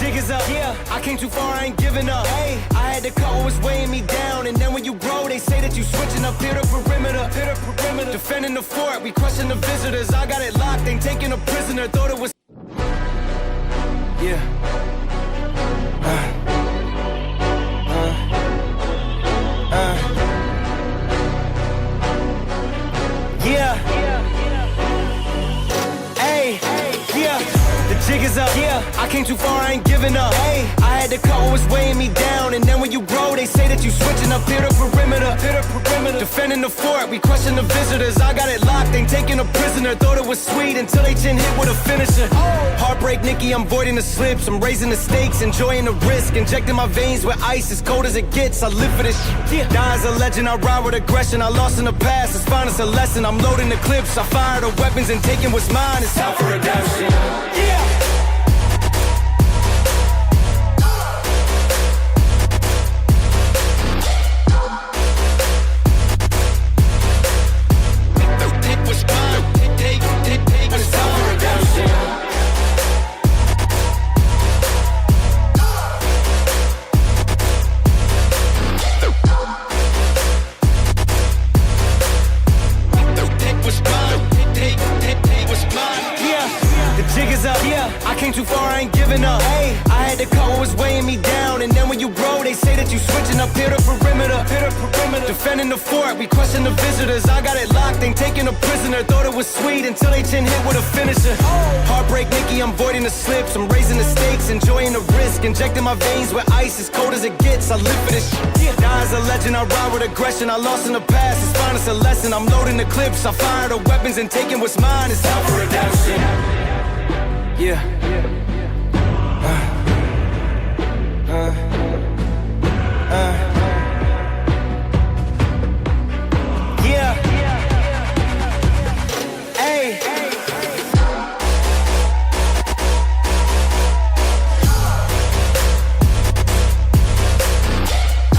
jig is up, yeah. I came too far, I ain't giving up. Hey, I had to cut what was weighing me down, and then when you grow, they say that you switching up here to perimeter. Defending the fort, we crushing the visitors. I got it locked, ain't taking a prisoner. Thought it was, yeah. Yeah. Hey, yeah. The jig is up, yeah. I came too far, I ain't giving up. Hey, I had to cut what was weighing me down, and then when you grow, they say that you switching up here to perimeter. Defending the fort, we crushing the visitors. I got it locked, ain't taking a prisoner. Thought it was sweet until they chin hit with a finisher. Heartbreak, Nikki, I'm voiding the slips. I'm raising the stakes, enjoying the risk. Injecting my veins with ice, as cold as it gets. I live for this shit. Die as a legend, I ride with aggression. I lost in the past, it's fine, it's a lesson. I'm loading the clips, I fire the weapons and taking what's mine. It's time for redemption. Yeah. Came too far, I ain't giving up. Hey, I had to cut what was weighing me down, and then when you grow, they say that you switching up here to perimeter. Defending the fort, we crushing the visitors. I got it locked, ain't taking a prisoner. Thought it was sweet until they chin hit with a finisher. Heartbreak, Nikki, I'm voiding the slips. I'm raising the stakes, enjoying the risk. Injecting my veins with ice, as cold as it gets. I live for this shit. Die as a legend, I ride with aggression. I lost in the past, it's fine, it's a lesson. I'm loading the clips, I fire the weapons and taking what's mine. It's time for redemption. Yeah. Yeah. Hey.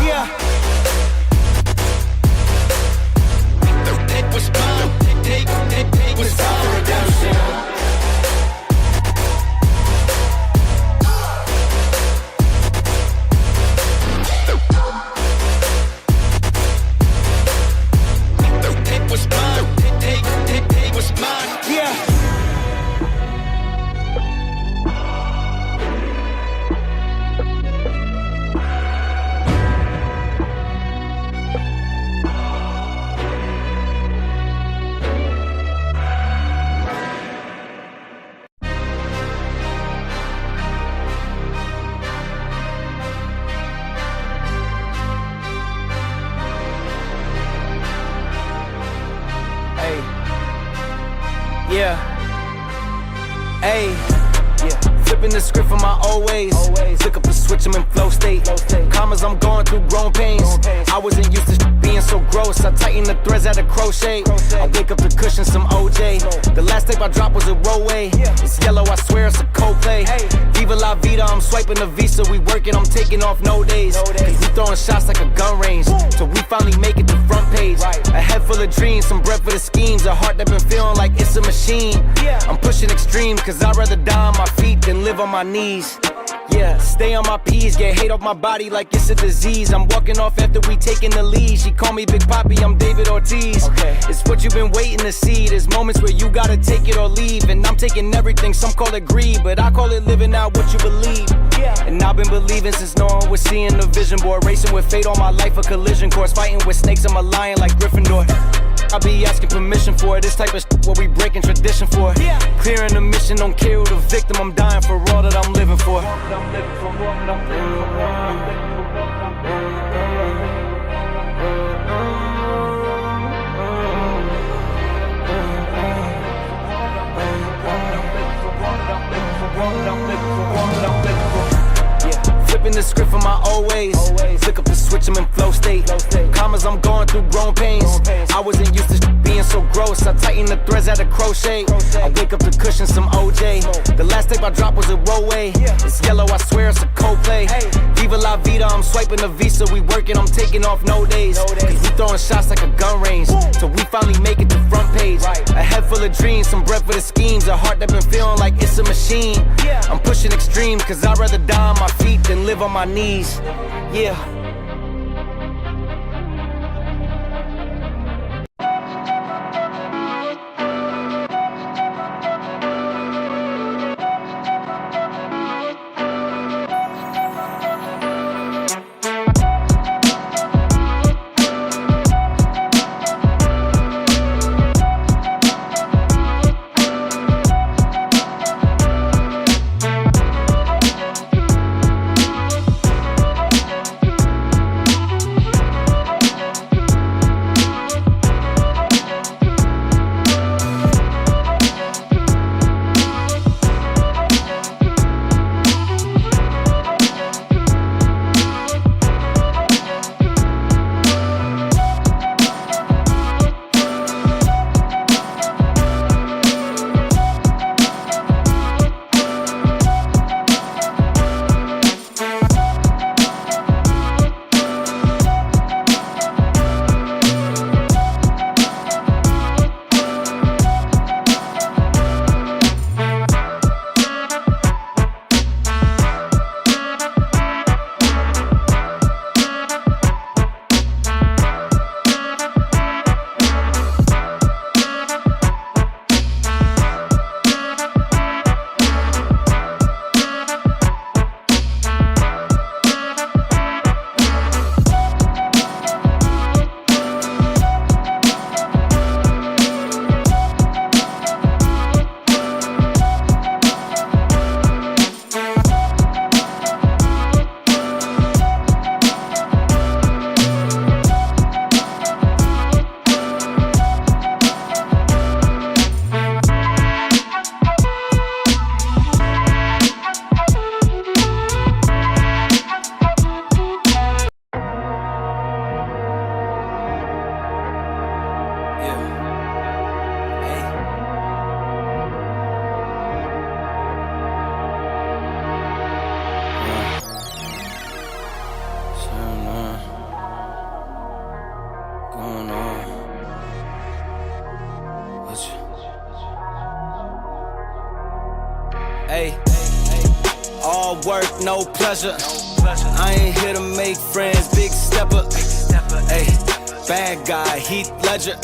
Yeah. Take what's mine. Take what's time for redemption. Yeah. Hey. Yeah. Flipping the script from my old ways. Flick up the switch, I'm in flow state. Commas, I'm going through grown pains. I wasn't used to being so gross. I tighten the threads at a crochet. I wake up to cushion some OJ. The last tape I dropped was a rollway. It's yellow, I swear it's a Coldplay. Viva la vida, I'm swiping the visa. We working, I'm taking off no days. Cause we throwing shots like a gun range. Till we finally make it to front page. A head full of dreams, some breath for the schemes. A heart that been feeling like it's a machine. I'm pushing extreme, cause I'd rather die on my feet than live on my knees. Yeah, stay on my P's, get hate off my body like it's a disease. I'm walking off after we taking the lead. She call me Big Papi, I'm David Ortiz. It's what you've been waiting to see. There's moments where you gotta take it or leave. And I'm taking everything, some call it greed, but I call it living out what you believe. And I've been believing since no one was seeing the vision board. Racing with fate all my life, a collision course. Fighting with snakes, I'm a lion like Gryffindor. I be asking permission for it. This type of shit what we breaking tradition for. Clearing the mission, don't care who the victim. I'm dying for all that I'm living for. Flipping the script from my old ways. Flick up the switch, I'm in flow state. Commas, I'm going through grown pains. I wasn't used to being so gross. I tighten the threads at a crochet. I wake up to cushion some OJ. The last tape I dropped was a rollway. It's yellow, I swear it's a Coldplay. Viva la vida, I'm swiping the visa. We working, I'm taking off no days. Cause we throwing shots like a gun range. Till we finally make it to front page. A head full of dreams, some breath for the schemes. A heart that been feeling like it's a a machine. I'm pushing extreme, cause I'd rather die on my feet than live on my knees. Yeah. Ay, all work, no pleasure. I ain't here to make friends, big stepper. Ay, bad guy, Heath Ledger.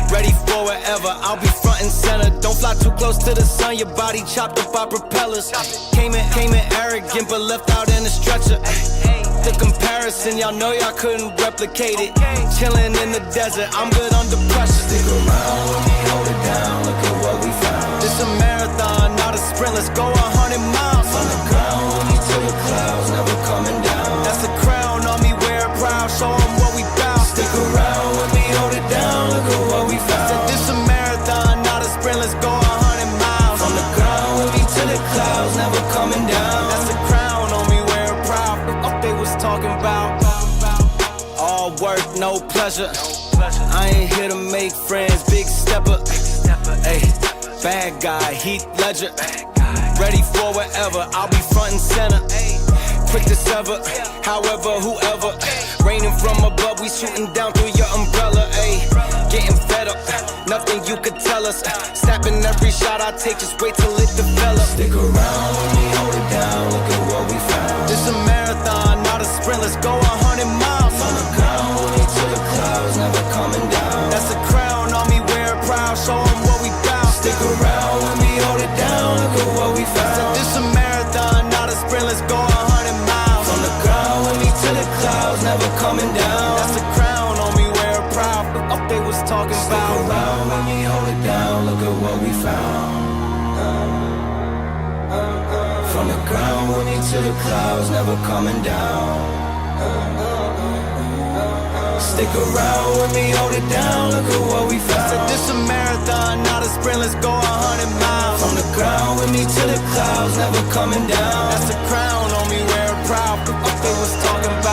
Ready for wherever, I'll be front and center. Don't fly too close to the sun, your body chopped up by propellers. Came in arrogant, but left out in a stretcher. The comparison, y'all know y'all couldn't replicate it. Chilling in the desert, I'm good under pressure. Stick around when we hold it down, look at what we found. This a marathon, not a sprint, let's go 100 miles. On the ground, when we to the clouds, never coming down. That's a crown on me, wear it proud, show 'em what we bout. Stick around when we hold it down, look at what we found. This a marathon, not a sprint, let's go 100 miles. On the ground, when we to the clouds, never coming down. That's a crown on me, wear it proud. What they was talking about? All work, no pleasure. I ain't here to make friends, big stepper. Ay, bad guy, Heath Ledger. Ready for wherever, I'll be front and center. Quick to sever, however, whoever. Raining from above, we shooting down through your umbrella. Ay, getting fed up, nothing you could tell us. Snapping every shot I take, just wait till it develops. Stick around when we hold it down, look at what we found. This a marathon, not a sprint, let's go 100 miles. On the ground, when we to the clouds, never coming down. That's a crown on me, wear it proud, show 'em what we bout. Stick around when we hold it down, look at what we found. This a marathon, not a sprint, let's go 100 miles. On the ground, when we to the clouds, never coming down. That's a crown on me, wear it proud. What they was talking Stick about? around when we hold it down, look at what we found. From the ground, when we to the clouds, never coming down. Stick around when we hold it down, look at what we found. This a marathon, not a sprint, let's go 100 miles. From the ground, with me to the clouds, never coming down. That's a crown on me, wear it proud. What they was talking about?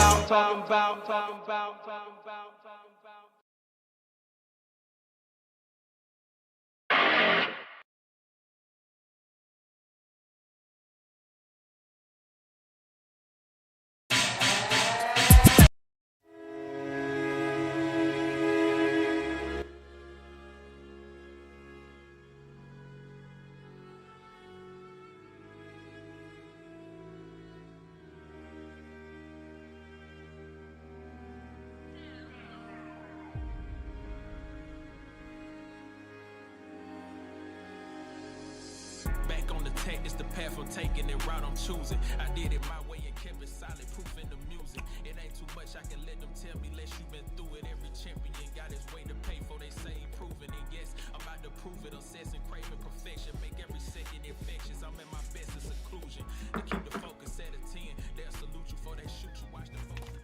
It's the path I'm taking and route I'm choosing. I did it my way and kept it solid, proof in the music. It ain't too much I can let them tell me, less you been through it. Every champion got his way to pay for, they say proven it. Yes, I'm about to prove it, obsessing, craving perfection. Make every second infectious, I'm at my best in seclusion. To keep the focus at a 10, they'll salute you before they shoot you. Watch the focus.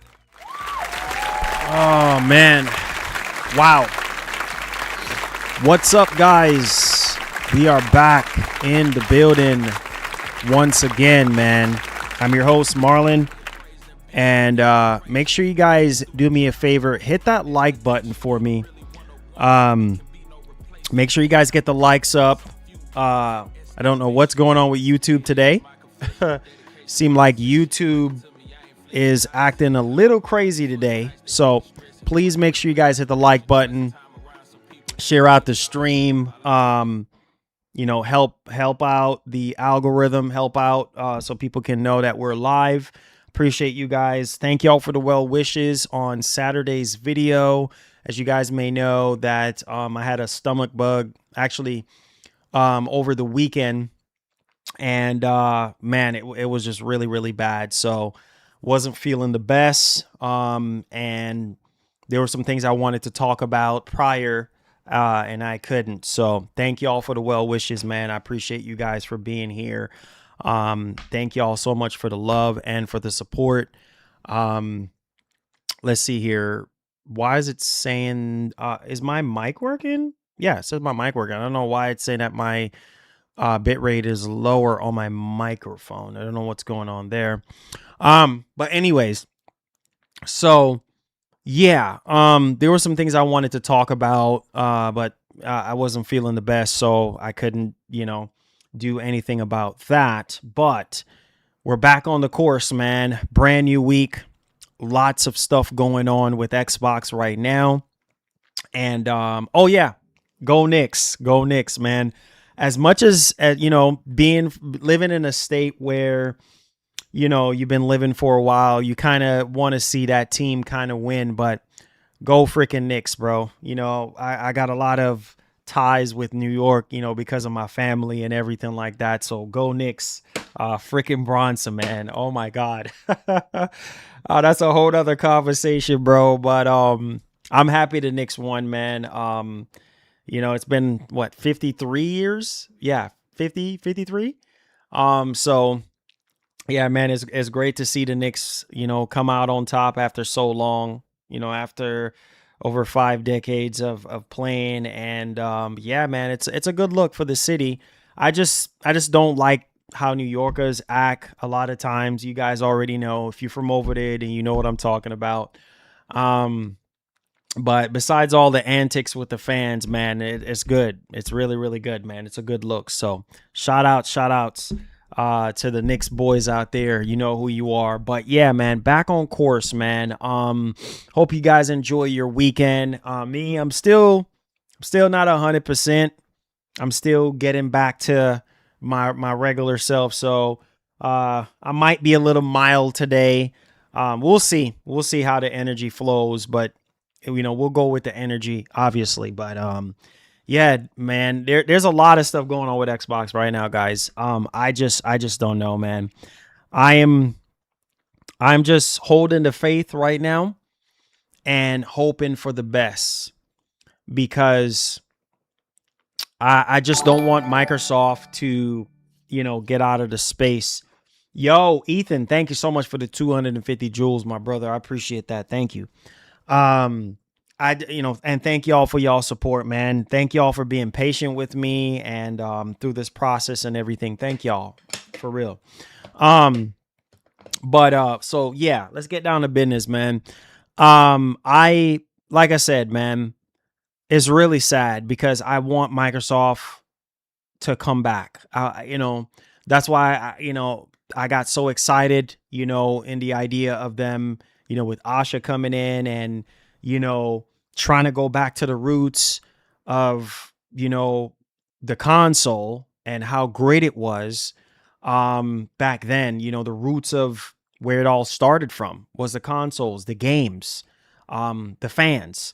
Oh, man. Wow. What's up, guys? We are back in the building once again, man. I'm your host, Marlon. And make sure you guys do me a favor. Hit that like button for me. Make sure you guys get the likes up. I don't know what's going on with YouTube today. Seem like YouTube is acting a little crazy today. So please make sure you guys hit the like button. Share out the stream. You know, help out the algorithm, help out so people can know that we're live. Appreciate you guys. Thank y'all for the well wishes on Saturday's video. As you guys may know that I had a stomach bug actually over the weekend, and man, it was just really, really bad. So wasn't feeling the best. And there were some things I wanted to talk about prior, and I couldn't. So thank y'all for the well wishes, man. I appreciate you guys for being here. Thank y'all so much for the love and for the support. Let's see here. Why is it saying, is my mic working? Yeah, it says my mic working. I don't know why it's saying that my bit rate is lower on my microphone. I don't know what's going on there. But anyways, so yeah, there were some things I wanted to talk about, but I wasn't feeling the best, so I couldn't, do anything about that. But we're back on the course, man. Brand new week. Lots of stuff going on with Xbox right now. And oh yeah, go Knicks, man. As much as living in a state where you've been living for a while, you kind of want to see that team kind of win, but go freaking Knicks, bro. I got a lot of ties with New York, because of my family and everything like that. So go Knicks. Freaking Bronson, man. Oh my God. That's a whole other conversation, bro. But I'm happy the Knicks won, man. It's been 53 years? Yeah, 53. So yeah, man, it's great to see the Knicks, come out on top after so long, after over 5 decades of playing. And yeah, man, it's a good look for the city. I just don't like how New Yorkers act a lot of times. You guys already know, if you're from over there, then you know what I'm talking about. But besides all the antics with the fans, man, it's good. It's really, really good, man. It's a good look. So shout outs to the Knicks boys out there. You know who you are. But yeah, man, back on course, man. Hope you guys enjoy your weekend. Me, I'm still not 100%. I'm still getting back to my regular self. So I might be a little mild today. We'll see how the energy flows, but we'll go with the energy, obviously. But yeah, man, there's a lot of stuff going on with Xbox right now, guys. I just don't know, man. I'm just holding the faith right now and hoping for the best, because I just don't want Microsoft to, get out of the space. Yo, Ethan, thank you so much for the 250 joules, my brother. I appreciate that. Thank you. And thank y'all for y'all support, man. Thank y'all for being patient with me and through this process and everything. Thank y'all for real. So yeah, let's get down to business, man. Like I said, man, it's really sad because I want Microsoft to come back. That's why I got so excited, in the idea of them, with Asha coming in and, trying to go back to the roots of, the console and how great it was back then. The roots of where it all started from was the consoles, the games, the fans,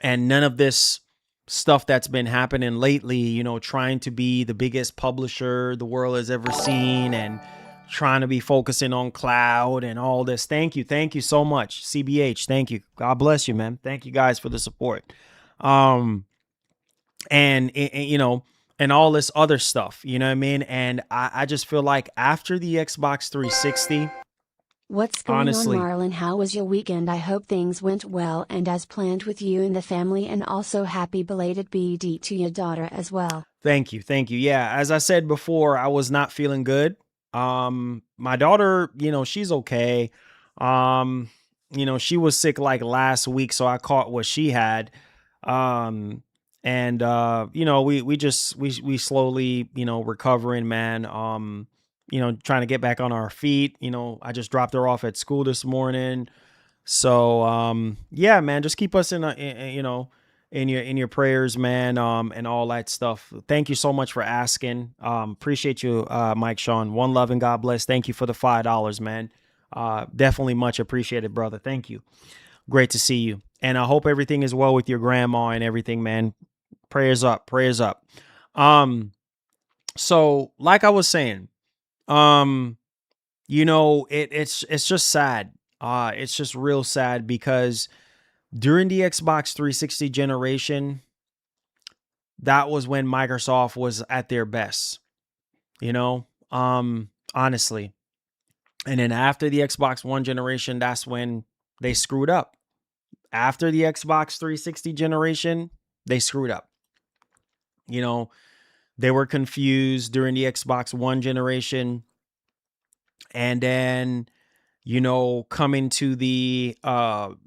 and none of this stuff that's been happening lately, you know, trying to be the biggest publisher the world has ever seen and trying to be focusing on cloud and all this. Thank you. Thank you so much. CBH. Thank you. God bless you, man. Thank you guys for the support. And you know, and all this other stuff, you know what I mean? And I just feel like after the Xbox 360, What's going honestly, on, Marlon? How was your weekend? I hope things went well and as planned with you and the family, and also happy belated BD to your daughter as well. Thank you. Thank you. Yeah, as I said before, I was not feeling good. My daughter, you know, she's okay. You know, she was sick like last week, so I caught what she had. Um, and you know, we slowly, you know, recovering, man. You know, trying to get back on our feet. You know, I just dropped her off at school this morning. So yeah, man, just keep us you know, in your prayers, man, and all that stuff. Thank you so much for asking. Appreciate you, Mike Sean. One love and God bless. Thank you for the $5, man. Definitely much appreciated, brother. Thank you. Great to see you. And I hope everything is well with your grandma and everything, man. Prayers up, prayers up. So like I was saying, you know, it's just sad. It's just real sad because during the Xbox 360 generation, that was when Microsoft was at their best, you know, honestly. And then after the Xbox One generation, that's when they screwed up. After the Xbox 360 generation, they screwed up. You know, they were confused during the Xbox One generation. And then, you know, coming to the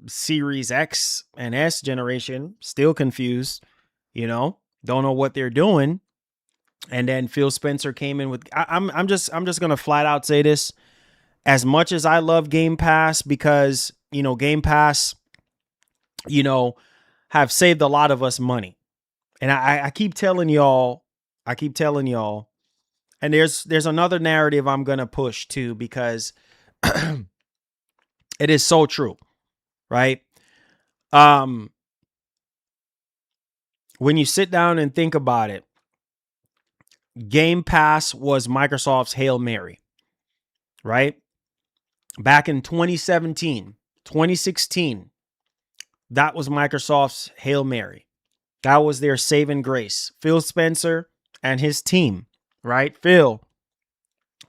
Series X and S generation, still confused, you know, don't know what they're doing. And then Phil Spencer came in with I'm just gonna flat out say this. As much as I love Game Pass, because, you know, Game Pass, you know, have saved a lot of us money. And I keep telling y'all, and there's another narrative I'm gonna push too, because it is so true, right? When you sit down and think about it, Game Pass was Microsoft's Hail Mary, right? Back in 2017, 2016, that was Microsoft's Hail Mary. That was their saving grace. Phil Spencer and his team, right? Phil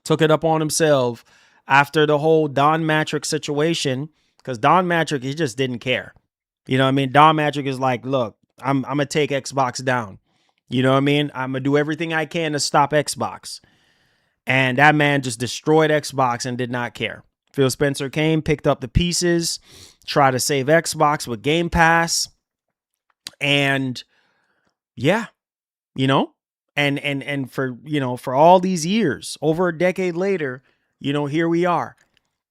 took it up on himself after the whole Don Matrick situation, because Don Matrick, he just didn't care. You know what I mean? Don Matrick is like, look, I'm going to take Xbox down. You know what I mean? I'm going to do everything I can to stop Xbox. And that man just destroyed Xbox and did not care. Phil Spencer came, picked up the pieces, tried to save Xbox with Game Pass. And yeah, you know, and for, you know, for all these years, over a decade later, you know, here we are.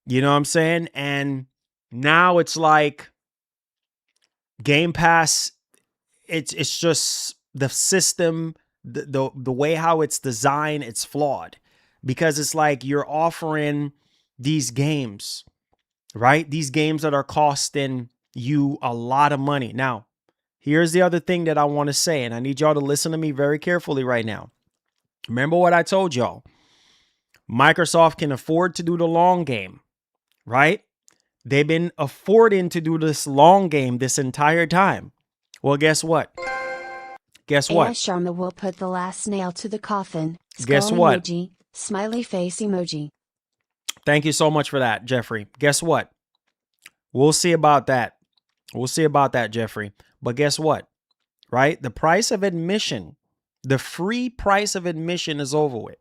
You know what I'm saying? And now it's like Game Pass, it's just the system, the way how it's designed, it's flawed, because it's like you're offering these games, right? These games that are costing you a lot of money. Now, here's the other thing that I want to say, and I need y'all to listen to me very carefully right now. Remember what I told y'all. Microsoft can afford to do the long game, right? They've been affording to do this long game this entire time. Well, guess what? Guess what? Sharma will put the last nail to the coffin. Guess Skull what? Emoji, smiley face emoji. Thank you so much for that, Jeffrey. Guess what? We'll see about that. We'll see about that, Jeffrey. But guess what? Right? The price of admission, the free price of admission is over with.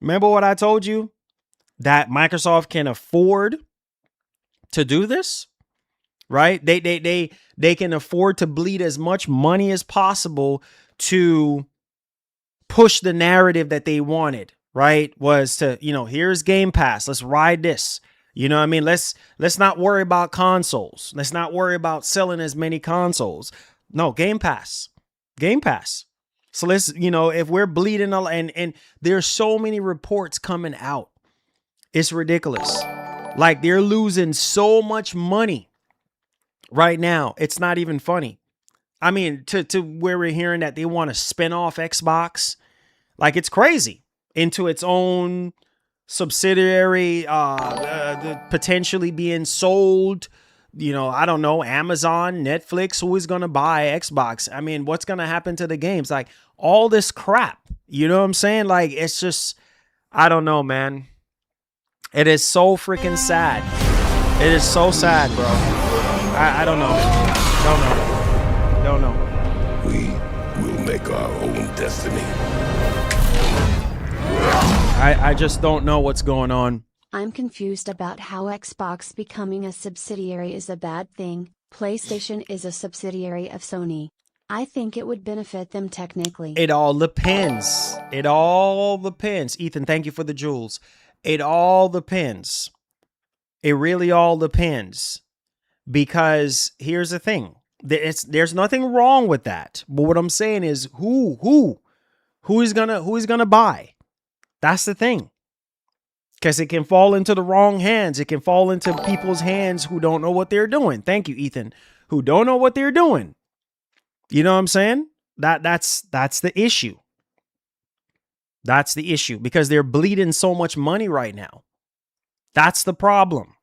Remember what I told you? That Microsoft can afford to do this, right? They can afford to bleed as much money as possible to push the narrative that they wanted, right? Was to, you know, here's Game Pass. Let's ride this. You know what I mean? Let's not worry about consoles. Let's not worry about selling as many consoles. No, Game Pass. Game Pass. So let's, you know, if we're bleeding, and there's so many reports coming out. It's ridiculous. Like, they're losing so much money right now. It's not even funny. I mean, to where we're hearing that they want to spin off Xbox, like it's crazy, into its own subsidiary, potentially being sold. You know, I don't know, Amazon, Netflix, who is going to buy Xbox? I mean, what's going to happen to the games? Like all this crap, you know what I'm saying? Like, it's just, I don't know, man. It is so freaking sad. It is so sad, bro. I don't know. Don't know. We will make our own destiny. I just don't know what's going on. I'm confused about how Xbox becoming a subsidiary is a bad thing. PlayStation is a subsidiary of Sony. I think it would benefit them technically. It all depends. It all depends. Ethan, thank you for the jewels. It all depends. It really all depends. Because here's the thing. There's nothing wrong with that. But what I'm saying is who is gonna buy? That's the thing. Because it can fall into the wrong hands. It can fall into people's hands who don't know what they're doing. Thank you, Ethan. Who don't know what they're doing. You know what I'm saying? That's the issue. That's the issue. Because they're bleeding so much money right now. That's the problem.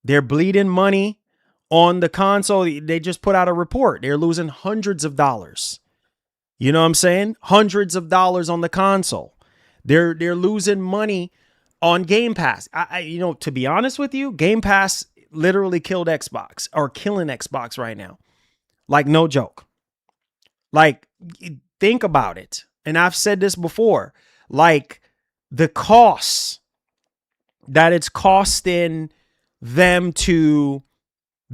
They're bleeding money on the console. They just put out a report. They're losing hundreds of dollars. You know what I'm saying? Hundreds of dollars on the console. They're losing money on Game Pass. You know, to be honest with you, Game Pass literally killed Xbox, or killing Xbox right now. Like, no joke. Like, think about it. And I've said this before. Like, the costs that it's costing them to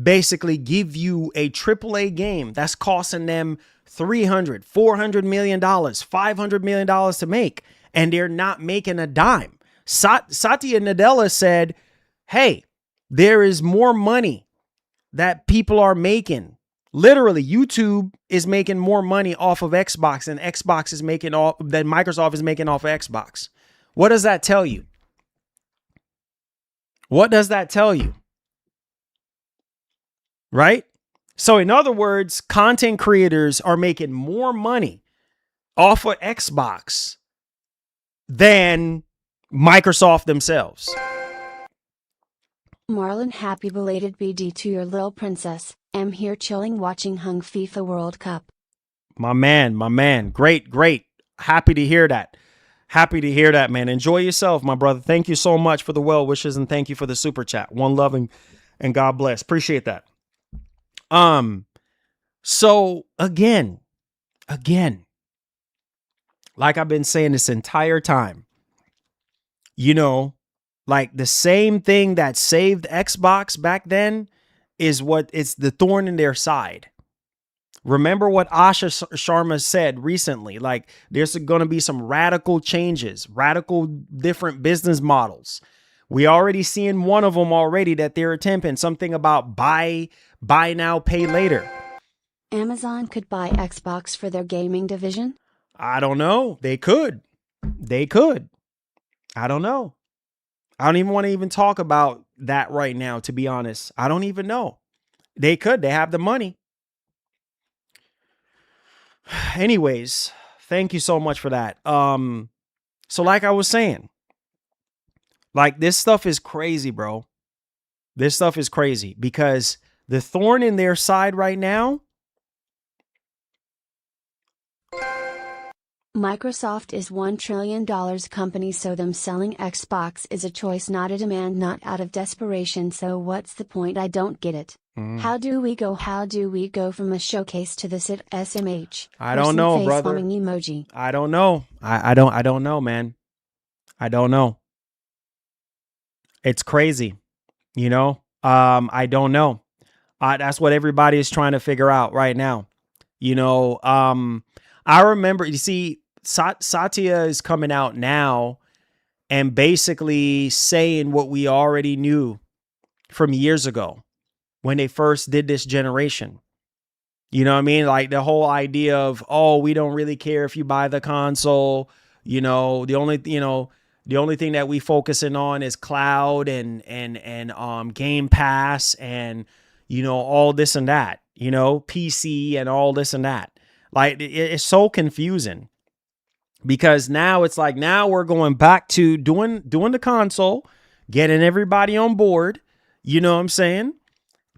basically give you a AAA game that's costing them $300, $400 million, $500 million to make. And they're not making a dime. Satya Nadella said, hey, there is more money that people are making. Literally, YouTube is making more money off of Xbox than Xbox is making off than Microsoft is making off of Xbox. What does that tell you? What does that tell you? Right? So in other words, content creators are making more money off of Xbox than Microsoft themselves. Marlon, happy belated BD to your little princess. I'm here chilling watching Hung FIFA World Cup. My man. Great. Happy to hear that. Happy to hear that, man. Enjoy yourself, my brother. Thank you so much for the well wishes and thank you for the super chat. One love and God bless. Appreciate that. So again, like I've been saying this entire time, you know, like the same thing that saved Xbox back then is what it's the thorn in their side. Remember what Asha Sharma said recently, like there's going to be some radical changes, radical different business models. We already seeing one of them already that they're attempting something about buy now, pay later. Amazon could buy Xbox for their gaming division? I don't know. They could. I don't know. I don't even want to even talk about that right now, to be honest. I don't even know. They could. They have the money. Anyways, thank you so much for that. So like I was saying, like this stuff is crazy, bro. This stuff is crazy because the thorn in their side right now. Microsoft is $1 trillion company, so them selling Xbox is a choice, not a demand, not out of desperation. So what's the point? I don't get it. How do we go from a showcase to this at SMH? I don't know, brother. Emoji. I don't know. I don't know, man. I don't know. It's crazy. You know? I don't know. That's what everybody is trying to figure out right now. You know, I remember, you see, Satya is coming out now and basically saying what we already knew from years ago when they first did this generation. You know what I mean? Like the whole idea of, oh, we don't really care if you buy the console. You know, the only thing that we focusing on is cloud and Game Pass and, you know, all this and that. you know, PC and all this and that. Like, it's so confusing because now it's like, now we're going back to doing the console, getting everybody on board, you know what I'm saying?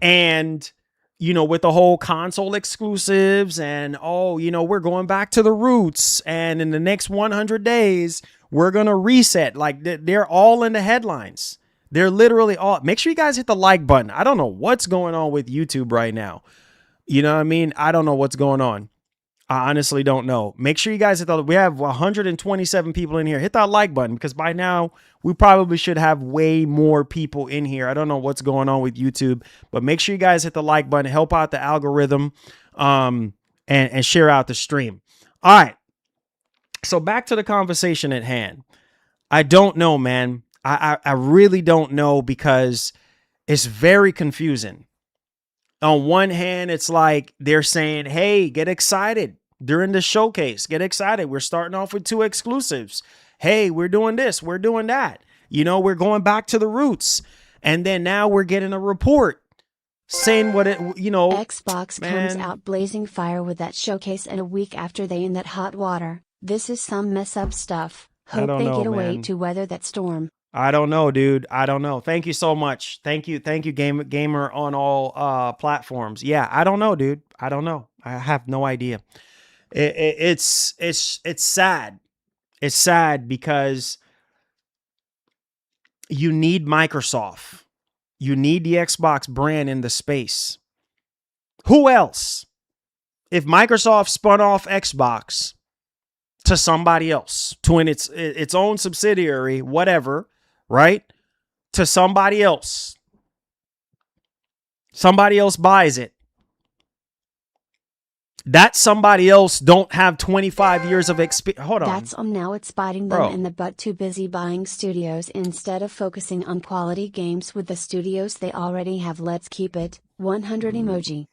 And, you know, with the whole console exclusives and, oh, you know, we're going back to the roots. And in the next 100 days, we're going to reset. Like, they're all in the headlines. They're literally all. Make sure you guys hit the like button. I don't know what's going on with YouTube right now. You know what I mean? I don't know what's going on. I honestly don't know. Make sure you guys hit the, we have 127 people in here. Hit that like button because by now we probably should have way more people in here. I don't know what's going on with YouTube, but make sure you guys hit the like button, help out the algorithm, and share out the stream. All right. So back to the conversation at hand. I don't know, man. I really don't know because it's very confusing. On one hand, it's like they're saying, hey, get excited during the showcase. Get excited. We're starting off with 2 exclusives. Hey, we're doing this. We're doing that. You know, we're going back to the roots. And then now we're getting a report saying what it, you know. Xbox comes out blazing fire with that showcase, and a week after they in that hot water. This is some mess up stuff. Hope they get away to weather that storm. I don't know, dude. I don't know. Thank you so much. Thank you, gamer on all platforms. Yeah, I don't know, dude. I don't know. I have no idea. It's sad. It's sad because you need Microsoft. You need the Xbox brand in the space. Who else? If Microsoft spun off Xbox to somebody else, to its own subsidiary, whatever, right? To somebody else. Somebody else buys it. That somebody else don't have 25 years of experience. Hold on. That's now it's biting them in the butt, too busy buying studios instead of focusing on quality games with the studios they already have. Let's keep it 100 emoji.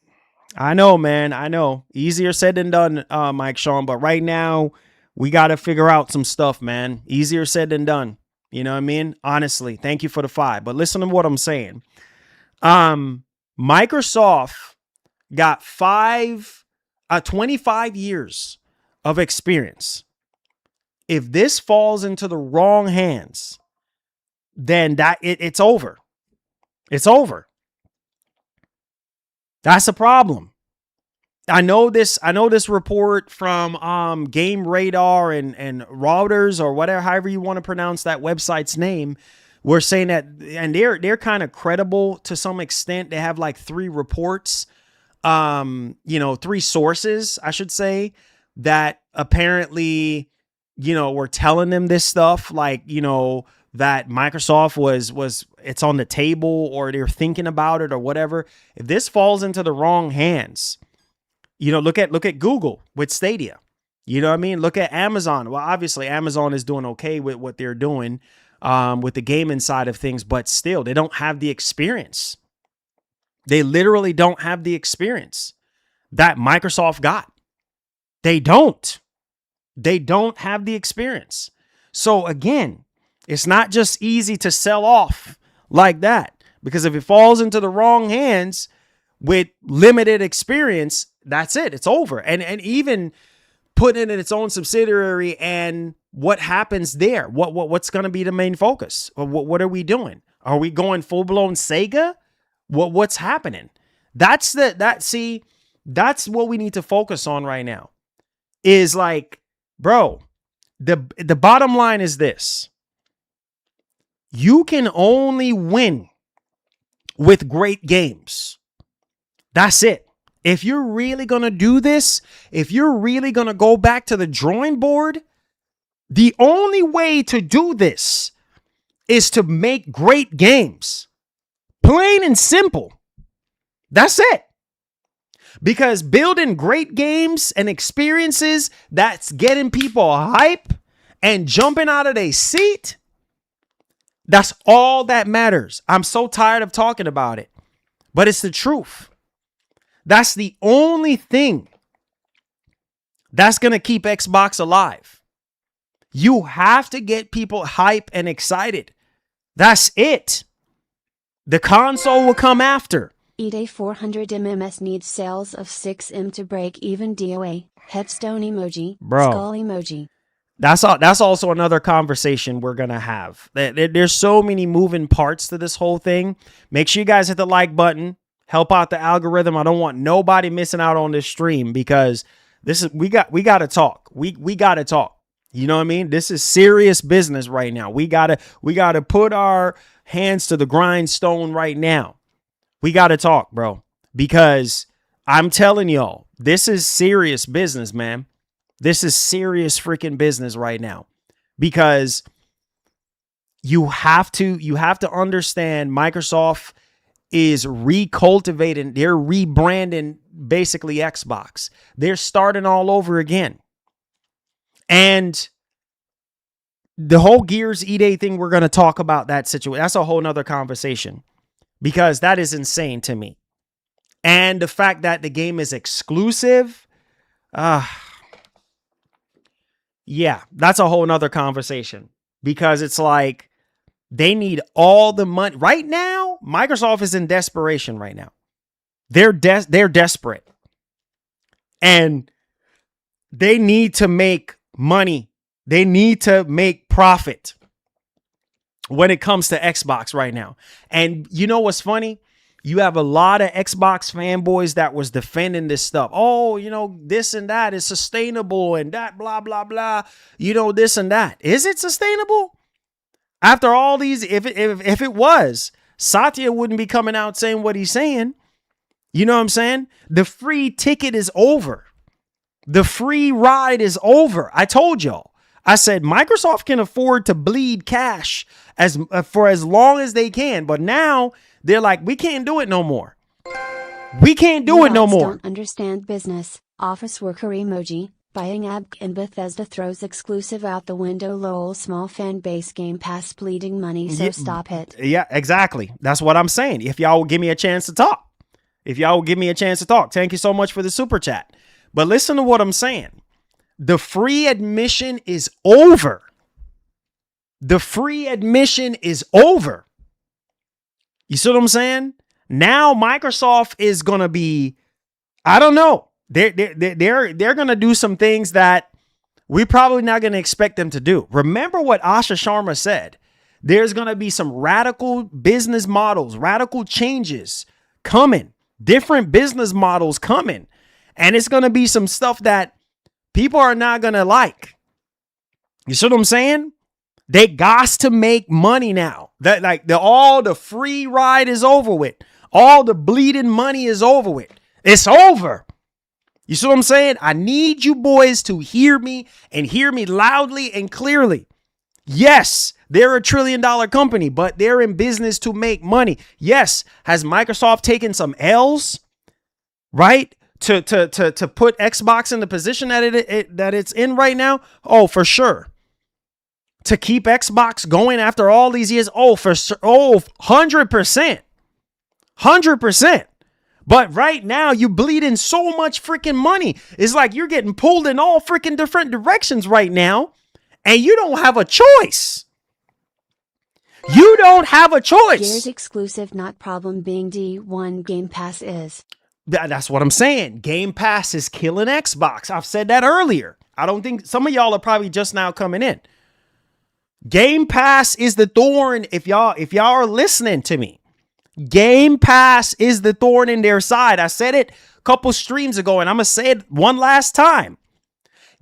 I know, man. I know. Easier said than done, Mike Sean. But right now, we got to figure out some stuff, man. Easier said than done. You know what I mean? Honestly, thank you for the 5. But listen to what I'm saying. Microsoft got 25 years of experience. If this falls into the wrong hands, then it's over. It's over. That's a problem. I know this report from Game Radar and Routers or whatever, however you want to pronounce that website's name. We're saying that, and they're kind of credible to some extent. They have like 3 reports, 3 sources, I should say, that apparently, were telling them this stuff, like, that Microsoft was it's on the table or they're thinking about it or whatever. If this falls into the wrong hands, look at Google with Stadia. You know what I mean? Look at Amazon. Well, obviously Amazon is doing okay with what they're doing with the gaming side of things, but still they don't have the experience. They literally don't have the experience that Microsoft got. They don't have the experience. So again, it's not just easy to sell off like that, because if it falls into the wrong hands with limited experience, that's it. It's over. And even putting it in its own subsidiary, and what happens there? What's going to be the main focus? What are we doing? Are we going full blown Sega? What's happening? That's what we need to focus on right now. Is like, bro, the bottom line is this. You can only win with great games. That's it. If you're really going to do this, if you're really going to go back to the drawing board, the only way to do this is to make great games. Plain and simple. That's it. Because building great games and experiences that's getting people hype and jumping out of their seat, that's all that matters. I'm so tired of talking about it, but it's the truth. That's the only thing that's going to keep Xbox alive. You have to get people hype and excited. That's it. The console will come after. eDay 400 MMS needs sales of 6M to break even. DOA, headstone emoji, Bro. skull emoji. That's also another conversation we're going to have. There's so many moving parts to this whole thing. Make sure you guys hit the like button. Help out the algorithm. I don't want nobody missing out on this stream because we got to talk. We got to talk. You know what I mean? This is serious business right now. We got to put our hands to the grindstone right now. We got to talk, bro, because I'm telling y'all, this is serious business, man. This is serious freaking business right now, because you have to understand Microsoft is recultivating, they're rebranding basically Xbox. They're starting all over again. And the whole Gears eDay thing, we're going to talk about that situation. That's a whole nother conversation, because that is insane to me. And the fact that the game is exclusive, yeah, that's a whole nother conversation, because it's like they need all the money right now. Microsoft is in desperation right now. They're desperate, and they need to make money. They need to make profit when it comes to Xbox right now. And you know what's funny? You have a lot of Xbox fanboys that was defending this stuff. Oh, you know, this and that is sustainable and that blah, blah, blah. You know, this and that. Is it sustainable? After all these, if it was, Satya wouldn't be coming out saying what he's saying. You know what I'm saying? The free ticket is over. The free ride is over. I told y'all. I said Microsoft can afford to bleed cash for as long as they can, but now they're like, we can't do it no more. We can't do it no more. Don't understand business. Office worker emoji. Buying AB and Bethesda throws exclusive out the window. Lol. Small fan base. Game Pass bleeding money. So stop it. Yeah, exactly. That's what I'm saying. If y'all will give me a chance to talk. Thank you so much for the super chat. But listen to what I'm saying. The free admission is over. The free admission is over. You see what I'm saying? Now Microsoft is gonna be, I don't know. They're gonna do some things that we're probably not gonna expect them to do. Remember what Asha Sharma said. There's gonna be some radical business models, radical changes coming, different business models coming, and it's gonna be some stuff that people are not gonna like. You see what I'm saying? They got to make money now. That all the free ride is over with. All the bleeding money is over with. It's over. You see what I'm saying? I need you boys to hear me and hear me loudly and clearly. Yes, they're $1 trillion company, but they're in business to make money. Yes, has Microsoft taken some L's, right? To put Xbox in the position that it's in right now? Oh, for sure. To keep Xbox going after all these years? Oh, for sure. Oh, 100%. 100%. But right now, you bleeding so much freaking money. It's like you're getting pulled in all freaking different directions right now, and you don't have a choice. You don't have a choice. Gears exclusive, not problem being D1. Game Pass is. That's what I'm saying. Game Pass is killing Xbox. I've said that earlier. I don't think some of y'all are probably just now coming in. Game Pass is the thorn. If y'all are listening to me, Game Pass is the thorn in their side. I said it a couple streams ago, and I'm going to say it one last time.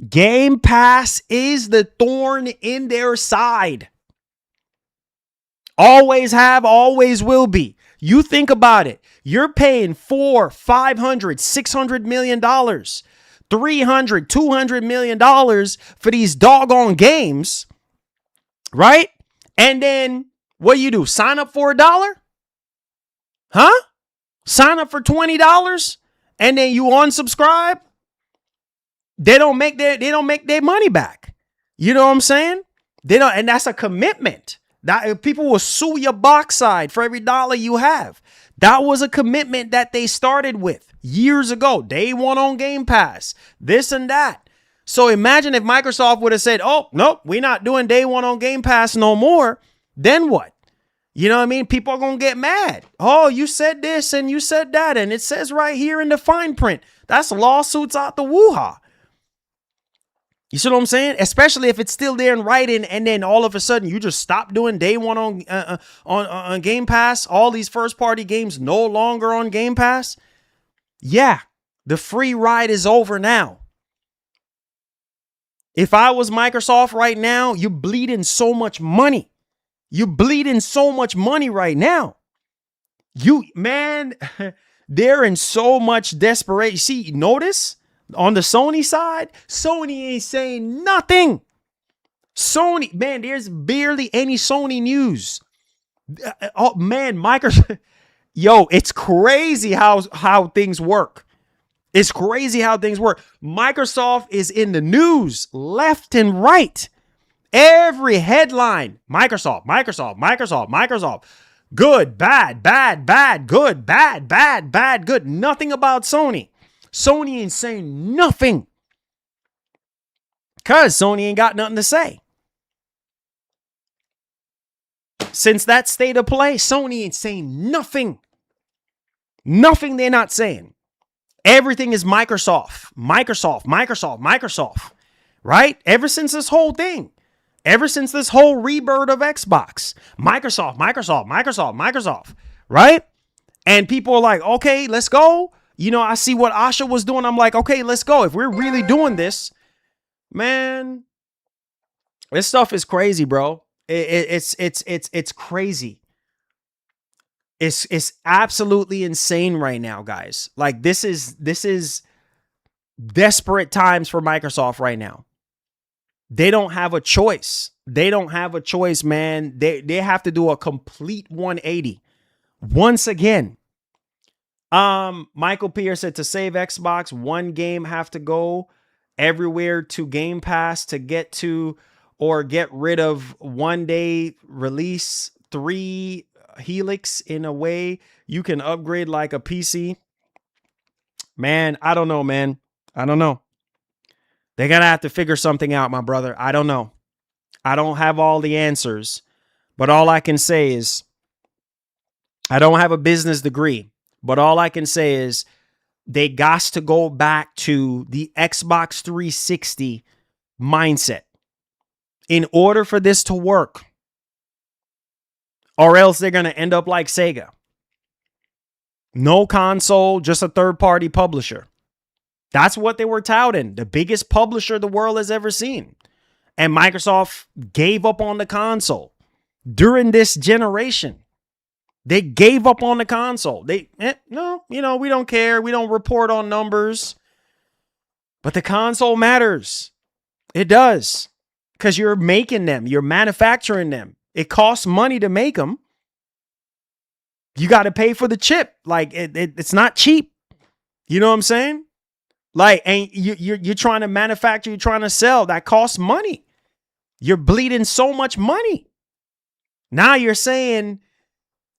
Game Pass is the thorn in their side. Always have, always will be. You think about it. You're paying $400, $500, $600 million, $300, $200 million for these doggone games, right? And then what do you do? Sign up for $1? Huh? Sign up for $20 and then you unsubscribe? They don't make their money back. You know what I'm saying? They don't, and that's a commitment. That people will sue your backside for every dollar you have. That was a commitment that they started with years ago. Day one on Game Pass, this and that. So imagine if Microsoft would have said, oh, nope, we're not doing day one on Game Pass no more. Then what? You know what I mean? People are going to get mad. Oh, you said this and you said that. And it says right here in the fine print. That's lawsuits out the woo-ha. You see what I'm saying? Especially if it's still there in writing, and then all of a sudden you just stop doing day one on Game Pass. All these first party games no longer on Game Pass. Yeah, the free ride is over now. If I was Microsoft right now, you're bleeding so much money. You're bleeding so much money right now. They're in so much desperation. See, notice? On the Sony side, Sony ain't saying nothing. Sony, man, there's barely any Sony news. Oh man, Microsoft, yo, it's crazy how things work. It's crazy how things work. Microsoft is in the news left and right. Every headline, Microsoft. Good, bad, good, bad, good. Nothing about Sony. Sony ain't saying nothing. Because Sony ain't got nothing to say. Since that state of play, Sony ain't saying nothing. Nothing they're not saying. Everything is Microsoft. Right? Ever since this whole thing. Ever since this whole rebirth of Xbox. Microsoft. Right? And people are like, okay, let's go. You know, I see what Asha was doing. I'm like, okay, let's go. If we're really doing this, man, this stuff is crazy, bro. It's crazy. It's absolutely insane right now, guys. Like this is desperate times for Microsoft right now. They don't have a choice. Man. They have to do a complete 180 once again. Michael Pierce said to save Xbox, one game have to go everywhere to Game Pass to get to or get rid of one day release 3 Helix in a way you can upgrade like a PC. Man, I don't know, man. I don't know. They're going to have to figure something out, my brother. I don't know. I don't have all the answers, but all I can say is I don't have a business degree. But all I can say is they got to go back to the Xbox 360 mindset in order for this to work. Or else they're going to end up like Sega. No console, just a third-party publisher. That's what they were touting. The biggest publisher the world has ever seen. And Microsoft gave up on the console during this generation. They gave up on the console. No, we don't care. We don't report on numbers. But the console matters. It does. Because you're making them. You're manufacturing them. It costs money to make them. You got to pay for the chip. Like, it's not cheap. You know what I'm saying? Like, and you're trying to manufacture, you're trying to sell. That costs money. You're bleeding so much money. Now you're saying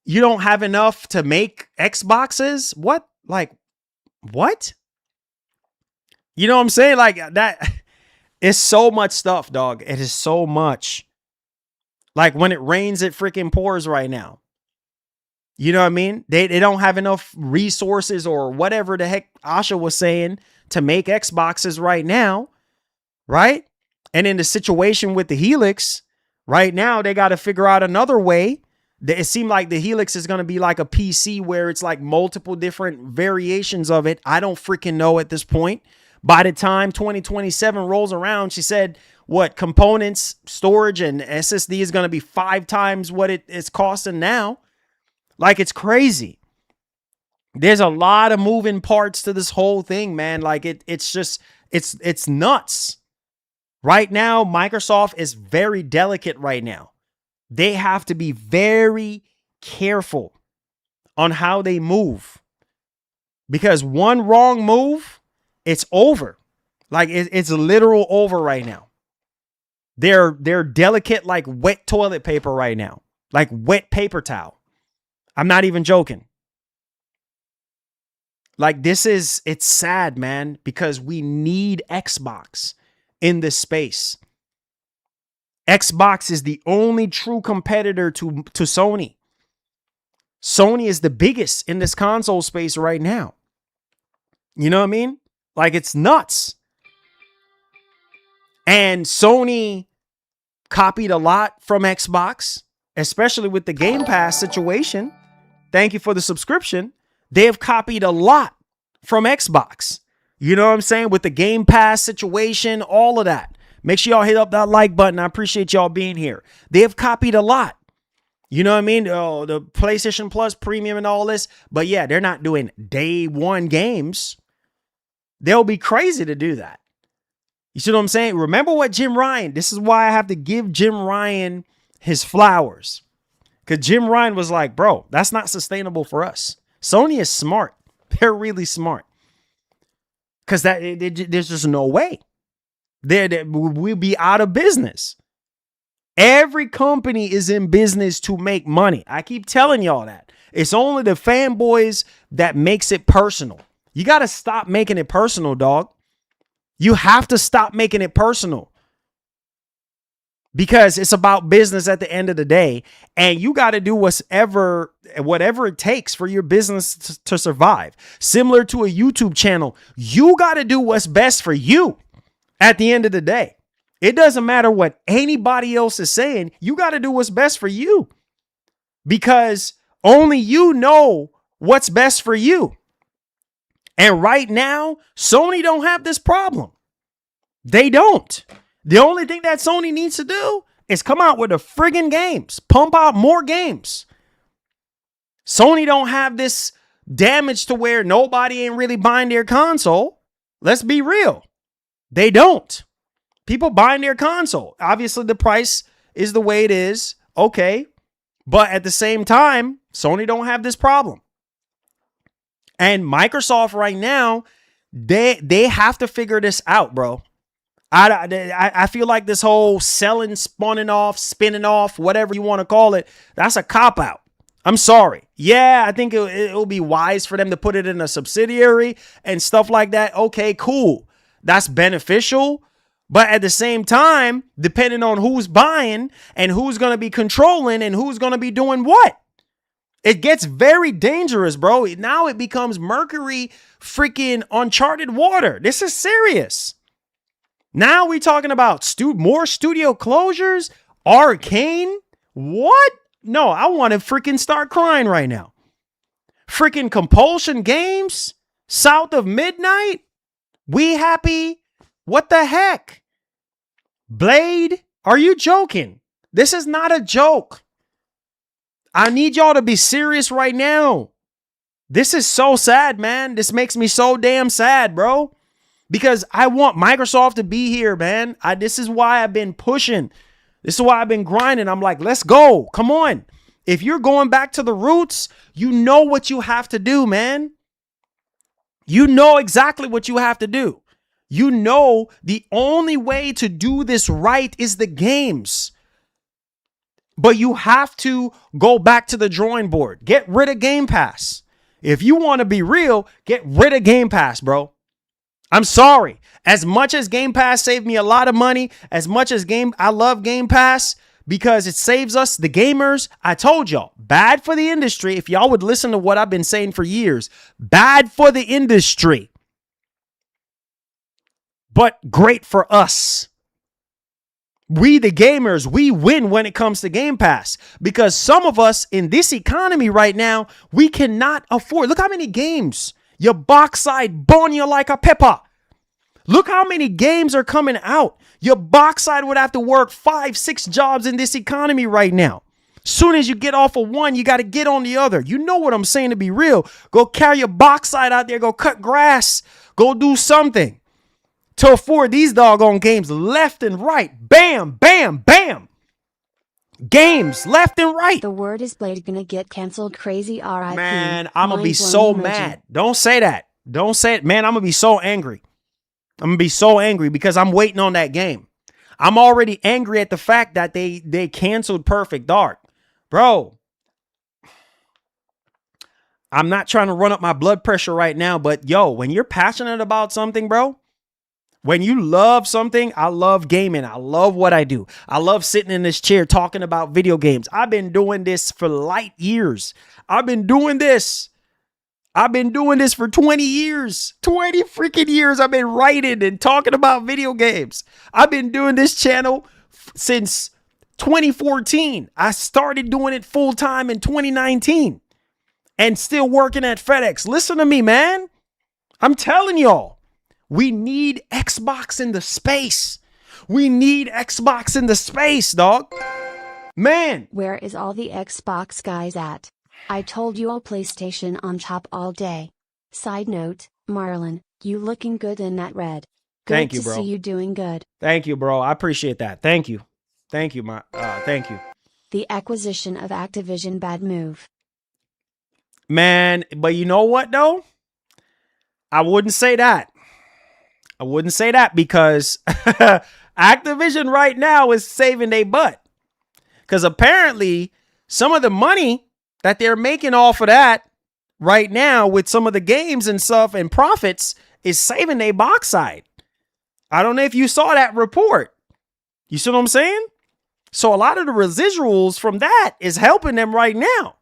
you don't have enough to make Xboxes? What? Like, what? You know what I'm saying? Like, that is so much stuff, dog. It is so much. Like, when it rains, it freaking pours right now. You know what I mean? They don't have enough resources or whatever the heck Asha was saying to make Xboxes right now. Right? And in the situation with the Helix, right now, they got to figure out another way. It seemed like the Helix is going to be like a PC where it's like multiple different variations of it. I don't freaking know at this point. By the time 2027 rolls around, she said, what, components, storage, and SSD is going to be 5 times what it is costing now. Like, it's crazy. There's a lot of moving parts to this whole thing, man. Like, it's just, it's nuts. Right now, Microsoft is very delicate right now. They have to be very careful on how they move. Because one wrong move, it's over. Like, it's literal over right now. They're delicate like wet toilet paper right now. Like wet paper towel. I'm not even joking. Like, it's sad, man, because we need Xbox in this space. Xbox is the only true competitor to Sony. Sony is the biggest in this console space right now. You know what I mean? Like, it's nuts. And Sony copied a lot from Xbox, especially with the Game Pass situation. Thank you for the subscription. They have copied a lot from Xbox. You know what I'm saying? With the Game Pass situation, all of that. Make sure y'all hit up that like button. I appreciate y'all being here. They have copied a lot. You know what I mean? Oh, the PlayStation Plus Premium and all this. But yeah, they're not doing day one games. They'll be crazy to do that. You see what I'm saying? Remember what Jim Ryan, this is why I have to give Jim Ryan his flowers. Because Jim Ryan was like, bro, that's not sustainable for us. Sony is smart. They're really smart. Because there's just no way. We'll be out of business. Every company is in business to make money. I keep telling y'all that. It's only the fanboys that makes it personal. You got to stop making it personal, dog. You have to stop making it personal. Because it's about business at the end of the day. And you got to do whatever it takes for your business to survive. Similar to a YouTube channel, you got to do what's best for you at the end of the day. It doesn't matter what anybody else is saying. You got to do what's best for you. Because only you know what's best for you. And right now, Sony don't have this problem. They don't. The only thing that Sony needs to do is come out with the friggin' games. Pump out more games. Sony don't have this damage to where nobody ain't really buying their console. Let's be real. They don't. People buying their console. Obviously, the price is the way it is. Okay. But at the same time, Sony don't have this problem. And Microsoft right now, they have to figure this out, bro. I feel like this whole selling, spinning off, whatever you want to call it, that's a cop-out. I'm sorry. Yeah, I think it'll be wise for them to put it in a subsidiary and stuff like that. Okay, cool. That's beneficial. But at the same time, depending on who's buying and who's going to be controlling and who's going to be doing what, it gets very dangerous, bro. Now it becomes Mercury freaking uncharted water. This is serious. Now we talking about more studio closures? Arkane? What? No, I want to freaking start crying right now. Freaking Compulsion Games? South of Midnight? We Happy? What the heck? Blade? Are you joking? This is not a joke. I need y'all to be serious right now. This is so sad, man. This makes me so damn sad, bro. Because I want Microsoft to be here, man. This is why I've been pushing. This is why I've been grinding. I'm like, let's go. Come on. If you're going back to the roots, you know what you have to do, man. You know exactly what you have to do. You know the only way to do this right is the games. But you have to go back to the drawing board. Get rid of Game Pass. If you want to be real, get rid of Game Pass, bro. I'm sorry. As much as Game Pass saved me a lot of money, as much as I love Game Pass because it saves us, the gamers. I told y'all, bad for the industry. If y'all would listen to what I've been saying for years, bad for the industry, but great for us. We, the gamers, we win when it comes to Game Pass because some of us in this economy right now, we cannot afford. Look how many games. Your backside burn you like a pepper. Look how many games are coming out. Your backside would have to work 5-6 jobs in this economy right now. Soon as you get off of one, you got to get on the other. You know what I'm saying, to be real. Go carry your backside out there. Go cut grass. Go do something to afford these doggone games left and right. Bam, bam, bam. Games left and right. The word is Blade gonna get canceled. Crazy RIP. Man, I'm gonna be so mad. Don't say that. Don't say it. Man, I'm gonna be so angry. I'm gonna be so angry because I'm waiting on that game. I'm already angry at the fact that they canceled Perfect Dark. Bro, I'm not trying to run up my blood pressure right now, but yo, when you're passionate about something, bro, When you love something, I love gaming. I love what I do. I love sitting in this chair talking about video games. I've been doing this for light years. I've been doing this for 20 years. 20 freaking years I've been writing and talking about video games. I've been doing this channel since 2014. I started doing it full time in 2019 and still working at FedEx. Listen to me, man. I'm telling y'all. We need Xbox in the space. We need Xbox in the space, dog. Man. Where is all the Xbox guys at? I told you all PlayStation on top all day. Side note, Marlon, you looking good in that red. Good Thank you, bro. to see you doing good. Thank you, bro. I appreciate that. Thank you. Thank you, thank you. The acquisition of Activision, bad move. Man, but you know what, though? I wouldn't say that. I wouldn't say that because Activision right now is saving their butt. Because apparently some of the money that they're making off of that right now with some of the games and stuff and profits is saving their box side. I don't know if you saw that report. You see what I'm saying? So a lot of the residuals from that is helping them right now.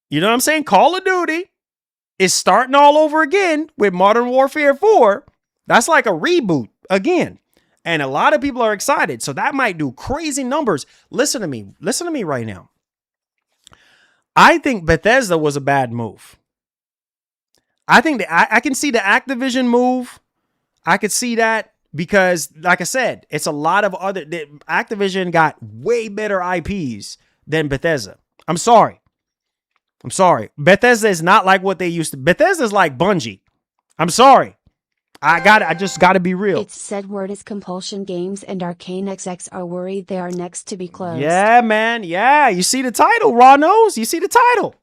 You know what I'm saying? Call of Duty is starting all over again with Modern Warfare 4. That's like a reboot again. And a lot of people are excited. So that might do crazy numbers. Listen to me. Listen to me right now. I think Bethesda was a bad move. I think that I can see the Activision move. I could see that because, like I said, it's a lot of other. Activision got way better IPs than Bethesda. I'm sorry. Bethesda is not like what they used to. Bethesda is like Bungie. I'm sorry. I just got to be real. It's said word is Compulsion Games and Arkane XX are worried they are next to be closed. Yeah, man. Yeah. You see the title, Raw Nose? You see the title.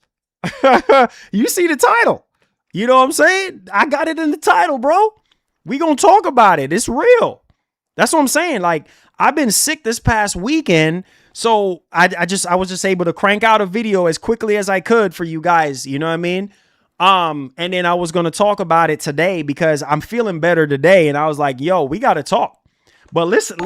You see the title. You know what I'm saying? I got it in the title, bro. We gonna talk about it. It's real. That's what I'm saying. Like, I've been sick this past weekend, so I was just able to crank out a video as quickly as I could for you guys. You know what I mean? And then I was going to talk about it today because I'm feeling better today. And I was like, yo, we got to talk. But listen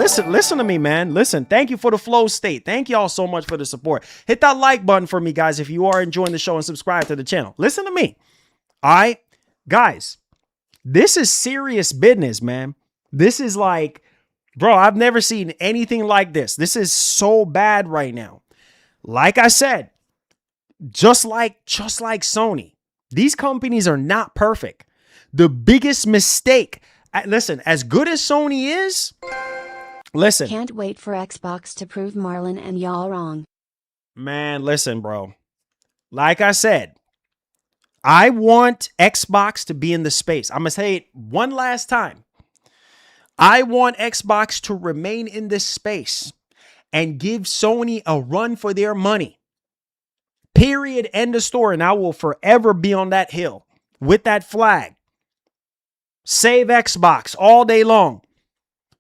to me, man. Listen, thank you for the flow state. Thank y'all so much for the support. Hit that like button for me, guys, if you are enjoying the show, and subscribe to the channel. Listen to me. All right, guys, this is serious business, man. This is like, bro, I've never seen anything like this. This is so bad right now. Like I said, just like Sony. These companies are not perfect. The biggest mistake, listen, as good as Sony is, listen. Can't wait for Xbox to prove Marlon and y'all wrong. Man, listen, bro. Like I said, I want Xbox to be in the space. I'm going to say it one last time. I want Xbox to remain in this space and give Sony a run for their money. Period. End of story. And I will forever be on that hill with that flag. Save Xbox all day long.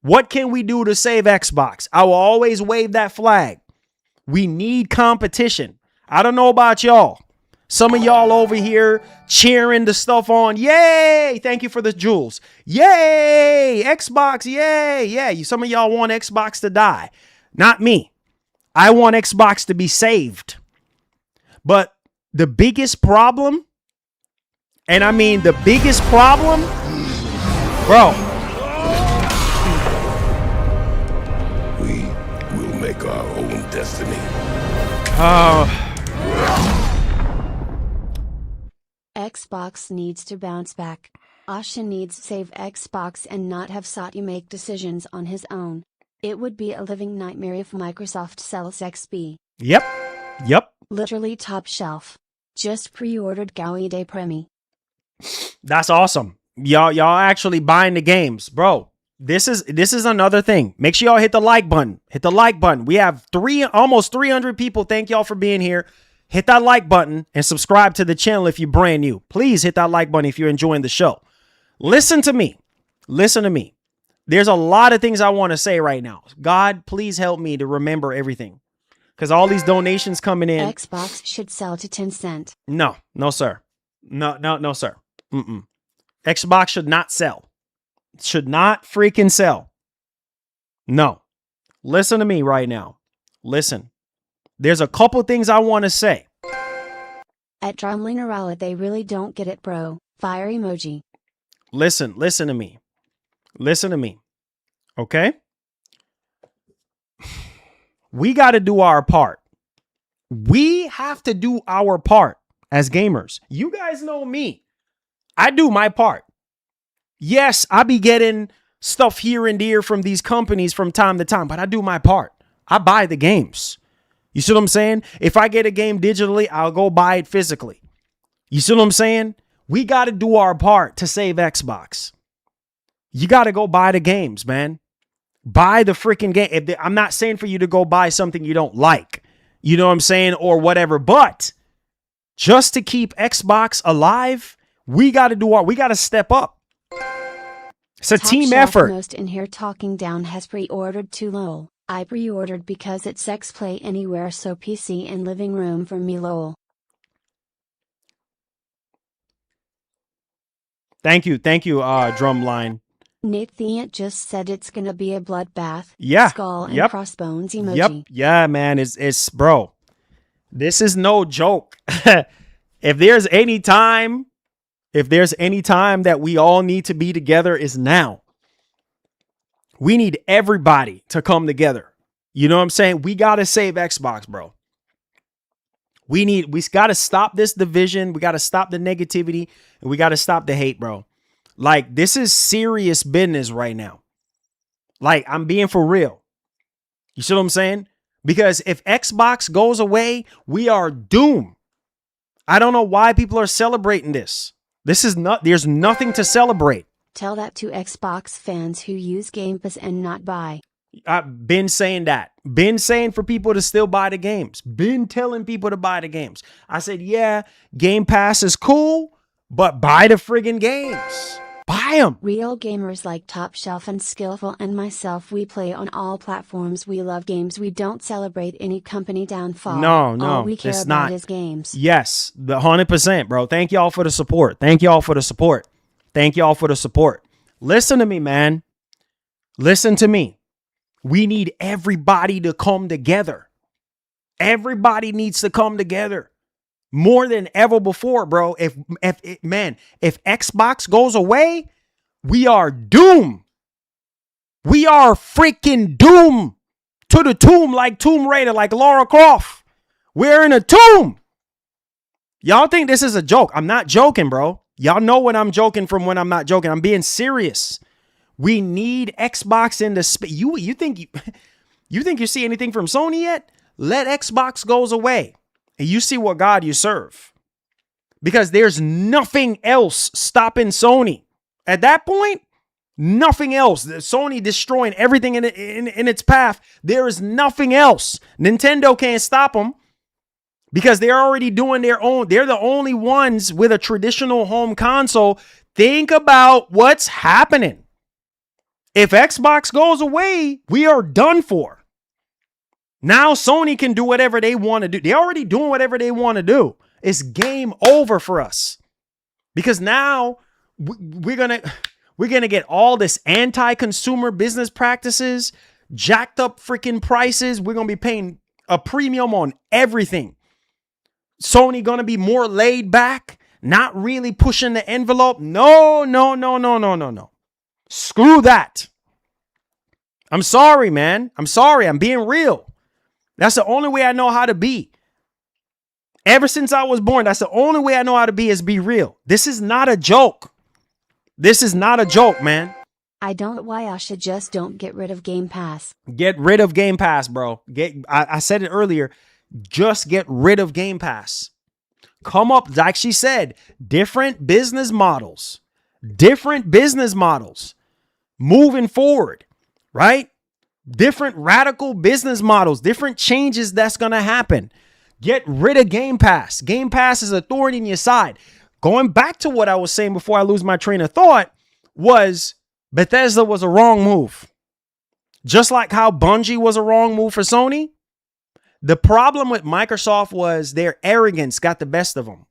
What can we do to save Xbox? I will always wave that flag. We need competition. I don't know about y'all. Some of y'all over here cheering the stuff on. Yay. Thank you for the jewels. Yay. Xbox. Yay. Yeah. Some of y'all want Xbox to die. Not me. I want Xbox to be saved. But the biggest problem, and I mean the biggest problem, bro. We will make our own destiny. Xbox needs to bounce back. Asha needs to save Xbox and not have Satya make decisions on his own. It would be a living nightmare if Microsoft sells XP. Yep. Literally top shelf. Just pre-ordered Gaui de Premi. That's awesome. Y'all actually buying the games, bro. This is another thing. Make sure y'all hit the like button. Hit the like button. We have almost 300 people. Thank y'all for being here. Hit that like button and subscribe to the channel if you're brand new. Please hit that like button if you're enjoying the show. Listen to me. Listen to me. There's a lot of things I want to say right now. God, please help me to remember everything. Because all these donations coming in. Xbox should sell to Tencent. No, sir. No, sir. Xbox should not sell. Should not freaking sell. No. Listen to me right now. Listen. There's a couple things I want to say. At Drumlinarala, they really don't get it, bro. Fire emoji. Listen to me. Listen to me. Okay? We got to do our part. We have to do our part as gamers. You guys know me. I do my part. Yes, I be getting stuff here and there from these companies from time to time, but I do my part. I buy the games. You see what I'm saying? If I get a game digitally, I'll go buy it physically. You see what I'm saying? We got to do our part to save Xbox. You got to go buy the games, man. Buy the freaking game. I'm not saying for you to go buy something you don't like. You know what I'm saying? Or whatever. But just to keep Xbox alive, we got to step up. It's a Top team Shelf effort. Most in here talking down has pre-ordered too lol. I pre-ordered because it's X Play Anywhere, so PC and living room for me lol. Thank you, Drumline. Nathan just said it's gonna be a bloodbath. Yeah. Skull and Yep. crossbones emoji. Yep. Yeah, man. It's bro. This is no joke. If there's any time that we all need to be together, is now. We need everybody to come together. You know what I'm saying? We got to save Xbox, bro. We got to stop this division. We got to stop the negativity, and we got to stop the hate, bro. Like, this is serious business right now. Like, I'm being for real. You see what I'm saying? Because if Xbox goes away, we are doomed. I don't know why people are celebrating this. There's nothing to celebrate. Tell that to Xbox fans who use Game Pass and not buy. I've been saying that. Been saying for people to still buy the games. Been telling people to buy the games. I said, yeah, Game Pass is cool, but buy the friggin' games. Buy them. Real gamers like Top Shelf and Skillful and myself, we play on all platforms. We love games. We don't celebrate any company downfall. No, All we care it's about not. is games. Yes, the 100%, bro. Thank y'all for the support. Thank y'all for the support. Thank y'all for the support. Listen to me, man. Listen to me. We need everybody to come together. Everybody needs to come together more than ever before, bro. If Xbox goes away, we are doomed. We are freaking doomed to the tomb, like Tomb Raider, like Lara Croft. We're in a tomb. Y'all think this is a joke? I'm not joking, bro. Y'all know when I'm joking from when I'm not joking. I'm being serious. We need Xbox in the space. You think you see anything from Sony yet? Let Xbox goes away and you see what God you serve. Because there's nothing else stopping Sony. At that point, nothing else. Sony destroying everything in its path. There is nothing else. Nintendo can't stop them because they're already doing their own. They're the only ones with a traditional home console. Think about what's happening. If Xbox goes away, we are done for. Now Sony can do whatever they want to do. They're already doing whatever they want to do. It's game over for us. Because now we're gonna get all this anti-consumer business practices, jacked up freaking prices. We're gonna be paying a premium on everything. Sony gonna be more laid back, not really pushing the envelope. No. Screw that. I'm sorry, man. I'm sorry. I'm being real. That's the only way I know how to be. Ever since I was born, that's the only way I know how to be is be real. This is not a joke. This is not a joke, man. I don't why I should just don't get rid of Game Pass. Get rid of Game Pass, bro. I said it earlier. Just get rid of Game Pass. Come up, like she said, different business models. Different business models. Moving forward, right? Different radical business models, different changes that's going to happen. Get rid of Game Pass. Game Pass is a thorn in your side. Going back to what I was saying before I lose my train of thought was Bethesda was a wrong move. Just like how Bungie was a wrong move for Sony. The problem with Microsoft was their arrogance got the best of them.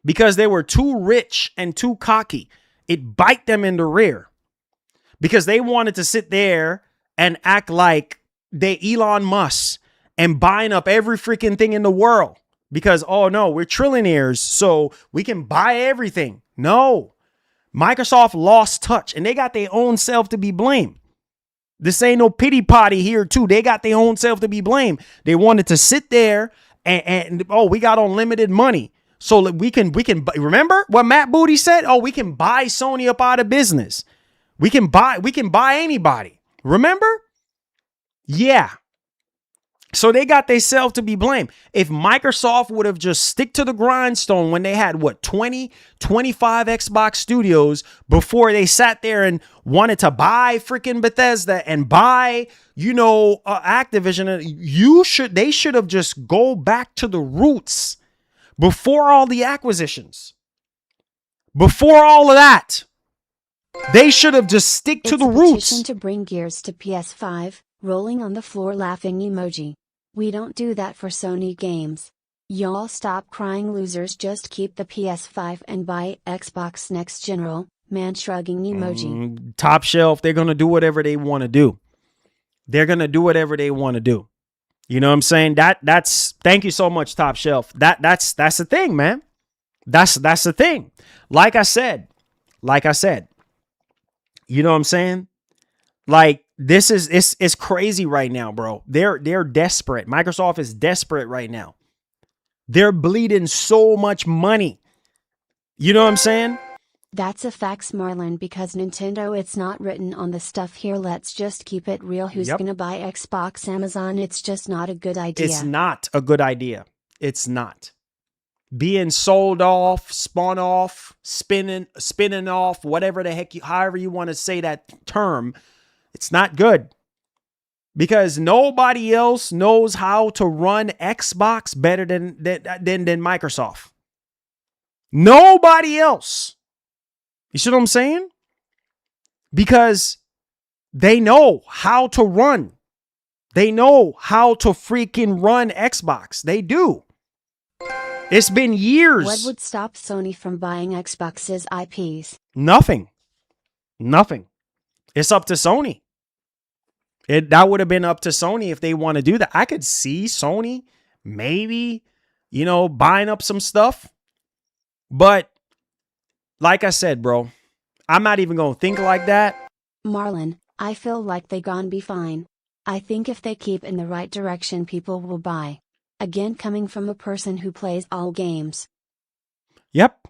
Because they were too rich and too cocky. it bite them in the rear because they wanted to sit there and act like they Elon Musk and buying up every freaking thing in the world because, oh no, we're trillionaires, so we can buy everything. No, Microsoft lost touch and they got their own self to be blamed. This ain't no pity party here too. They got their own self to be blamed. They wanted to sit there and oh, we got unlimited money. So we can remember what Matt Booty said? Oh, we can buy Sony up out of business. We can buy anybody. Remember? Yeah. So they got themselves to be blamed. If Microsoft would have just stick to the grindstone when they had 20, 25 Xbox studios before they sat there and wanted to buy freaking Bethesda and buy, Activision, they should have just go back to the roots before all the acquisitions. Before all of that, they should have just stick to the roots. Petition to bring Gears to PS5, rolling on the floor laughing emoji. We don't do that for Sony games. Y'all stop crying losers, just keep the PS5 and buy Xbox next general, man shrugging emoji. Top shelf, they're going to do whatever they want to do. They're going to do whatever they want to do. You know what I'm saying? That's thank you so much, Top Shelf. That's the thing, man. That's the thing. Like I said, you know what I'm saying? Like this is it's crazy right now, bro. They're desperate. Microsoft is desperate right now. They're bleeding so much money. You know what I'm saying? That's a fax, Marlon, because Nintendo, it's not written on the stuff here. Let's just keep it real. Who's gonna buy Xbox, Amazon? It's just not a good idea. It's not a good idea. It's not. Being sold off, spun off, spinning off, whatever the heck however you want to say that term, it's not good. Because nobody else knows how to run Xbox better than Microsoft. Nobody else. You see what I'm saying? Because they know how to run. They know how to freaking run Xbox. They do. It's been years. What would stop Sony from buying Xbox's IPs? Nothing. It's up to Sony. That would have been up to Sony if they want to do that. I could see Sony maybe, buying up some stuff. But like I said, bro, I'm not even going to think like that. Marlon, I feel like they gon' be fine. I think if they keep in the right direction, people will buy. Again, coming from a person who plays all games. Yep.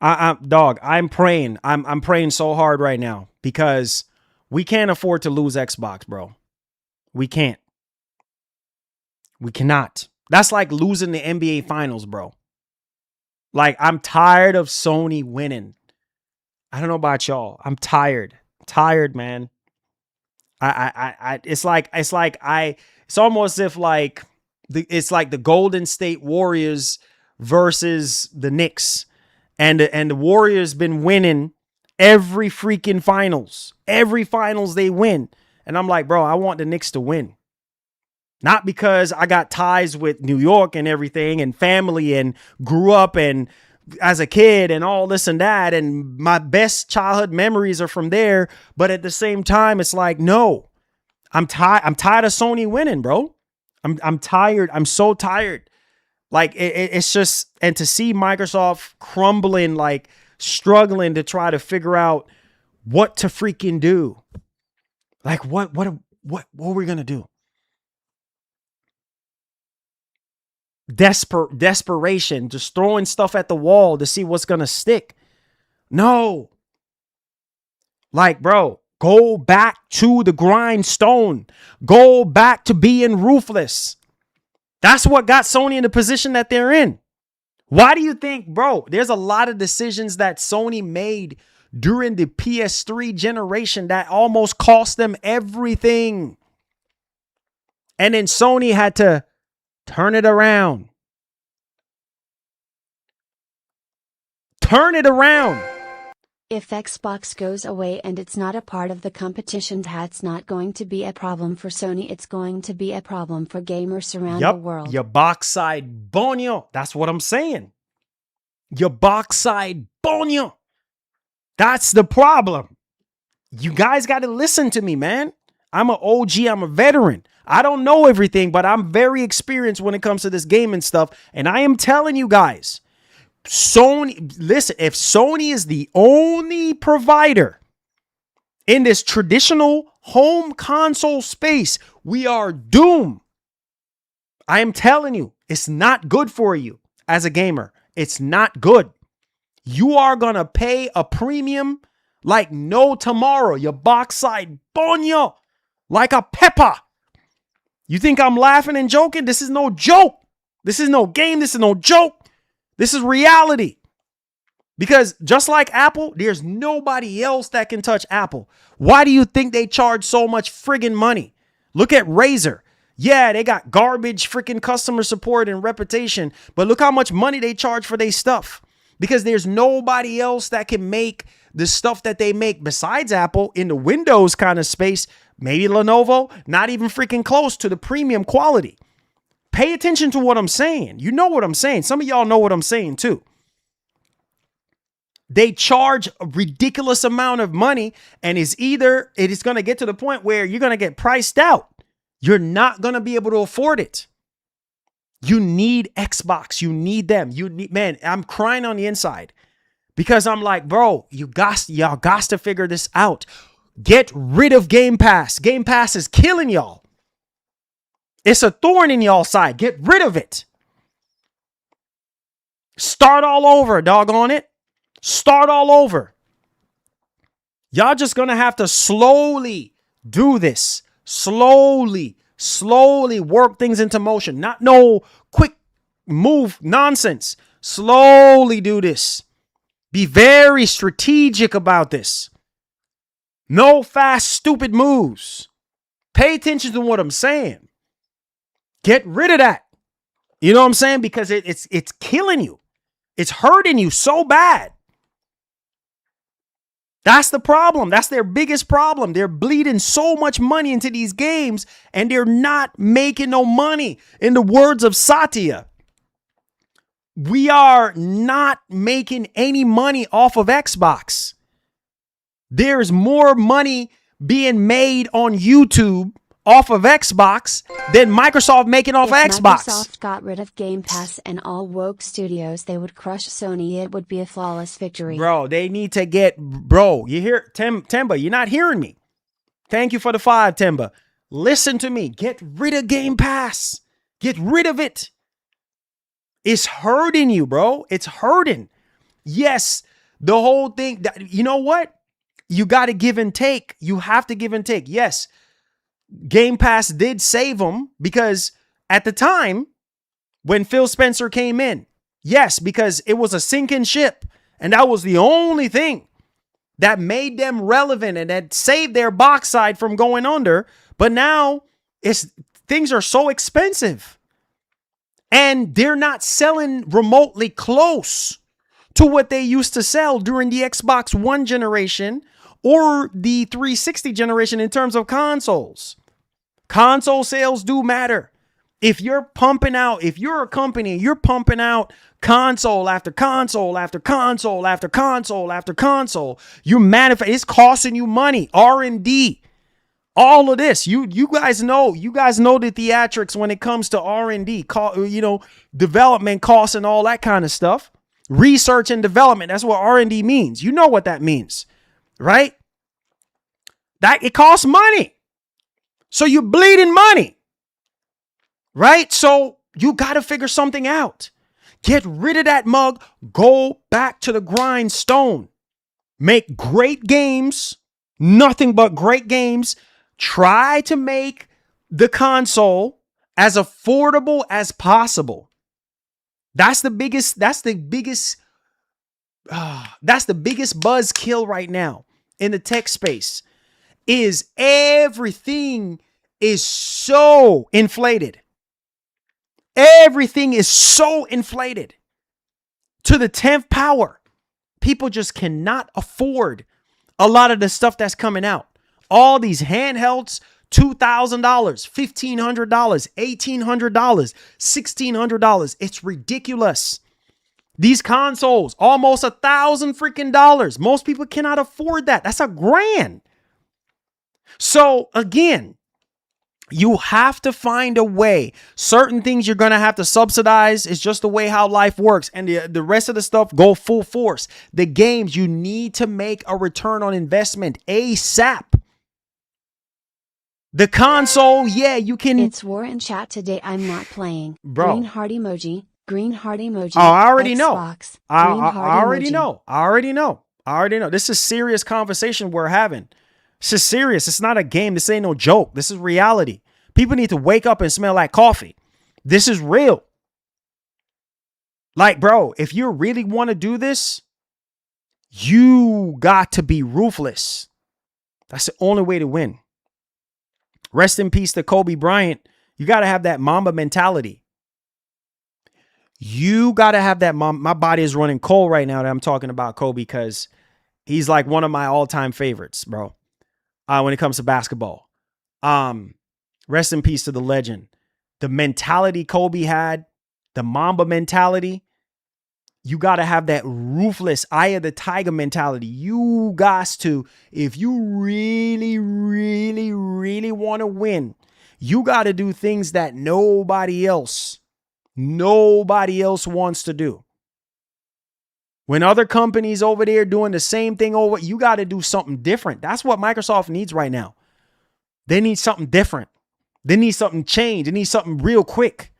I'm praying. I'm praying so hard right now because we can't afford to lose Xbox, bro. We can't. We cannot. That's like losing the NBA Finals, bro. Like, I'm tired of Sony winning. I don't know about y'all. I'm tired. Tired, man. It's almost as if it's like the Golden State Warriors versus the Knicks. And the Warriors been winning every freaking finals. Every finals they win. And I'm like, bro, I want the Knicks to win. Not because I got ties with New York and everything and family and grew up and as a kid and all this and that. And my best childhood memories are from there. But at the same time, it's like, no, I'm tired of Sony winning, bro. I'm tired. I'm so tired. Like it's just, and to see Microsoft crumbling, like struggling to try to figure out what to freaking do. Like what are we going to do? Desperation, just throwing stuff at the wall to see what's going to stick. No. Like, bro, go back to the grindstone. Go back to being ruthless. That's what got Sony in the position that they're in. Why do you think, bro, there's a lot of decisions that Sony made during the PS3 generation that almost cost them everything. And then Sony had to turn it around. Turn it around. If Xbox goes away and it's not a part of the competition, that's not going to be a problem for Sony. It's going to be a problem for gamers around the world. Your backside bonio. That's what I'm saying. Your backside bonio. That's the problem. You guys got to listen to me, man. I'm an OG. I'm a veteran. I don't know everything, but I'm very experienced when it comes to this gaming stuff. And I am telling you guys, Sony, listen, if Sony is the only provider in this traditional home console space, we are doomed. I am telling you, it's not good for you as a gamer. It's not good. You are going to pay a premium like no tomorrow. Your box side bonyo like a pepper. You think I'm laughing and joking? This is no joke. This is no game. This is no joke. This is reality. Because just like Apple, there's nobody else that can touch Apple. Why do you think they charge so much friggin' money? Look at Razer. Yeah, they got garbage freaking customer support and reputation, but look how much money they charge for their stuff. Because there's nobody else that can make the stuff that they make besides Apple in the Windows kind of space. Maybe Lenovo, not even freaking close to the premium quality. Pay attention to what I'm saying. You know what I'm saying. Some of y'all know what I'm saying too. They charge a ridiculous amount of money, and it is going to get to the point where you're going to get priced out. You're not going to be able to afford it. You need Xbox. You need them. Man, I'm crying on the inside because I'm like, bro, y'all got to figure this out. Get rid of Game Pass. Game Pass is killing y'all. It's a thorn in y'all side. Get rid of it. Start all over, doggone it. Start all over. Y'all just gonna have to slowly do this. Slowly work things into motion. Not no quick move nonsense. Slowly do this. Be very strategic about this. No fast, stupid moves. Pay attention to what I'm saying. Get rid of that. You know what I'm saying? Because it's killing you. It's hurting you so bad. That's the problem. That's their biggest problem. They're bleeding so much money into these games and they're not making no money. In the words of Satya, we are not making any money off of Xbox. There's more money being made on YouTube off of Xbox than Microsoft making off If Xbox. Microsoft got rid of Game Pass and all woke studios, they would crush Sony. It would be a flawless victory. Bro, they need to you hear, Temba, you're not hearing me. Thank you for the 5, Temba. Listen to me. Get rid of Game Pass. Get rid of it. It's hurting you, bro. It's hurting. Yes, the whole thing, you know what? You got to give and take. You have to give and take. Yes, Game Pass did save them because at the time when Phil Spencer came in, yes, because it was a sinking ship and that was the only thing that made them relevant and that saved their box side from going under. But now things are so expensive and they're not selling remotely close to what they used to sell during the Xbox One generation or the 360 generation in terms of consoles. Console sales do matter. If you're a company, you're pumping out console after console after console after console after console, it's costing you money, R&D, all of this. You guys know the theatrics when it comes to R&D, development costs and all that kind of stuff. Research and development, that's what R&D means. You know what that means, right? That it costs money. So you're bleeding money, right? So you got to figure something out. Get rid of that mug. Go back to the grindstone. Make great games. Nothing but great games. Try to make the console as affordable as possible. That's the biggest buzzkill right now in the tech space. Is everything is so inflated. Everything is so inflated to the 10th power. People just cannot afford a lot of the stuff that's coming out. All these handhelds, $2,000, $1,500, $1,800, $1,600. It's ridiculous. These consoles, almost $1,000 freaking dollars. Most people cannot afford that. That's $1,000. So again, you have to find a way. Certain things you're going to have to subsidize. It's just the way how life works. And the rest of the stuff go full force. The games, you need to make a return on investment ASAP. The console, yeah, you can. It's war in chat today. I'm not playing. Bro. Green heart emoji. Green heart emoji. Oh, I already know. Xbox, I green heart already emoji. know. I already know. This is serious conversation we're having. This is serious. It's not a game. This ain't no joke. This is reality. People need to wake up and smell like coffee. This is real. Like, bro, if you really want to do this, you got to be ruthless. That's the only way to win. Rest in peace to Kobe Bryant. You got to have that Mamba mentality. You got to have that. My body is running cold right now that I'm talking about Kobe because he's like one of my all-time favorites, bro. When it comes to basketball. Rest in peace to the legend. The mentality Kobe had, the Mamba mentality. You got to have that ruthless eye of the tiger mentality. You got to, if you really, really, really want to win, you got to do things that nobody else wants to do. When other companies over there doing the same thing over, you got to do something different. That's what Microsoft needs right now. They need something different. They need something changed. They need something real quick.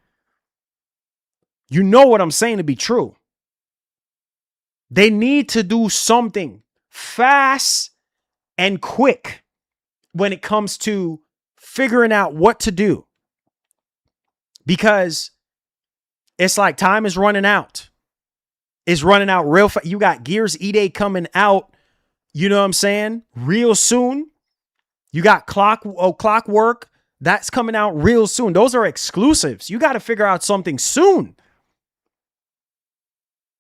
You know what I'm saying to be true. They need to do something fast and quick when it comes to figuring out what to do. Because it's like time is running out. It's running out real fast. You got Gears E-Day coming out, you know what I'm saying, real soon. You got Clockwork. That's coming out real soon. Those are exclusives. You got to figure out something soon.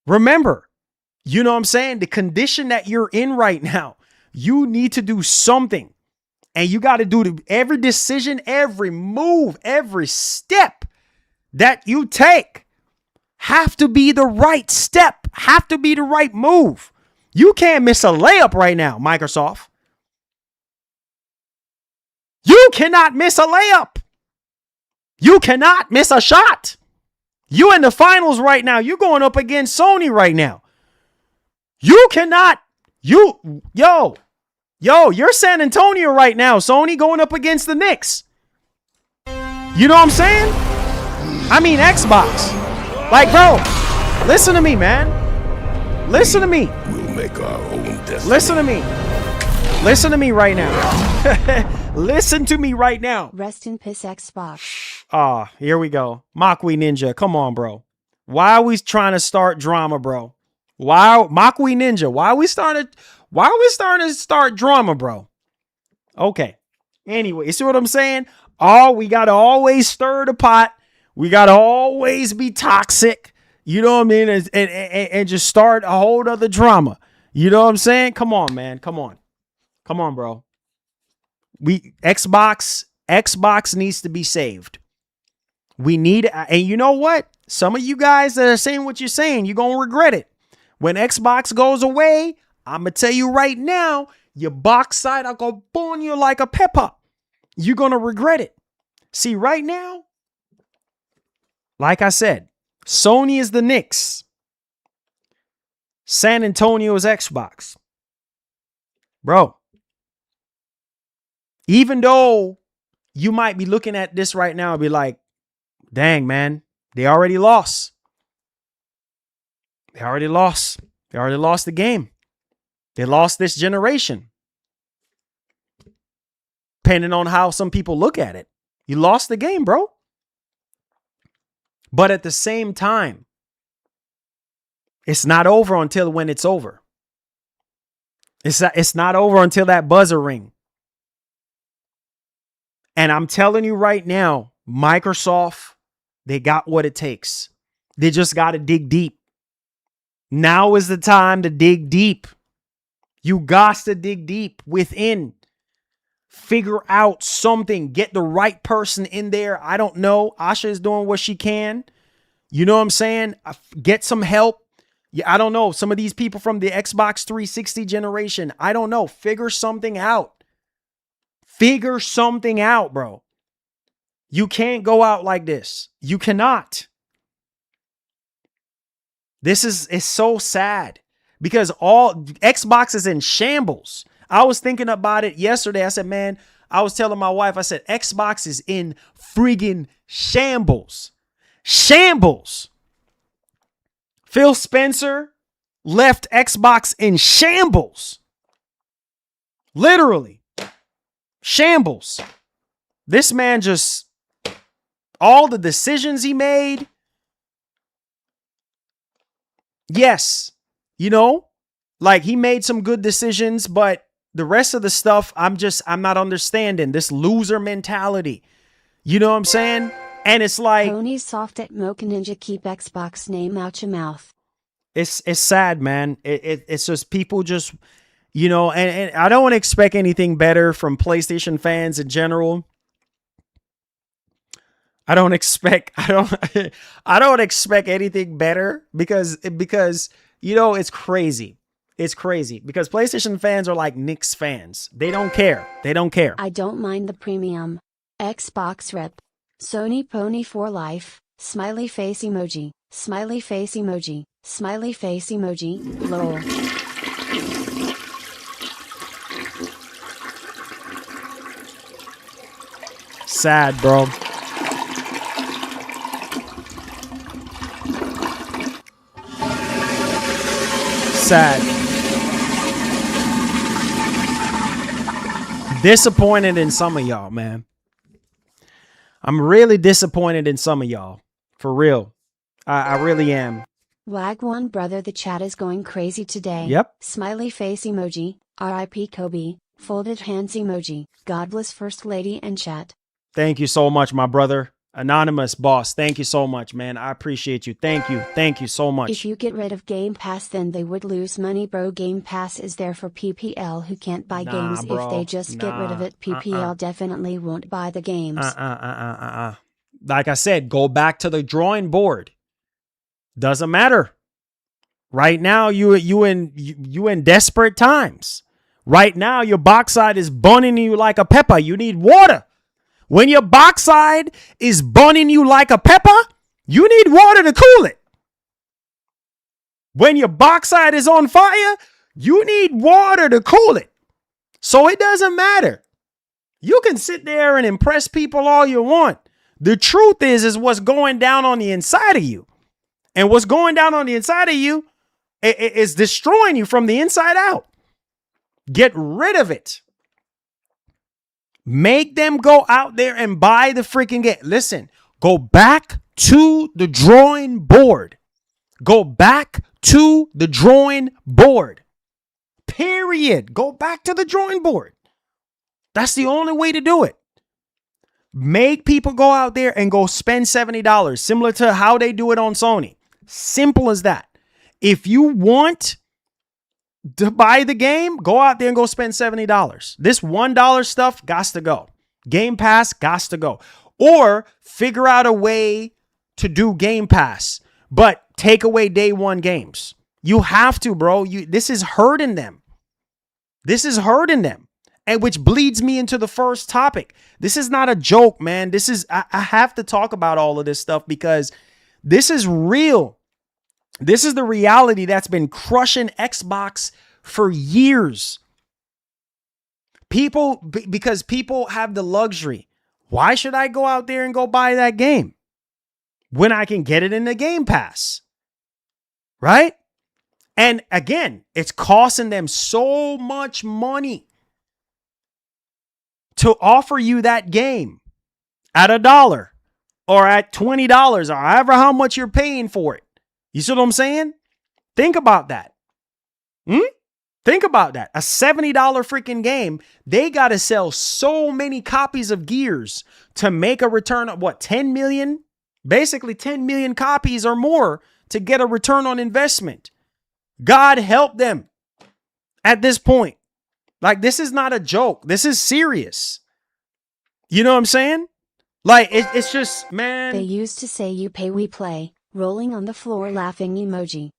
Remember, you know what I'm saying? The condition that you're in right now, you need to do something. And you got to do every decision, every move, every step that you take have to be the right step, have to be the right move. You can't miss a layup right now, Microsoft. You cannot miss a layup. You cannot miss a shot. You in the finals right now. You're going up against Sony right now. You cannot. You're San Antonio right now. Sony going up against the Knicks. You know what I'm saying? I mean, Xbox. Like, bro, listen to me, man. Listen to me. We'll make our own destiny. Listen to me. Listen to me right now. Listen to me right now. Rest in peace, Xbox. Here we go. Makwi Ninja, come on, bro. Why are we trying to start drama, bro? Why Makwi Ninja? Why are we starting to start drama, bro? Okay. Anyway, you see what I'm saying? We gotta always stir the pot. We gotta always be toxic. You know what I mean? And just start a whole other drama. You know what I'm saying? Come on, man. Come on, bro. Xbox needs to be saved. We need, and you know what? Some of you guys that are saying what you're saying, you're going to regret it. When Xbox goes away, I'm going to tell you right now, your box side, I'll go burn you like a pepper. You're going to regret it. See, right now, like I said, Sony is the Knicks. San Antonio is Xbox. Bro, even though you might be looking at this right now and be like, dang, man, they already lost. They already lost. They already lost the game. They lost this generation. Depending on how some people look at it. You lost the game, bro. But at the same time, it's not over until when it's over. It's not over until that buzzer ring. And I'm telling you right now, Microsoft, they got what it takes. They just got to dig deep. Now is the time to dig deep. You got to dig deep within. Figure out something. Get the right person in there. I don't know. Asha is doing what she can. You know what I'm saying? Get some help. Yeah, I don't know. Some of these people from the Xbox 360 generation, I don't know. Figure something out. Figure something out, bro. You can't go out like this. You cannot. This is so sad because all Xbox is in shambles. I was thinking about it yesterday. I said, man, I was telling my wife, I said, Xbox is in friggin' shambles. Shambles. Phil Spencer left Xbox in shambles. Literally. Shambles. This man just, all the decisions he made. Yes, you know, like he made some good decisions, but the rest of the stuff, I'm not understanding this loser mentality. You know what I'm saying? And it's like, Pony's soft at Mocha Ninja, keep Xbox name out your mouth. it's sad, man. It's just people just, you know, and I don't expect anything better from PlayStation fans in general. I don't expect anything better because you know, it's crazy. It's crazy because PlayStation fans are like Knicks fans. They don't care. They don't care. I don't mind the premium. Xbox rep. Sony Pony for life. Smiley face emoji. Smiley face emoji. Smiley face emoji. Lol. Sad, bro. Sad. Disappointed in some of y'all, man. I'm really disappointed in some of y'all. For real. I really am. Wagwan brother, the chat is going crazy today. Yep. Smiley face emoji. R.I.P. Kobe. Folded hands emoji. God bless First Lady and chat. Thank you so much, my brother. Anonymous boss. Thank you so much, man. I appreciate you. Thank you. Thank you so much. If you get rid of Game Pass, then they would lose money, bro. Game Pass is there for PPL who can't buy games. Bro. If they just get rid of it, PPL definitely won't buy the games. Like I said, go back to the drawing board. Doesn't matter. Right now, you in desperate times. Right now, your backside is burning you like a pepper. You need water. When your backside is burning you like a pepper, you need water to cool it. When your backside is on fire, you need water to cool it. So it doesn't matter. You can sit there and impress people all you want. The truth is what's going down on the inside of you. And what's going down on the inside of you is destroying you from the inside out. Get rid of it. Make them go out there and buy the freaking game. Listen, go back to the drawing board. Go back to the drawing board. Period. Go back to the drawing board. That's the only way to do it. Make people go out there and go spend $70, similar to how they do it on Sony. Simple as that. If you want to buy the game, go out there and go spend $70. This $1 stuff gots to go. Game Pass gots to go. Or figure out a way to do Game Pass, but take away day one games. You have to, bro. This is hurting them. This is hurting them. And which bleeds me into the first topic. This is not a joke, man. This is, I have to talk about all of this stuff because this is real. This is the reality that's been crushing Xbox for years. Because people have the luxury. Why should I go out there and go buy that game when I can get it in the Game Pass? Right? And again, it's costing them so much money to offer you that game at $1 or at $20 or however how much you're paying for it. You see what I'm saying? Think about that. Think about that. A $70 freaking game. They got to sell so many copies of Gears to make a return of what, 10 million? Basically 10 million copies or more to get a return on investment. God help them at this point. Like, this is not a joke. This is serious. You know what I'm saying? Like, it's just, man. They used to say you pay, we play. Rolling on the floor laughing emoji.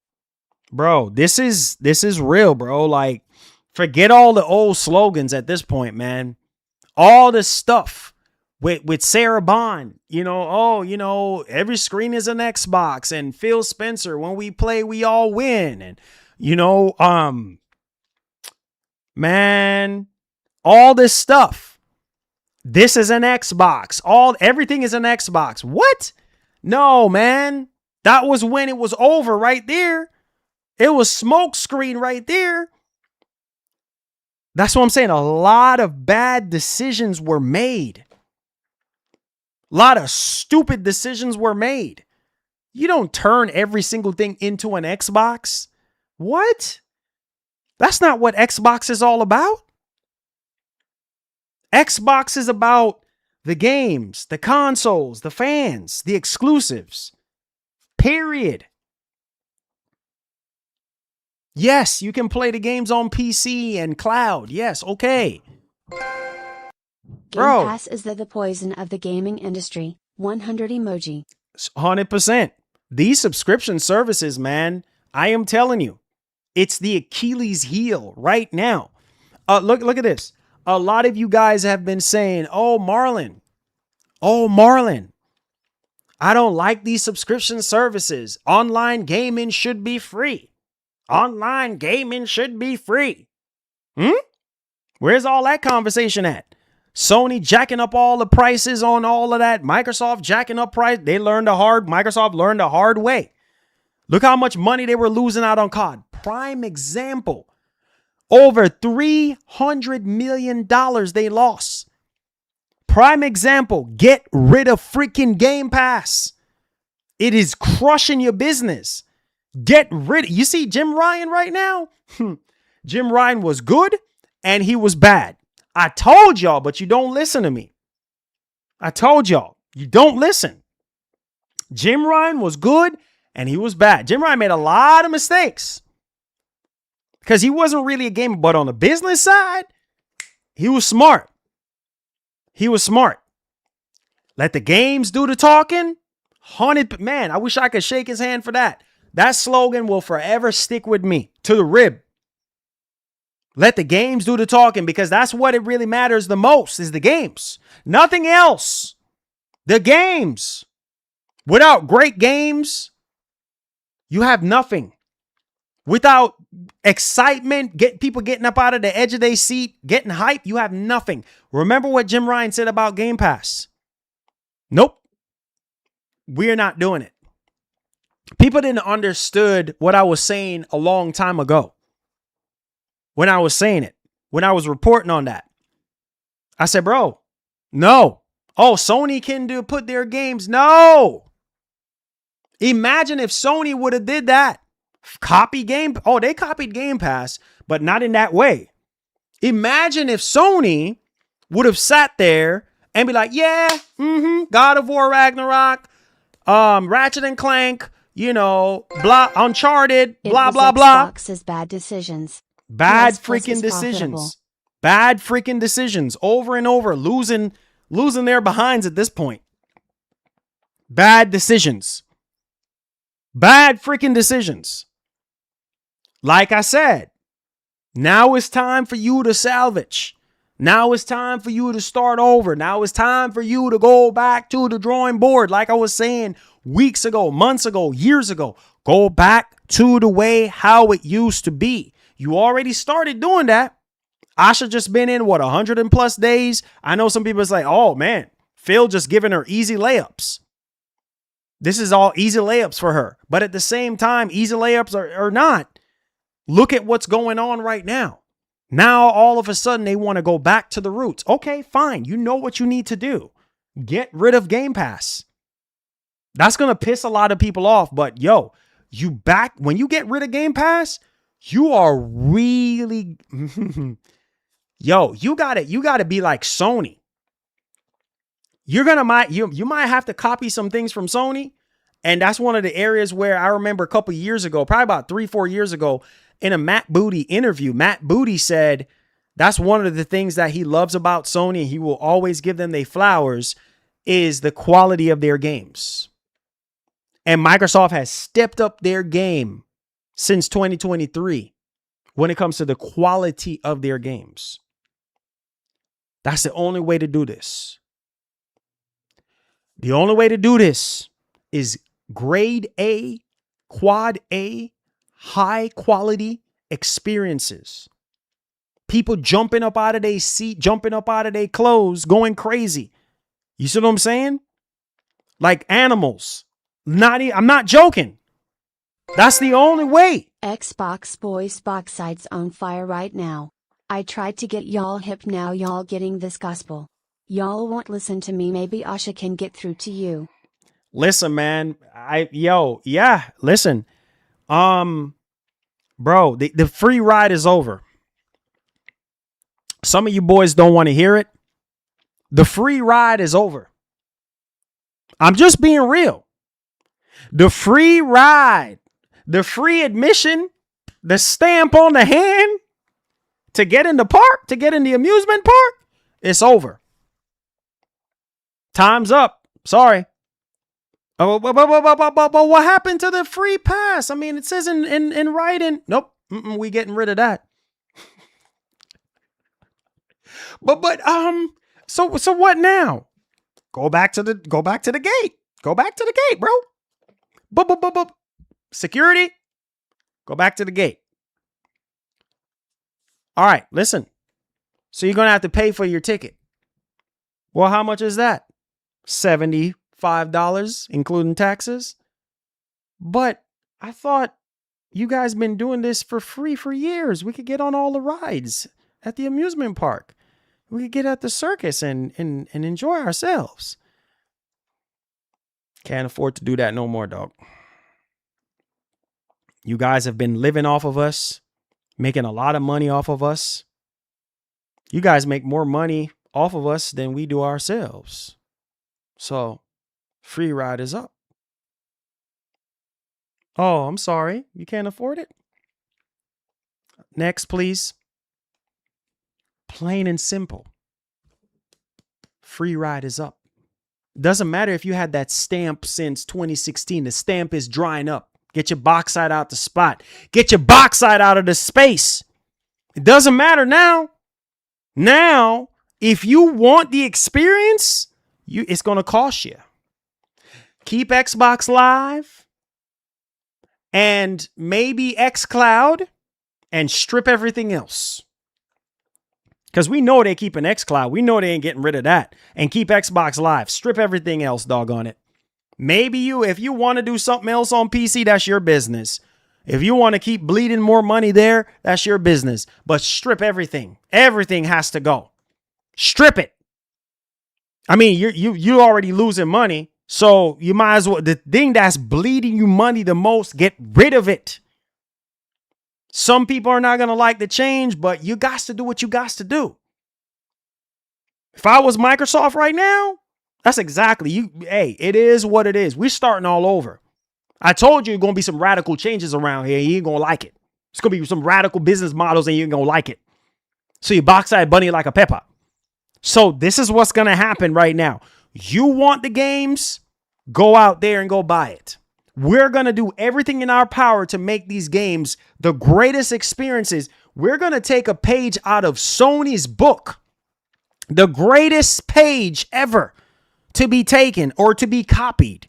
Bro, this is real, bro. Like, forget all the old slogans at this point, man. All this stuff with Sarah Bond, every screen is an Xbox, and Phil Spencer, when we play, we all win. And, man, all this stuff. This is an Xbox. Everything is an Xbox. What? No, man. That was when it was over right there. It was smoke screen right there. That's what I'm saying. A lot of bad decisions were made. A lot of stupid decisions were made. You don't turn every single thing into an Xbox. What? That's not what Xbox is all about. Xbox is about the games, the consoles, the fans, the exclusives. Period. Yes, you can play the games on PC and cloud. Yes, okay. Game Pass is the poison of the gaming industry. 100 emoji. 100%. These subscription services, man, I am telling you, it's the Achilles heel right now. Look at this. A lot of you guys have been saying, oh, Marlon, I don't like these subscription services. Online gaming should be free. Online gaming should be free. Where's all that conversation at? Sony jacking up all the prices on all of that. Microsoft jacking up price. Microsoft learned the hard way. Look how much money they were losing out on COD. Prime example. Over $300 million they lost. Prime example. Get rid of freaking Game Pass. It is crushing your business. You see Jim Ryan right now? Jim Ryan was good and he was bad. I told y'all, but you don't listen to me. I told y'all, you don't listen. Jim Ryan was good and he was bad. Jim Ryan made a lot of mistakes because he wasn't really a gamer, but on the business side, he was smart. Let the games do the talking. Man, I wish I could shake his hand for that. That slogan will forever stick with me to the rib. Let the games do the talking, because that's what it really matters the most, is the games. Nothing else. The games. Without great games, you have nothing. Without excitement, people getting up out of the edge of their seat, getting hype, you have nothing. Remember what Jim Ryan said about Game Pass? Nope. We're not doing it. People didn't understood what I was saying a long time ago. When I was saying it, when I was reporting on that, I said, bro, no. Oh, Sony can put their games. No. Imagine if Sony would have did that. They copied Game Pass, but not in that way. Imagine if Sony would have sat there and be like, God of War Ragnarok, Ratchet and Clank, Uncharted, blah, blah, blah. Xbox's bad decisions. Bad PS Plus freaking is decisions. profitable. Bad freaking decisions over and over, losing their behinds at this point. Bad decisions. Bad freaking decisions. Like I said, now it's time for you to salvage. Now it's time for you to start over. Now it's time for you to go back to the drawing board. Like I was saying weeks ago, months ago, years ago, go back to the way how it used to be. You already started doing that. Asha just been in 100+ days. I know some people say, oh man, Phil just giving her easy layups. This is all easy layups for her. But at the same time, easy layups or not, look at what's going on right now. Now, all of a sudden, they want to go back to the roots. Okay, fine. You know what you need to do. Get rid of Game Pass. That's going to piss a lot of people off. But when you get rid of Game Pass, you are really, you got to be like Sony. You might have to copy some things from Sony. And that's one of the areas where I remember a couple years ago, probably about 3-4 years ago, in a Matt Booty interview, Matt Booty said that's one of the things that he loves about Sony. He will always give them their flowers, is the quality of their games. And Microsoft has stepped up their game since 2023 when it comes to the quality of their games. That's the only way to do this. The only way to do this is grade A, quad A, high quality experiences. People jumping up out of their seat, jumping up out of their clothes, going crazy. You see what I'm saying? Like animals. I'm not joking. That's the only way. Xbox Boys box sites on fire right now. I tried to get y'all hip, now y'all getting this gospel. Y'all won't listen to me, maybe Asha can get through to you. Listen, man. Listen. Bro, the free ride is over. Some of you boys don't want to hear it. The free ride is over. I'm just being real. The free ride, the free admission, the stamp on the hand to get in the park, to get in the amusement park, it's over. Time's up. Sorry. But what happened to the free pass? I mean, it says in writing. Nope. We getting rid of that. So what now? Go back to the gate. Go back to the gate, bro. Security. Go back to the gate. All right, listen. So you're going to have to pay for your ticket. Well, how much is that? $75, including taxes. But I thought you guys been doing this for free for years. We could get on all the rides at the amusement park. We could get at the circus and enjoy ourselves. Can't afford to do that no more, dog. You guys have been living off of us, making a lot of money off of us. You guys make more money off of us than we do ourselves. So, free ride is up. Oh, I'm sorry. You can't afford it? Next, please. Plain and simple. Free ride is up. Doesn't matter if you had that stamp since 2016. The stamp is drying up. Get your box side out the spot. Get your box side out of the space. It doesn't matter now. Now, if you want the experience, it's going to cost you. Keep Xbox Live and maybe xCloud and strip everything else. Because we know they're keeping xCloud. We know they ain't getting rid of that. And keep Xbox Live. Strip everything else, doggone it. Maybe if you want to do something else on PC, that's your business. If you want to keep bleeding more money there, that's your business. But strip everything. Everything has to go. Strip it. I mean, you're already losing money. So you might as well, the thing that's bleeding you money the most, get rid of it. Some people are not going to like the change, but you got to do what you got to do. If I was Microsoft right now, that's exactly hey, it is what it is. We're starting all over. I told you going to be some radical changes around here. You ain't going to like it. It's going to be some radical business models and you ain't going to like it. So you box eyed bunny like a pepper. So this is what's going to happen right now. You want the games? Go out there and go buy it. We're going to do everything in our power to make these games the greatest experiences. We're going to take a page out of Sony's book. The greatest page ever to be taken or to be copied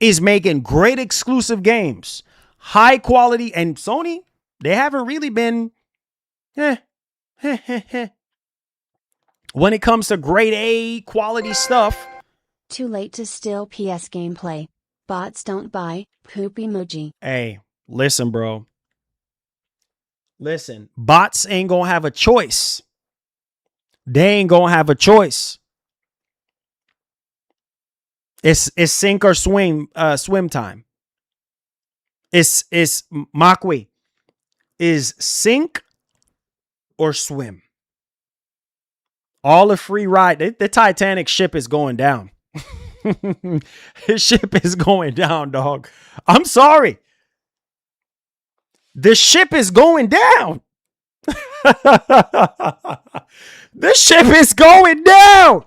is making great exclusive games. High quality. And Sony, they haven't really been when it comes to grade A quality stuff. Too late to steal PS gameplay. Bots don't buy. Poop emoji. Hey, listen, bro. Listen, bots ain't gonna have a choice. They ain't gonna have a choice. It's sink or swim time. It's Makwi. Is sink or swim. All the free ride. The Titanic ship is going down. His ship is going down, dog. I'm sorry. The ship is going down. The ship is going down.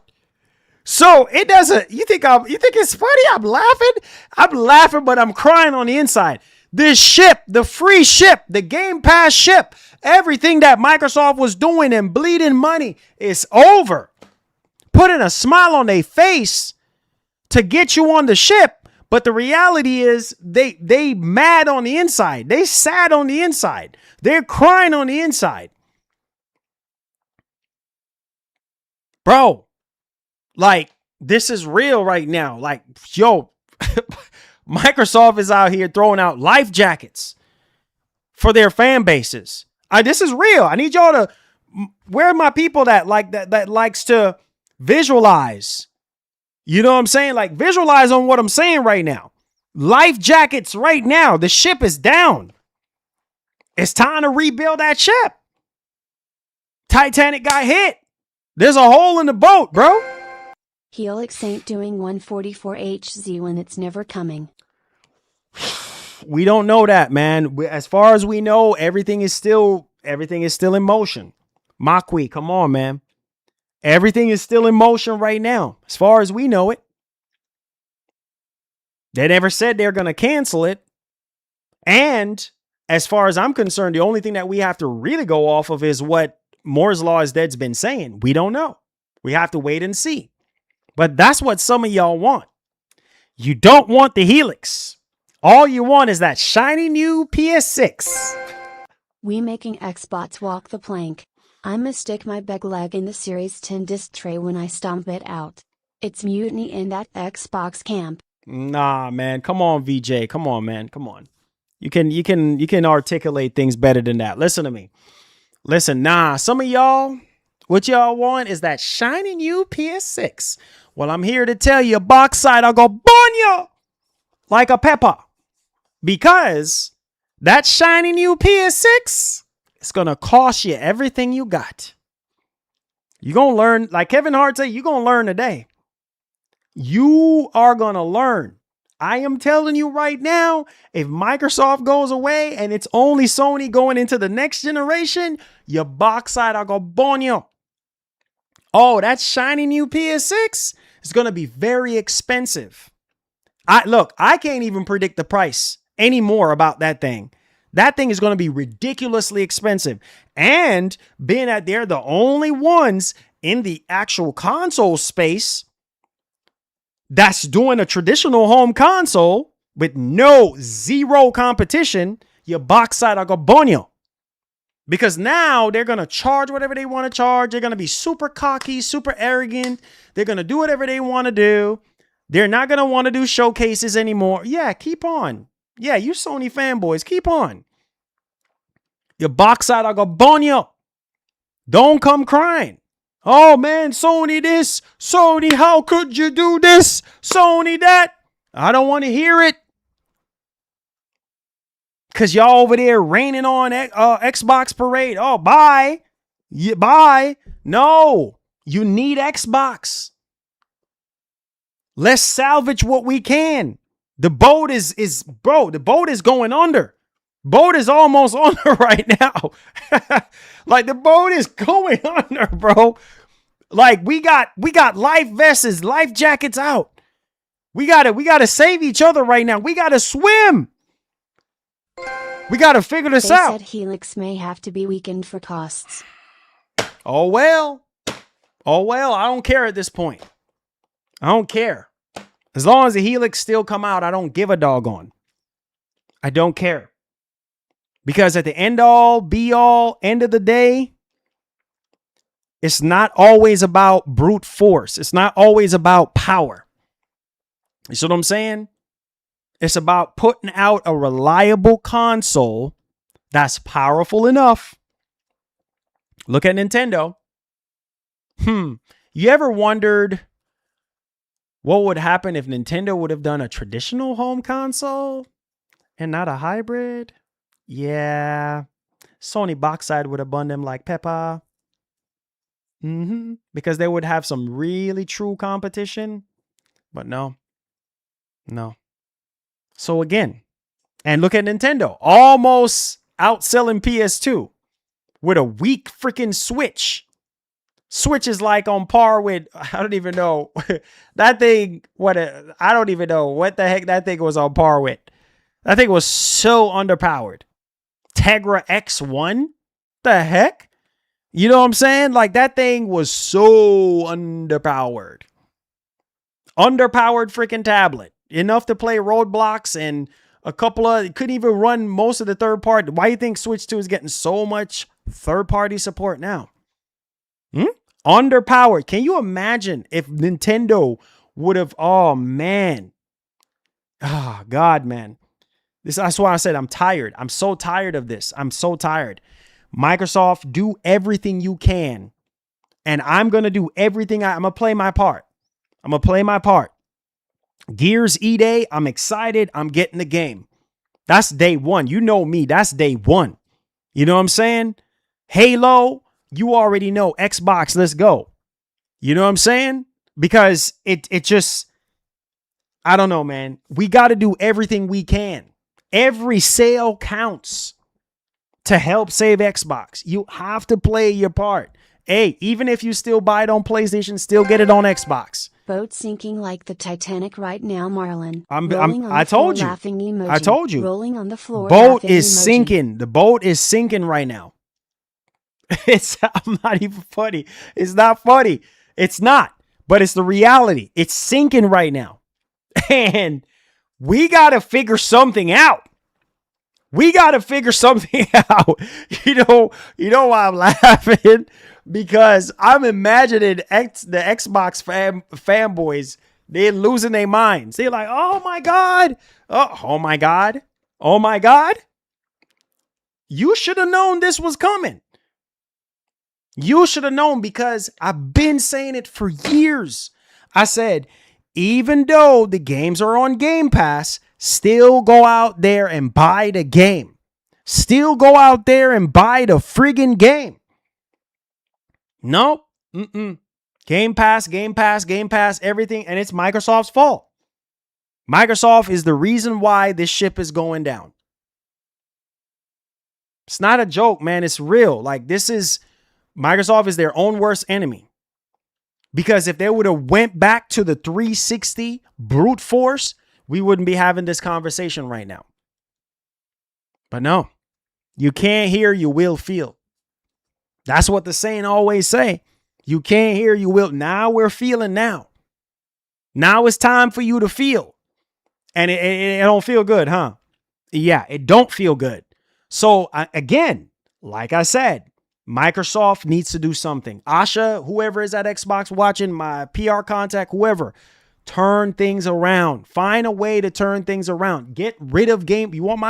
So it doesn't. You think it's funny? I'm laughing, but I'm crying on the inside. This ship, the free ship, the Game Pass ship, everything that Microsoft was doing and bleeding money is over. Putting a smile on their face to get you on the ship. But the reality is they mad on the inside. They sad on the inside. They're crying on the inside. Bro, like, this is real right now. Like, yo, Microsoft is out here throwing out life jackets for their fan bases. This is real. I need y'all to, where are my people that likes to visualize? You know what I'm saying? Like, visualize on what I'm saying right now. Life jackets right now. The ship is down. It's time to rebuild that ship. Titanic got hit. There's a hole in the boat, bro. Helix ain't doing 144HZ when it's never coming. We don't know that, man. As far as we know, everything is still in motion. Makwi, come on, man. Everything is still in motion right now, as far as we know it. They never said they're going to cancel it. And as far as I'm concerned, the only thing that we have to really go off of is what Moore's Law is Dead's been saying. We don't know. We have to wait and see. But that's what some of y'all want. You don't want the Helix. All you want is that shiny new PS6. We making Xbox walk the plank. I'ma stick my back leg in the Series 10 disc tray when I stomp it out. It's mutiny in that Xbox camp. Nah, man. Come on, VJ. Come on, man. Come on. You can articulate things better than that. Listen to me. Listen, some of y'all, what y'all want is that shiny new PS6. Well, I'm here to tell you, box side, I'll go burn you like a pepper. Because that shiny new PS6 is going to cost you everything you got. You're going to learn, like Kevin Hart said, you're going to learn today. You are going to learn. I am telling you right now, if Microsoft goes away and it's only Sony going into the next generation, your box side are going to burn you. Oh, that shiny new PS6 is going to be very expensive. I can't even predict the price anymore about that thing. That thing is going to be ridiculously expensive. And being that they're the only ones in the actual console space that's doing a traditional home console with zero competition, your box side are going to burn you. Because now they're going to charge whatever they want to charge. They're going to be super cocky, super arrogant. They're going to do whatever they want to do. They're not going to want to do showcases anymore. Yeah, keep on. Yeah, you Sony fanboys, keep on. Your box side are going to burn you. Don't come crying. Oh, man, Sony this. Sony, how could you do this? Sony that. I don't want to hear it. Because y'all over there raining on Xbox Parade. Oh, bye. Yeah, bye. No, you need Xbox. Let's salvage what we can. The boat the boat is going under. Boat is almost under right now. Like the boat is going under, bro. Like we got life vests, life jackets out. We gotta save each other right now. We gotta swim. We gotta figure this out. They said Helix may have to be weakened for costs. Oh well. I don't care at this point. I don't care. As long as the Helix still come out, I don't give a doggone. I don't care. Because at the end of the day, it's not always about brute force. It's not always about power. You see what I'm saying? It's about putting out a reliable console that's powerful enough. Look at Nintendo. You ever wondered what would happen if Nintendo would have done a traditional home console and not a hybrid? Yeah. Sony box side would have bun them like Peppa. Because they would have some really true competition. But no. So again, and look at Nintendo. Almost outselling PS2 with a weak freaking Switch. Switch is like on par with, I don't even know that thing. I don't even know what the heck that thing was on par with. That thing was so underpowered. Tegra X1? The heck? You know what I'm saying? Like, that thing was so underpowered. Underpowered freaking tablet. Enough to play Roadblocks and a couple of, it couldn't even run most of the third party. Why do you think Switch 2 is getting so much third party support now? Underpowered. Can you imagine if Nintendo would have, oh man. Oh God, man. That's why I said I'm tired. I'm so tired of this. I'm so tired. Microsoft, do everything you can. And I'm going to do everything. I'm going to play my part. I'm going to play my part. Gears E-Day, I'm excited. I'm getting the game. That's day one. You know me. That's day one. You know what I'm saying? Halo, you already know. Xbox, let's go. You know what I'm saying? Because it just, I don't know, man. We got to do everything we can. Every sale counts to help save Xbox. You have to play your part. Hey, even if you still buy it on PlayStation, still get it on Xbox. Boat sinking like the Titanic right now, Marlon. I told you. Emoji. I told you. Rolling on the floor. Boat is emoji. sinking. The boat is sinking right now. I'm not even funny. It's not funny. It's not. But it's the reality. It's sinking right now. And we got to figure something out. We got to figure something out. You know why I'm laughing? Because I'm imagining the Xbox fanboys, they're losing their minds. They're like, oh my God. Oh my God. Oh my God. You should have known this was coming. You should have known, because I've been saying it for years. I said, even though the games are on Game Pass, still go out there and buy the game. Still go out there and buy the friggin' game. Nope. Game Pass, everything. And it's Microsoft's fault. Microsoft is the reason why this ship is going down. It's not a joke, man. It's real. Like, Microsoft is their own worst enemy. Because if they would have went back to the 360 brute force, we wouldn't be having this conversation right now. But no, you can't hear, you will feel. That's what the saying always say. You can't hear, you will. Now we're feeling now. Now it's time for you to feel. And it don't feel good, huh? Yeah, it don't feel good. So again, like I said, Microsoft needs to do something. Asha, whoever is at Xbox watching, my PR contact, whoever, turn things around. Find a way to turn things around. Get rid of game. You want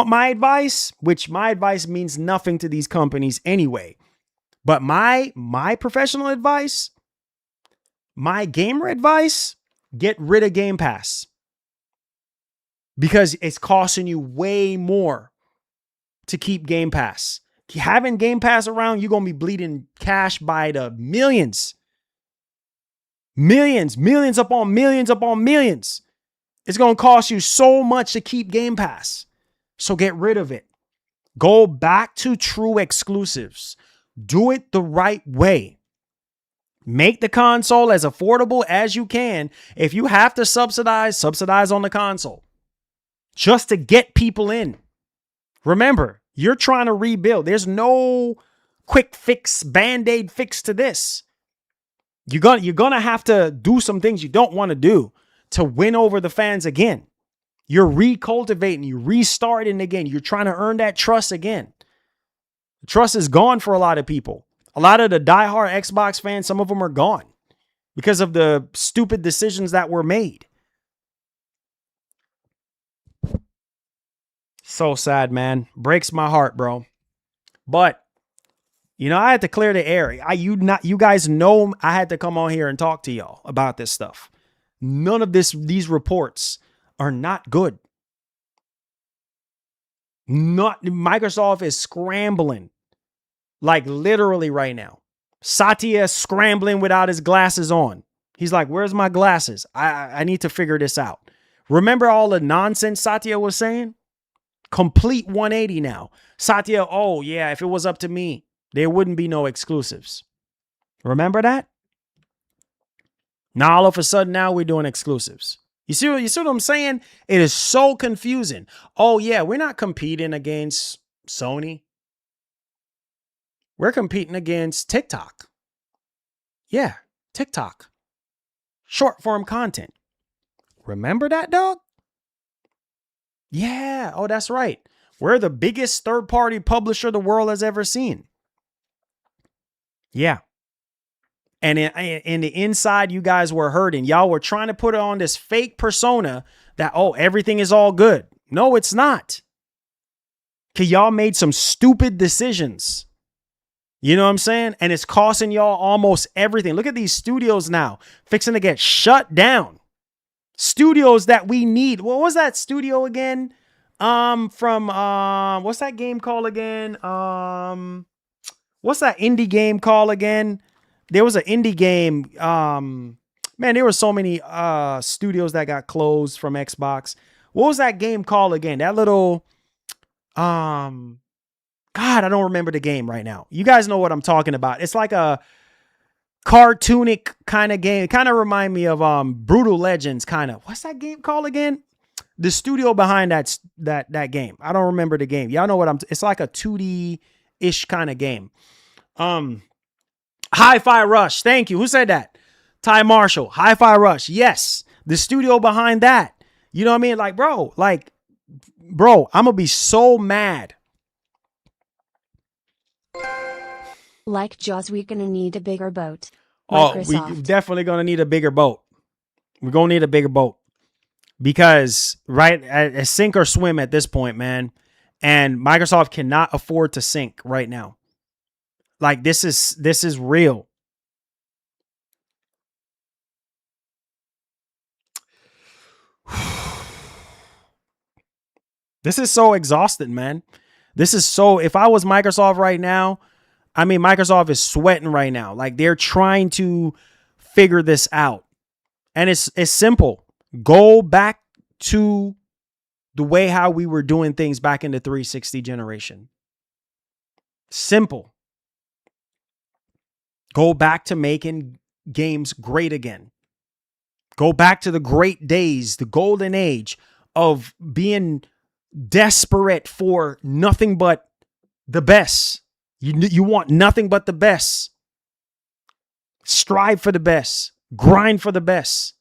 my advice? Which my advice means nothing to these companies anyway. But my professional advice, my gamer advice, get rid of Game Pass. Because it's costing you way more to keep Game Pass. Having Game Pass around, you're going to be bleeding cash by the millions. Millions upon millions. It's going to cost you so much to keep Game Pass. So get rid of it. Go back to true exclusives. Do it the right way. Make the console as affordable as you can. If you have to subsidize on the console. Just to get people in. Remember, you're trying to rebuild. There's no quick fix, band-aid fix to this. You're gonna have to do some things you don't want to do to win over the fans again. You're recultivating, you're restarting again. You're trying to earn that trust again. The trust is gone for a lot of people. A lot of the diehard Xbox fans, some of them are gone because of the stupid decisions that were made. So sad, man. Breaks my heart, bro. But, I had to clear the air. You guys know I had to come on here and talk to y'all about this stuff. None of these reports are not good. Microsoft is scrambling. Like literally right now. Satya is scrambling without his glasses on. He's like, where's my glasses? I need to figure this out. Remember all the nonsense Satya was saying? Complete 180 now. Satya, oh yeah, if it was up to me, there wouldn't be no exclusives. Remember that? Now all of a sudden now we're doing exclusives. You see what I'm saying? It is so confusing. Oh yeah, we're not competing against Sony. We're competing against TikTok. Yeah, TikTok. Short form content. Remember that, dog? Yeah. Oh, that's right. We're the biggest third-party publisher the world has ever seen. Yeah. And in the inside, you guys were hurting. Y'all were trying to put on this fake persona that, oh, everything is all good. No, it's not. Because y'all made some stupid decisions. You know what I'm saying? And it's costing y'all almost everything. Look at these studios now, fixing to get shut down. Studios that we need. What was that studio again? From what's that game called again? What's that indie game called again? There was an indie game. Man, there were so many studios that got closed from Xbox. What was that game called again? That little God, I don't remember the game right now. You guys know what I'm talking about. It's like a cartoonic kind of game. It kind of remind me of Brutal Legends kind of. What's that game called again? The studio behind that game. I don't remember the game. Y'all know what it's like a 2D-ish kind of game. Hi-Fi Rush. Thank you. Who said that? Ty Marshall. Hi-Fi Rush. Yes. The studio behind that. You know what I mean? Like, bro, I'm going to be so mad. Like Jaws, we're gonna need a bigger boat. Oh, we definitely gonna need a bigger boat. We're gonna need a bigger boat because a sink or swim at this point, man. And Microsoft cannot afford to sink right now. Like this is real. This is so exhausting, man. This is so. If I was Microsoft right now. I mean, Microsoft is sweating right now. Like they're trying to figure this out. And it's simple. Go back to the way how we were doing things back in the 360 generation. Simple. Go back to making games great again. Go back to the great days, the golden age of being desperate for nothing but the best. You want nothing but the best. Strive for the best. Grind for the best.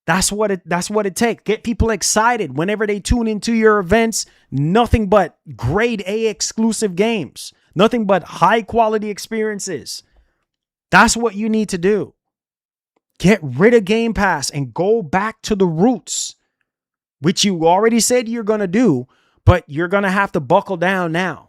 That's what it takes. Get people excited whenever they tune into your events. Nothing but grade A exclusive games. Nothing but high quality experiences. That's what you need to do. Get rid of Game Pass and go back to the roots, which you already said you're going to do, but you're going to have to buckle down now.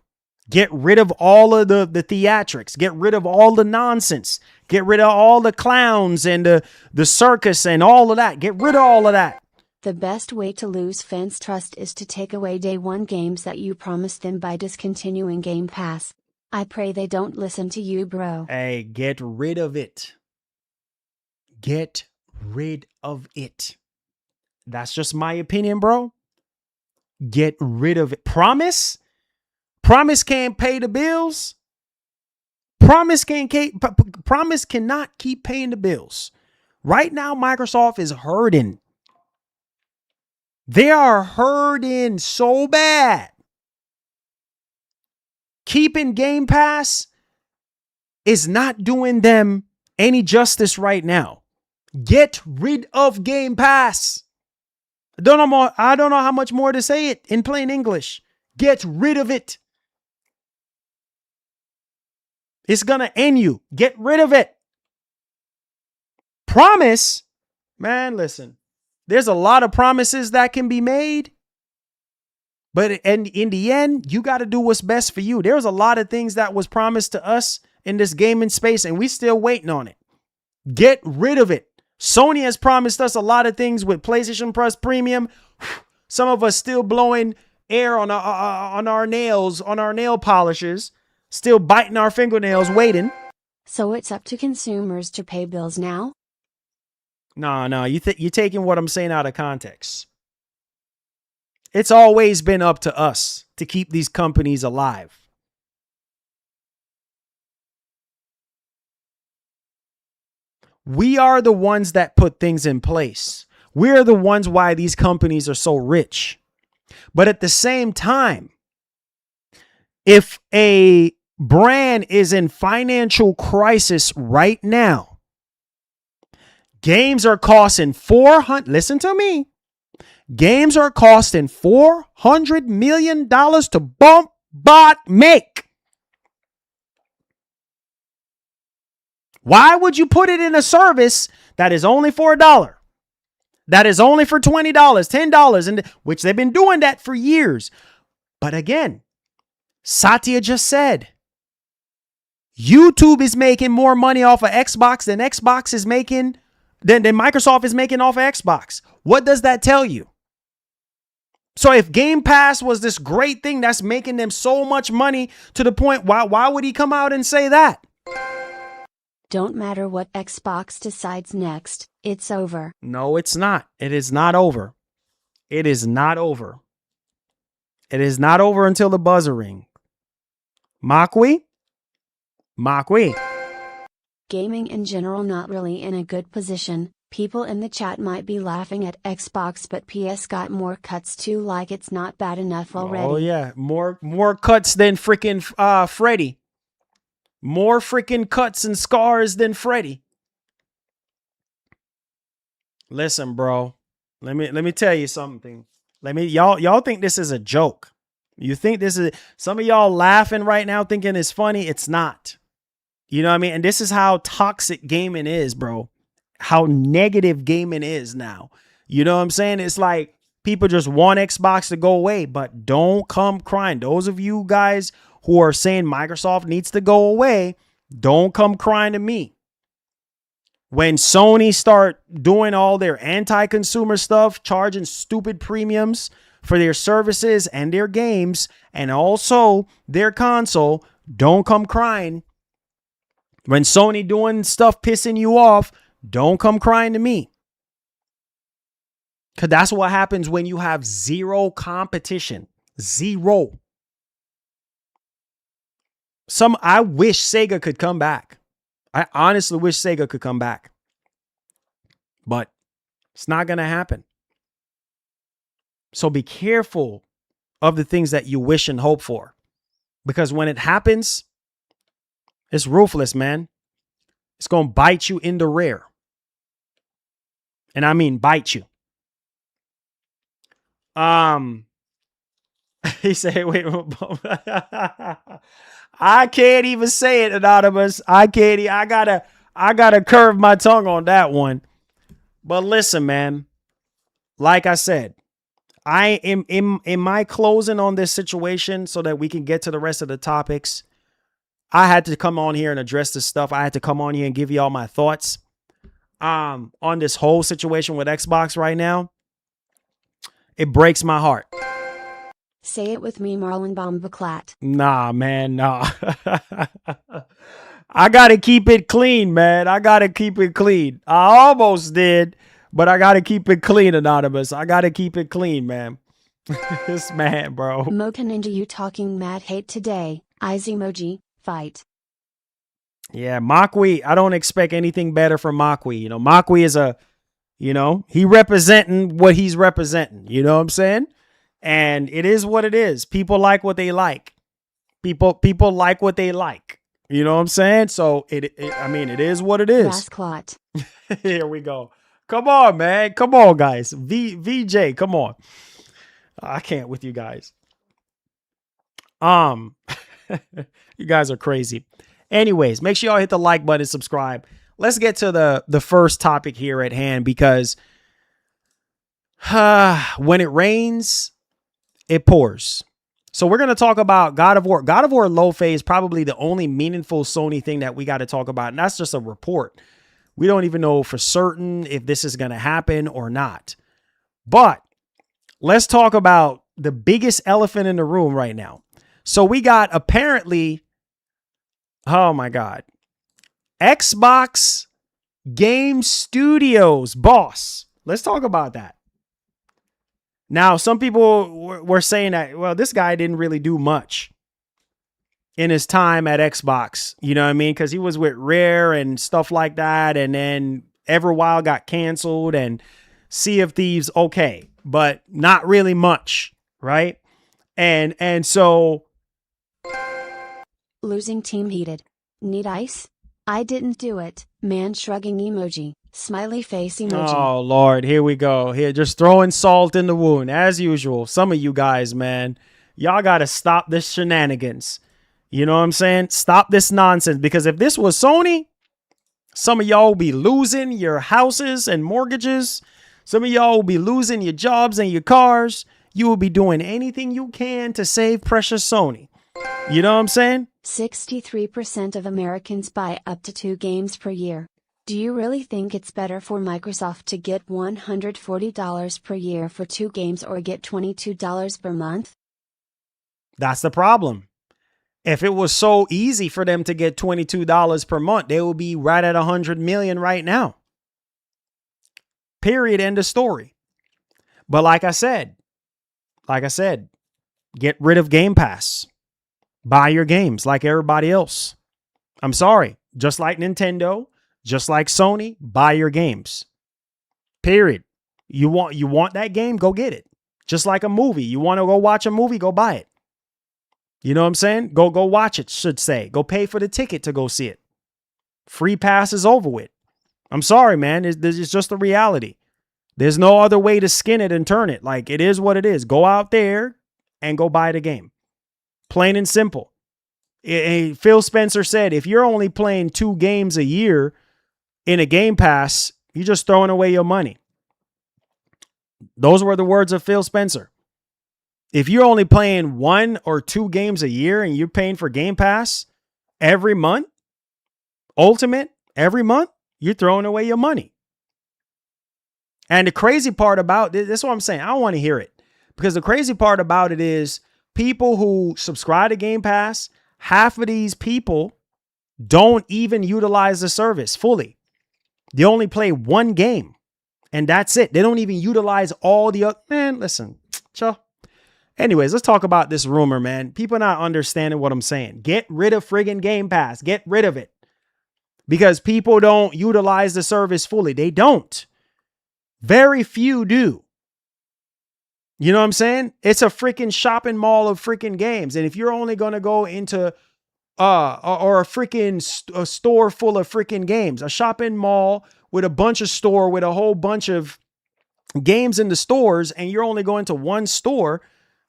Get rid of all of the theatrics. Get rid of all the nonsense. Get rid of all the clowns and the circus and all of that. Get rid of all of that. The best way to lose fans' trust is to take away day one games that you promised them by discontinuing Game Pass. I pray they don't listen to you, bro. Hey, get rid of it. Get rid of it. That's just my opinion, bro. Get rid of it. Promise can't pay the bills. Promise cannot keep paying the bills. Right now, Microsoft is hurting. They are hurting so bad. Keeping Game Pass is not doing them any justice right now. Get rid of Game Pass. I don't know how much more to say it in plain English. Get rid of it. It's going to end you. Get rid of it. Promise. Man, listen. There's a lot of promises that can be made. But in the end, you got to do what's best for you. There's a lot of things that was promised to us in this gaming space, and we still waiting on it. Get rid of it. Sony has promised us a lot of things with PlayStation Plus Premium. Some of us still blowing air on our nails, on our nail polishers. Still biting our fingernails, waiting. So it's up to consumers to pay bills now? No, you're taking what I'm saying out of context. It's always been up to us to keep these companies alive. We are the ones that put things in place. We're the ones why these companies are so rich. But at the same time, if a brand is in financial crisis right now, games are costing listen to me. Games are costing $400 million to bump, bot, make. Why would you put it in a service that is only for $1? That is only for $20, $10, and which they've been doing that for years. But again, Satya just said, YouTube is making more money off of Xbox than Xbox is making, than Microsoft is making off of Xbox. What does that tell you? So if Game Pass was this great thing that's making them so much money to the point, why would he come out and say that? Don't matter what Xbox decides next, it's over. No, it's not. It is not over. It is not over. It is not over until the buzzer ring. Makwi? Gaming in general not really in a good position. People in the chat might be laughing at Xbox, but PS got more cuts too, like it's not bad enough already. Oh yeah, more cuts than freaking Freddy. More freaking cuts and scars than Freddy. Listen, bro. Let me tell you something. Y'all think this is a joke. You think this is, some of y'all laughing right now thinking it's funny. It's not. You know what I mean? And this is how toxic gaming is, bro. How negative gaming is now. You know what I'm saying? It's like people just want Xbox to go away, but don't come crying. Those of you guys who are saying Microsoft needs to go away, don't come crying to me. When Sony start doing all their anti-consumer stuff, charging stupid premiums for their services and their games, and also their console, don't come crying. When Sony doing stuff pissing you off, don't come crying to me. Because that's what happens when you have zero competition. Zero. I wish Sega could come back. I honestly wish Sega could come back. But it's not going to happen. So be careful of the things that you wish and hope for. Because when it happens, it's ruthless, man. It's going to bite you in the rear. And I mean bite you. He said, wait. I can't even say it, Anonymous. I gotta curve my tongue on that one. But listen, man. Like I said, I am in my closing on this situation so that we can get to the rest of the topics. I had to come on here and address this stuff. I had to come on here and give you all my thoughts on this whole situation with Xbox right now. It breaks my heart. Say it with me, Marlon Bombaclat. Nah, man, nah. I got to keep it clean, man. I got to keep it clean. I almost did, but I got to keep it clean, Anonymous. I got to keep it clean, man. This man, bro. Mocha Ninja, you talking mad hate today. Eyes emoji, fight. Yeah, Makwi, I don't expect anything better from Makwi. You know, Makwi is he representing what he's representing. You know what I'm saying? And it is what it is. People like what they like. People like what they like. You know what I'm saying? So it is what it is. Rasclot. Here we go. Come on, man. Come on, guys. VJ, come on. I can't with you guys. You guys are crazy. Anyways, make sure y'all hit the like button and subscribe. Let's get to the first topic here at hand, because when it rains, it pours. So we're going to talk about God of War. God of War Laufey is probably the only meaningful Sony thing that we got to talk about. And that's just a report. We don't even know for certain if this is going to happen or not. But let's talk about the biggest elephant in the room right now. So we got apparently, oh my God, Xbox Game Studios boss. Let's talk about that. Now, some people were saying that, well, this guy didn't really do much in his time at Xbox. You know what I mean? Because he was with Rare and stuff like that. And then Everwild got canceled. And Sea of Thieves okay, but not really much, right? And so Losing team heated. Need ice? I didn't do it. Man shrugging emoji. Smiley face emoji. oh Lord, here we go. Here, just throwing salt in the wound as usual. Some of you guys, man, y'all got to stop this shenanigans. You know what I'm saying? Stop this nonsense, because if this was Sony, some of y'all will be losing your houses and mortgages. Some of y'all will be losing your jobs and your cars. You will be doing anything you can to save precious Sony. You know what I'm saying? 63% of Americans buy up to 2 games per year. Do you really think it's better for Microsoft to get $140 per year for 2 games or get $22 per month? That's the problem. If it was so easy for them to get $22 per month, they would be right at 100 million right now. Period. End of story. But like I said, get rid of Game Pass. Buy your games like everybody else. I'm sorry. Just like Nintendo, just like Sony, buy your games. Period. You want that game, go get it. Just like a movie. You want to go watch a movie, go buy it. You know what I'm saying? Go watch it, should say. Go pay for the ticket to go see it. Free pass is over with. I'm sorry, man. It's just the reality. There's no other way to skin it and turn it. Like, it is what it is. Go out there and go buy the game. Plain and simple. Phil Spencer said, if you're only playing 2 games a year in a Game Pass, you're just throwing away your money. Those were the words of Phil Spencer. If you're only playing 1 or 2 games a year and you're paying for Game Pass every month, Ultimate every month, you're throwing away your money. And the crazy part about this is what I'm saying. I don't want to hear it, because the crazy part about it is people who subscribe to Game Pass, half of these people don't even utilize the service fully. They only play 1 game and that's it. They don't even utilize all the other. Man, listen, chill. Anyways, let's talk about this rumor, man. People not understanding what I'm saying. Get rid of friggin' Game Pass. Get rid of it. Because people don't utilize the service fully. They don't. Very few do. You know what I'm saying? It's a freaking shopping mall of freaking games. And if you're only going to go into or a freaking a store full of freaking games, a shopping mall with a bunch of store with a whole bunch of games in the stores, and you're only going to one store,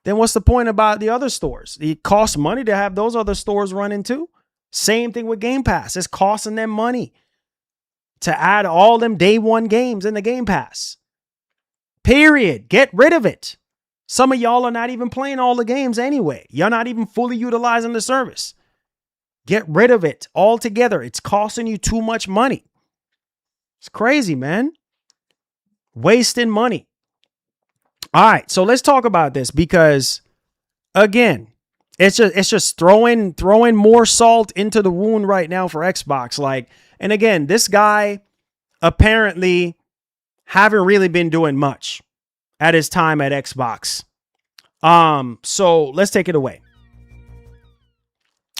then what's the point about the other stores? It costs money to have those other stores running too. Same thing with Game Pass. It's costing them money to add all them day one games in the Game Pass. Period. Get rid of it. Some of y'all are not even playing all the games anyway. You're not even fully utilizing the service. Get rid of it altogether. It's costing you too much money. It's crazy, man. Wasting money. All right, so let's talk about this, because again, it's just throwing more salt into the wound right now for Xbox. Like, and again, this guy apparently haven't really been doing much at his time at Xbox. So let's take it away.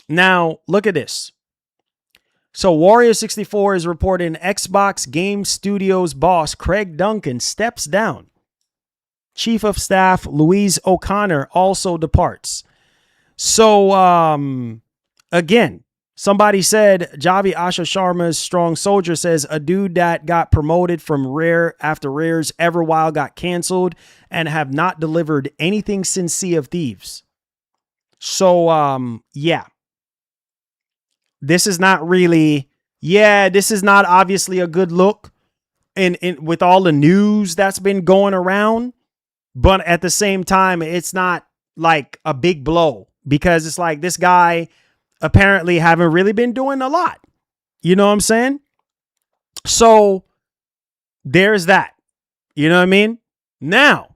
Now, look at this. So Warrior64 is reporting Xbox Game Studios boss Craig Duncan steps down. Chief of Staff Louise O'Connor also departs. So, again, somebody said, Javi Asha Sharma's Strong Soldier says, a dude that got promoted from Rare after Rare's Everwild got canceled and have not delivered anything since Sea of Thieves. So, yeah. This is not really, this is not obviously a good look in with all the news that's been going around. But at the same time, it's not like a big blow, because it's like this guy apparently haven't really been doing a lot. You know what I'm saying? So there's that. You know what I mean? Now,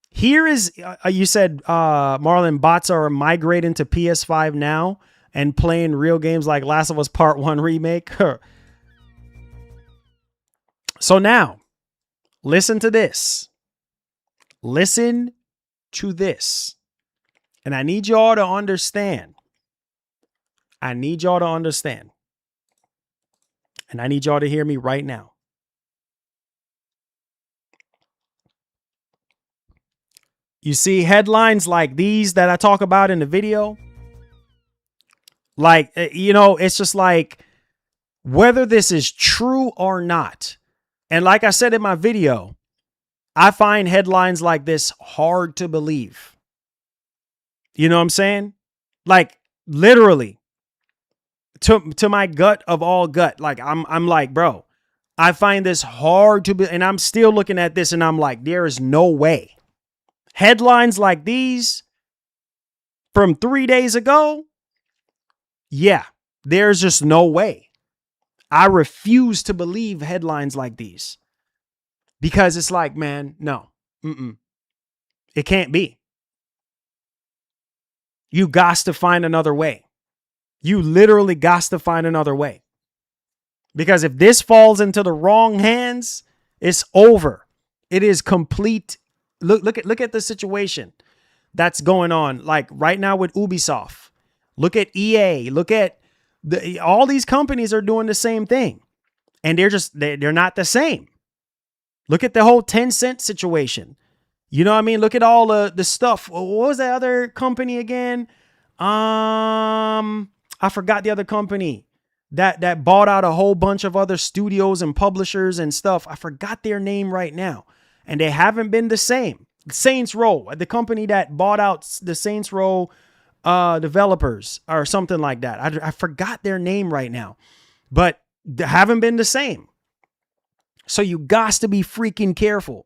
here is, you said Marlon, bots are migrating to PS5 now and playing real games like Last of Us Part 1 Remake. So now, listen to this. Listen to this. And I need y'all to understand. I need y'all to understand. And I need y'all to hear me right now. You see headlines like these that I talk about in the video. Like, it's just like, whether this is true or not. And like I said in my video, I find headlines like this hard to believe. You know what I'm saying? Like, literally, to my gut of all gut. Like, I'm like, bro, I find this hard to be, and I'm still looking at this and I'm like, there is no way. Headlines like these from 3 days ago. Yeah, there's just no way. I refuse to believe headlines like these because it's like, man, no, it can't be. You got to find another way. You literally got to find another way. Because if this falls into the wrong hands, it's over. It is complete. Look at the situation that's going on. Like right now with Ubisoft. Look at EA. Look at all these companies are doing the same thing. And they're not the same. Look at the whole Tencent situation. You know what I mean? Look at all the stuff. What was that other company again? I forgot the other company that bought out a whole bunch of other studios and publishers and stuff. I forgot their name right now. And they haven't been the same. Saints Row, the company that bought out the Saints Row developers or something like that. I forgot their name right now, but they haven't been the same. So you got to be freaking careful.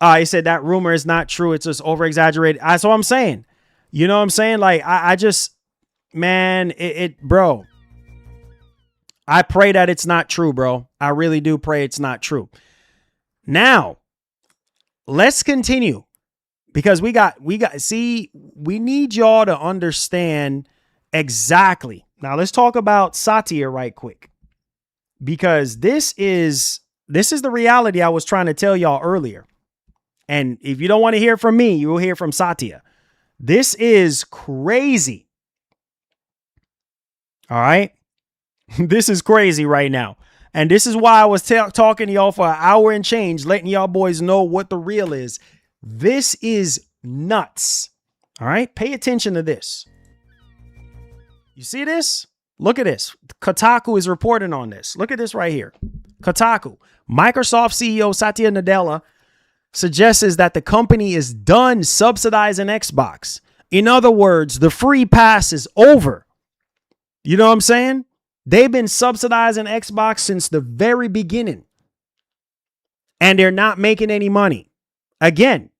He said that rumor is not true. It's just over exaggerated. That's what I'm saying. You know what I'm saying? Like, I just, man, bro, I pray that it's not true, bro. I really do pray it's not true. Now, let's continue because we need y'all to understand exactly. Now, let's talk about Satya right quick because this is the reality I was trying to tell y'all earlier. And if you don't want to hear from me, you will hear from Satya. This is crazy. All right. This is crazy right now. And this is why I was talking to y'all for an hour and change, letting y'all boys know what the real is. This is nuts. All right. Pay attention to this. You see this? Look at this. Kotaku is reporting on this. Look at this right here. Kotaku. Microsoft CEO Satya Nadella suggests that the company is done subsidizing Xbox. In other words, the free pass is over. You know what I'm saying? They've been subsidizing Xbox since the very beginning. And they're not making any money. Again,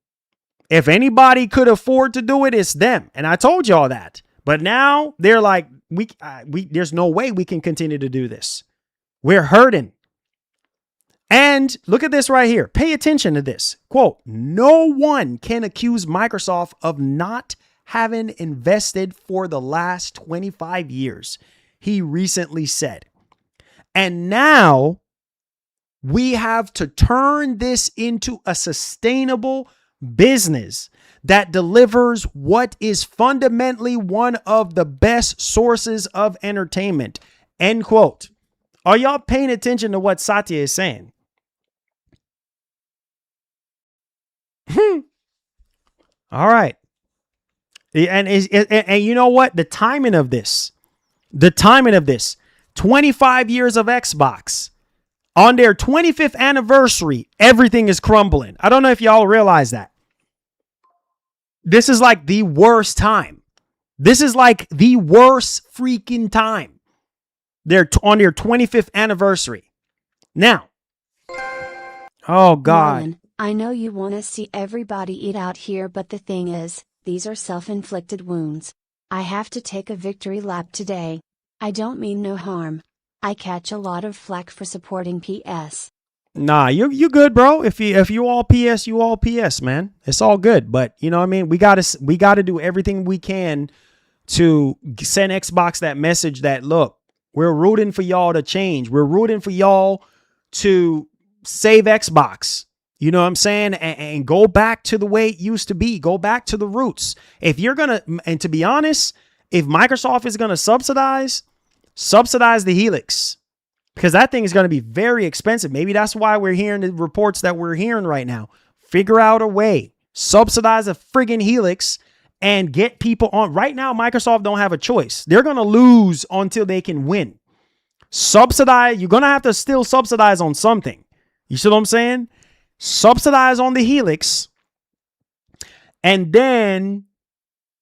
if anybody could afford to do it, it's them. And I told y'all that. But now they're like, there's no way we can continue to do this. We're hurting. And look at this right here. Pay attention to this. Quote, no one can accuse Microsoft of not having invested for the last 25 years, he recently said. And now we have to turn this into a sustainable business that delivers what is fundamentally one of the best sources of entertainment. End quote. Are y'all paying attention to what Satya is saying? All right. And you know what? The timing of this, 25 years of Xbox on their 25th anniversary, everything is crumbling. I don't know if y'all realize that. This is like the worst time. This is like the worst freaking time. They're on their 25th anniversary. Now, oh God. Marlon, I know you want to see everybody eat out here, but the thing is, these are self-inflicted wounds. I have to take a victory lap today. I don't mean no harm. I catch a lot of flack for supporting PS. Nah, you good, bro. If you all PS, you all PS, man. It's all good. But you know what I mean? We gotta do everything we can to send Xbox that message that, look, we're rooting for y'all to change. We're rooting for y'all to save Xbox. You know what I'm saying? And go back to the way it used to be. Go back to the roots. If you're going to, and to be honest, if Microsoft is going to subsidize the Helix, because that thing is going to be very expensive. Maybe that's why we're hearing the reports that we're hearing right now. Figure out a way. Subsidize a friggin' Helix and get people on. Right now, Microsoft don't have a choice. They're going to lose until they can win. Subsidize. You're going to have to still subsidize on something. You see what I'm saying? Subsidize on the Helix. And then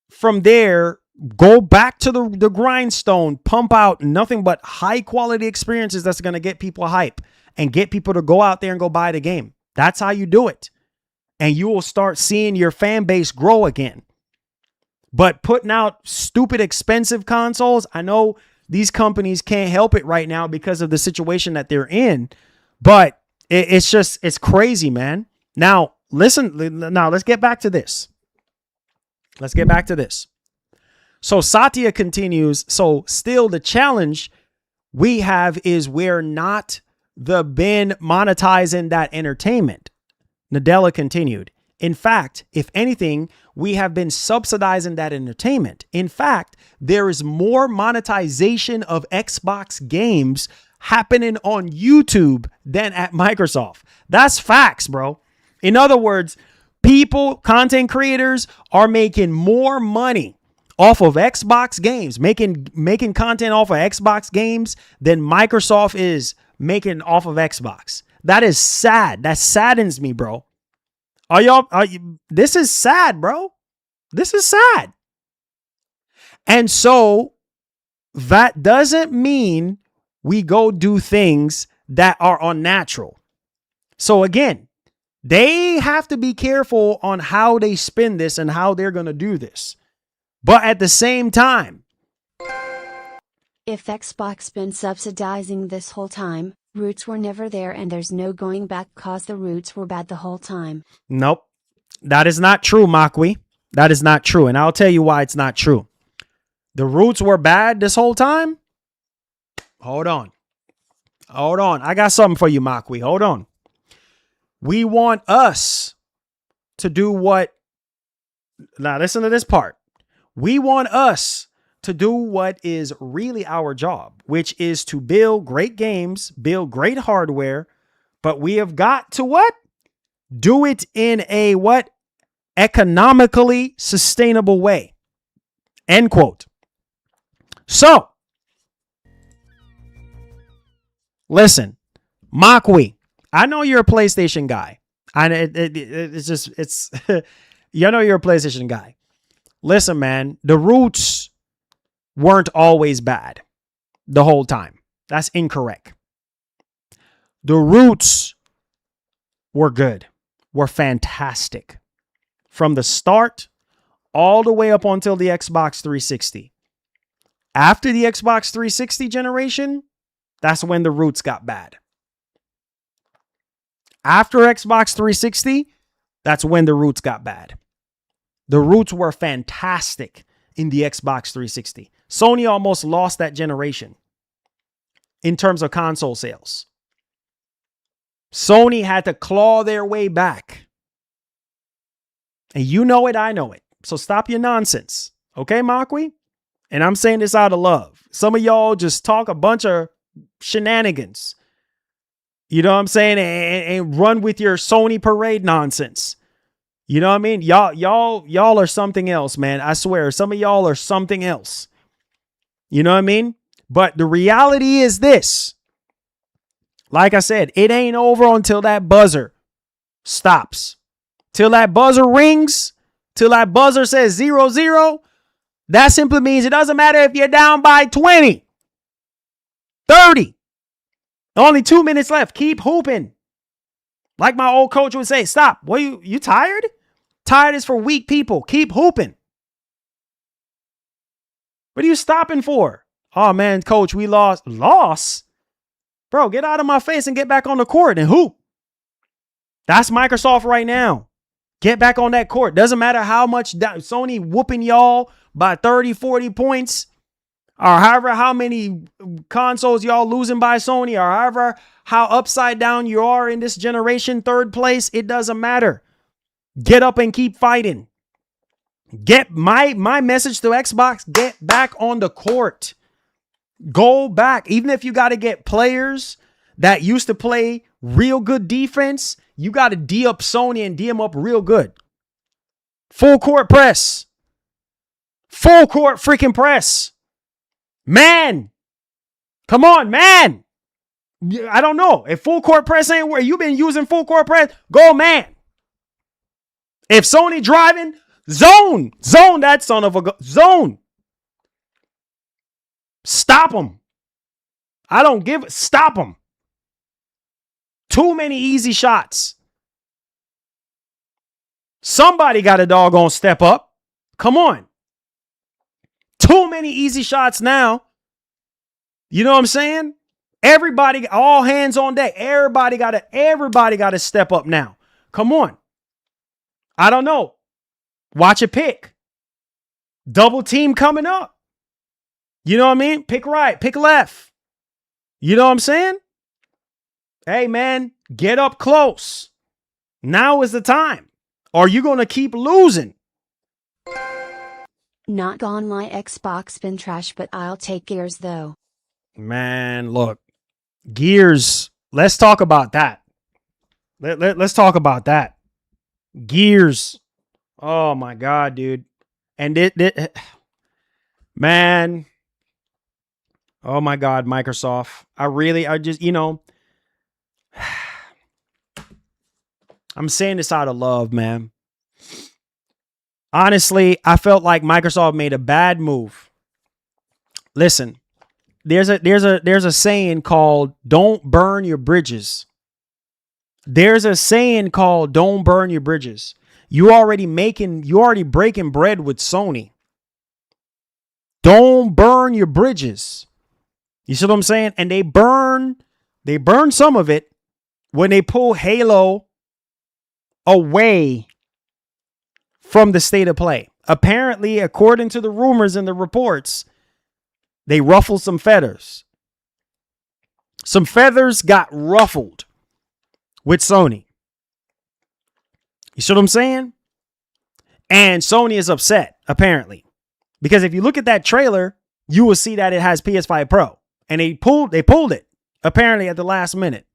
from there, go back to the grindstone, pump out nothing but high quality experiences that's going to get people hype and get people to go out there and go buy the game. That's how you do it. And you will start seeing your fan base grow again. But putting out stupid expensive consoles, I know these companies can't help it right now because of the situation that they're in, but it's crazy, man. Now, listen, let's get back to this. So Satya continues. So still the challenge we have is we're not been monetizing that entertainment. Nadella continued. In fact, if anything, we have been subsidizing that entertainment. In fact, there is more monetization of Xbox games happening on YouTube than at Microsoft. That's facts, bro. In other words, content creators are making more money off of Xbox games, making content off of Xbox games than Microsoft is making off of Xbox. That is sad. That saddens me, bro. This is sad, bro. This is sad. And so that doesn't mean we go do things that are unnatural. So again, they have to be careful on how they spin this and how they're going to do this. But at the same time, if Xbox been subsidizing this whole time, roots were never there and there's no going back cause the roots were bad the whole time. Nope. That is not true, Makwi. That is not true. And I'll tell you why it's not true. The roots were bad this whole time? Hold on. I got something for you, Makwi. Hold on. We want us to do what? Now listen to this part. We want us to do what is really our job, which is to build great games, build great hardware, but we have got to what? Do it in a what? Economically sustainable way. End quote. So, listen, Makwi, I know you're a PlayStation guy. You know you're a PlayStation guy. Listen, man, the roots weren't always bad the whole time. That's incorrect. The roots were good, were fantastic from the start all the way up until the Xbox 360. After the Xbox 360 generation, that's when the roots got bad. After Xbox 360, that's when the roots got bad. The roots were fantastic in the Xbox 360. Sony almost lost that generation in terms of console sales. Sony had to claw their way back. And you know it, I know it. So stop your nonsense. Okay, Makwi? And I'm saying this out of love. Some of y'all just talk a bunch of shenanigans. You know what I'm saying? And run with your Sony parade nonsense. You know what I mean? Y'all are something else, man. I swear, some of y'all are something else. You know what I mean? But the reality is this. Like I said, it ain't over until that buzzer stops. Till that buzzer rings, till that buzzer says 0-0, that simply means it doesn't matter if you're down by 20, 30. Only 2 minutes left. Keep hooping. Like my old coach would say, stop. What, you tired? Tired is for weak people. Keep hooping. What are you stopping for? Oh, man, coach, we lost. Lost? Bro, get out of my face and get back on the court and hoop. That's Microsoft right now. Get back on that court. Doesn't matter how much Sony whooping y'all by 30, 40 points, or however how many consoles y'all losing by Sony, or however how upside down you are in this generation, third place. It doesn't matter. Get up and keep fighting. Get my message to Xbox, get back on the court. Go back. Even if you got to get players that used to play real good defense, You got to D up Sony and D him up real good. Full court press. Full court freaking press. Man. Come on, man. I don't know. If full court press ain't where you've been using full court press, go man. If Sony driving, zone that son of a zone. Stop him. I don't give. Stop him. Too many easy shots. Somebody got a doggone step up. Come on. Too many easy shots now. You know what I'm saying? Everybody, all hands on deck. Everybody got to step up now. Come on. I don't know. Watch it pick. Double team coming up. You know what I mean? Pick right, pick left. You know what I'm saying? Hey, man, get up close. Now is the time. Or you going to keep losing. Not gone my Xbox been trash, but I'll take Gears though. Man, look. Gears. Let's talk about that. Let's talk about that. Gears. Oh, my God, dude. And man. Oh, my God, Microsoft. I just, I'm saying this out of love, man. Honestly, I felt like Microsoft made a bad move. Listen, there's a saying called "Don't burn your bridges." There's a saying called "Don't burn your bridges." You already breaking bread with Sony. Don't burn your bridges. You see what I'm saying? And they burn some of it when they pull Halo away from the state of play. Apparently, according to the rumors and the reports, they ruffled some feathers. Some feathers got ruffled with Sony. You see what I'm saying? And Sony is upset, apparently. Because if you look at that trailer, you will see that it has PS5 Pro. And they pulled it, apparently, at the last minute.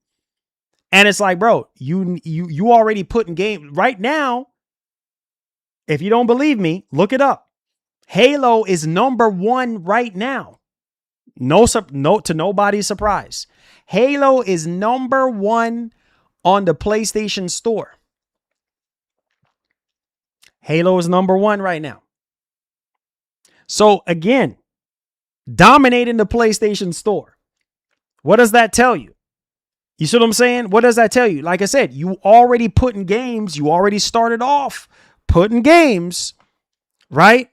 And it's like, bro, you already put in game right now. If you don't believe me, look it up. Halo is number 1 right now. No, to nobody's surprise. Halo is number 1 on the PlayStation Store. Halo is number 1 right now. So again, dominating the PlayStation Store. What does that tell you? You see what I'm saying? What does that tell you? Like I said, you already putting games. You already started off putting games, right,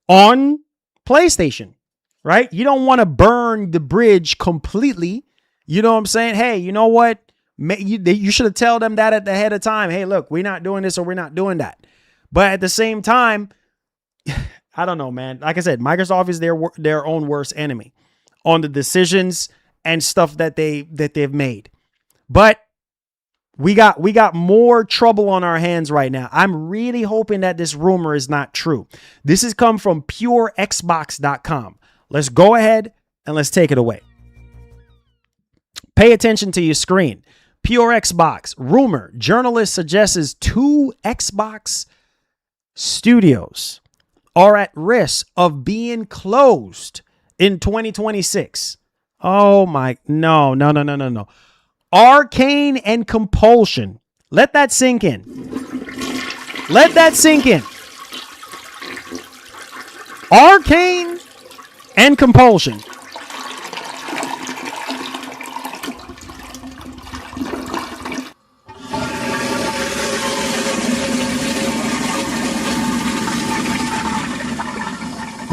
on PlayStation, right? You don't want to burn the bridge completely. You know what I'm saying? Hey, you know what? You should have told them that at the head of time. Hey, look, we're not doing this or we're not doing that. But at the same time, I don't know, man. Like I said, Microsoft is their own worst enemy on the decisions and stuff that they've made. But we got more trouble on our hands right now. I'm really hoping that this rumor is not true. This has come from purexbox.com. Let's go ahead and let's take it away. Pay attention to your screen. Pure Xbox. Rumor. Journalist suggests 2 Xbox studios are at risk of being closed in 2026. Oh my, no. Arkane and Compulsion. Let that sink in. Let that sink in. Arkane and Compulsion.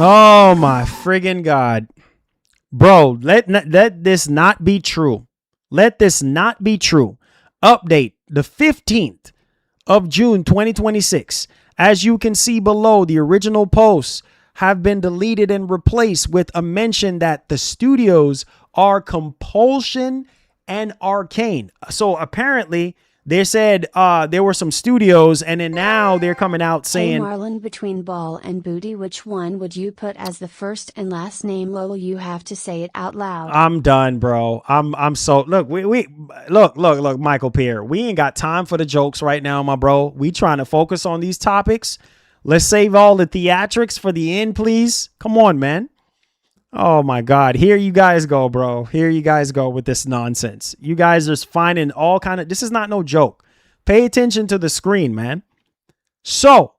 Oh my friggin' God. Bro, let this not be true. Let this not be true. Update the 15th of June 2026. As you can see below, the original posts have been deleted and replaced with a mention that the studios are Compulsion and Arkane. So apparently They said there were some studios, and then now they're coming out Hey saying, Marlon, between ball and booty, which one would you put as the first and last name? Lol, you have to say it out loud. I'm done, bro. I'm so look, we look, Michael Pierre. We ain't got time for the jokes right now, my bro. We trying to focus on these topics. Let's save all the theatrics for the end, please. Come on, man. Oh my God. Here you guys go, bro. Here you guys go with this nonsense. You guys are finding all kind of, this is not no joke. Pay attention to the screen, man. So,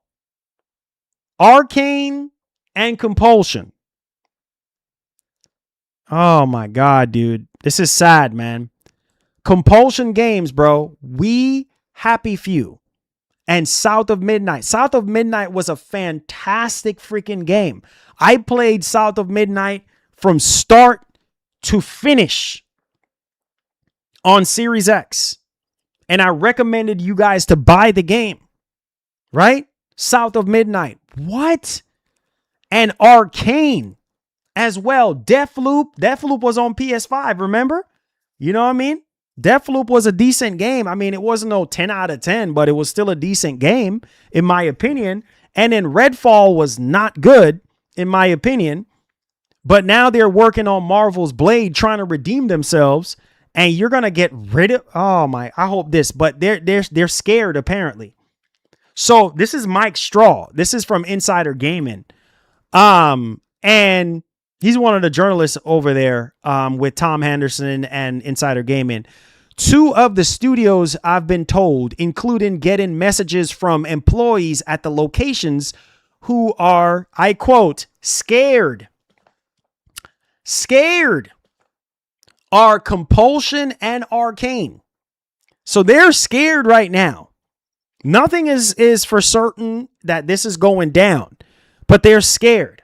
Arkane and Compulsion. Oh my God, dude. This is sad, man. Compulsion Games, bro. We Happy Few and South of Midnight. South of Midnight was a fantastic freaking game. I played South of Midnight from start to finish on Series X. And I recommended you guys to buy the game, right? South of Midnight. What? And Arkane as well. Deathloop was on PS5, remember? You know what I mean? Deathloop was a decent game. I mean, it wasn't no 10 out of 10, but it was still a decent game, in my opinion. And then Redfall was not good, in my opinion. But now they're working on Marvel's Blade, trying to redeem themselves. And you're going to get rid of, oh my, I hope this, but they're scared apparently. So this is Mike Straw. This is from Insider Gaming. And he's one of the journalists over there with Tom Henderson and Insider Gaming. Two of the studios, I've been told, including getting messages from employees at the locations who are, I quote, scared, are Compulsion and Arkane. So they're scared right now. Nothing is for certain that this is going down, but they're scared.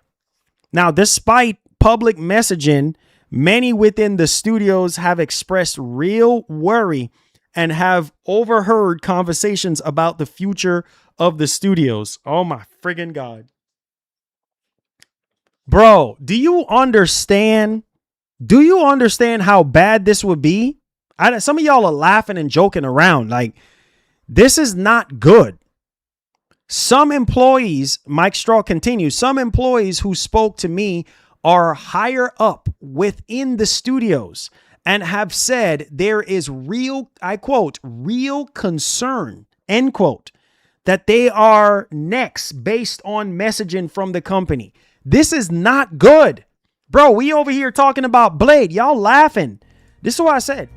Now, despite public messaging, many within the studios have expressed real worry and have overheard conversations about the future of the studios. Oh my friggin' God. Bro, do you understand? Do you understand how bad this would be? Some of y'all are laughing and joking around. Like, this is not good. Some employees, Mike Straw continues, some employees who spoke to me are higher up within the studios and have said there is real, I quote, real concern, end quote, that they are next based on messaging from the company. This is not good. Bro, we over here talking about Blade. Y'all laughing. This is what I said.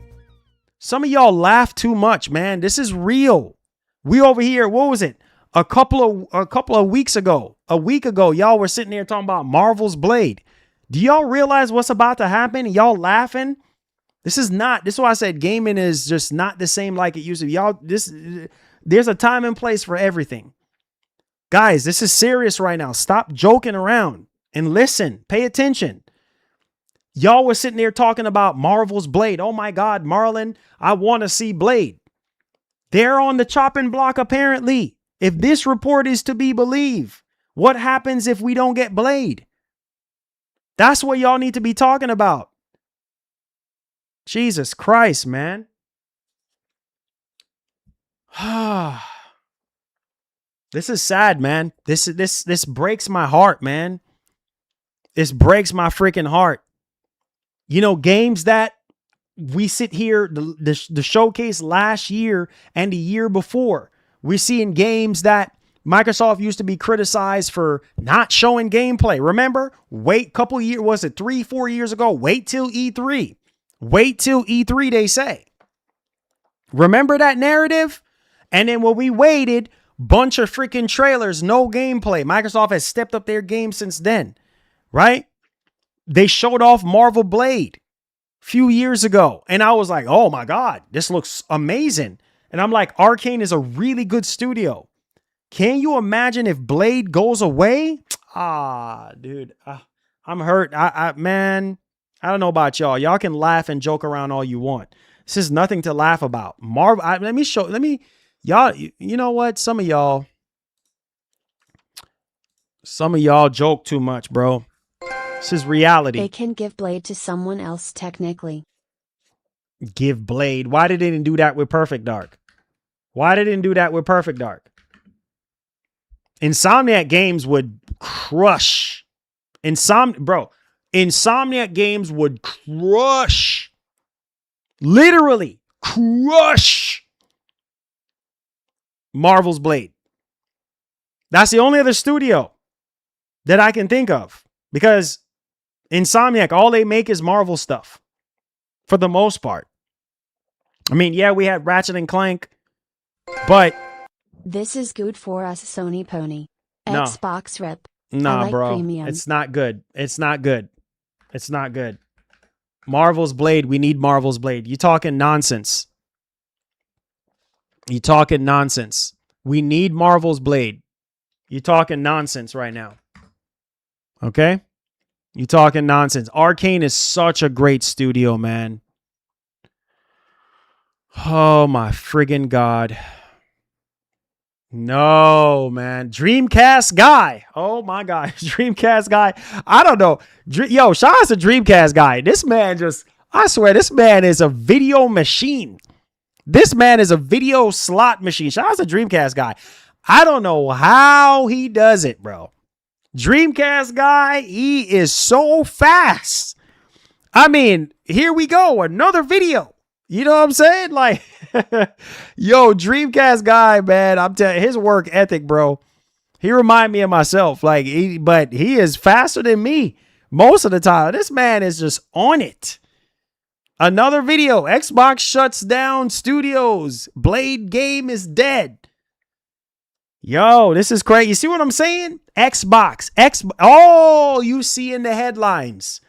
Some of y'all laugh too much, man. This is real. We over here, what was it? A couple of weeks ago, a week ago, y'all were sitting there talking about Marvel's Blade. Do y'all realize what's about to happen? Y'all laughing? This is why I said gaming is just not the same like it used to be. Y'all, there's a time and place for everything. Guys, this is serious right now. Stop joking around and listen. Pay attention. Y'all were sitting there talking about Marvel's Blade. Oh my God, Marlon, I want to see Blade. They're on the chopping block apparently. If this report is to be believed, what happens if we don't get Blade? That's what y'all need to be talking about. Jesus Christ, man. This is sad, man. This breaks my heart, man. This breaks my freaking heart. You know, games that we sit here, the showcase last year and the year before, we're seeing games that Microsoft used to be criticized for not showing gameplay. Remember? Wait, couple years, was it 3-4 years ago? Wait till E3. Wait till E3, they say. Remember that narrative? And then when we waited, bunch of freaking trailers, no gameplay. Microsoft has stepped up their game since then, right? They showed off Marvel Blade a few years ago. And I was like, oh my God, this looks amazing. And I'm like, Arkane is a really good studio. Can you imagine if Blade goes away? Dude, I'm hurt. Man, I don't know about y'all. Y'all can laugh and joke around all you want. This is nothing to laugh about. Marvel, y'all, you know what? Some of y'all joke too much, bro. This is reality. They can give Blade to someone else technically. Give Blade. Why did they didn't do that with Perfect Dark? Why they didn't do that with Perfect Dark? Insomniac Games would crush. Insomniac Games would crush. Literally crush Marvel's Blade. That's the only other studio that I can think of. Because Insomniac, all they make is Marvel stuff. For the most part. I mean, yeah, we had Ratchet and Clank. But this is good for us, Sony Pony. No. Xbox rip. nah, I like bro. premium. It's not good. It's not good. It's not good. Marvel's Blade. We need Marvel's Blade. You talking nonsense. You talking nonsense. We need Marvel's Blade. You talking nonsense right now. Okay? You talking nonsense. Arkane is such a great studio, man. Oh my friggin' God. No, man. Dreamcast guy. Oh my God. Dreamcast guy. I don't know. Yo, shout out to Dreamcast guy. This man just, I swear, this man is a video machine. This man is a video slot machine. Shout out to Dreamcast guy. I don't know how he does it, bro. Dreamcast guy, he is so fast. I mean, here we go. Another video. You know what I'm saying? Like, yo, Dreamcast guy, man. I'm telling you, his work ethic, bro. He remind me of myself. Like, but he is faster than me most of the time. This man is just on it. Another video. Xbox shuts down studios. Blade game is dead. Yo, this is crazy. You see what I'm saying? Xbox. All you see in the headlines.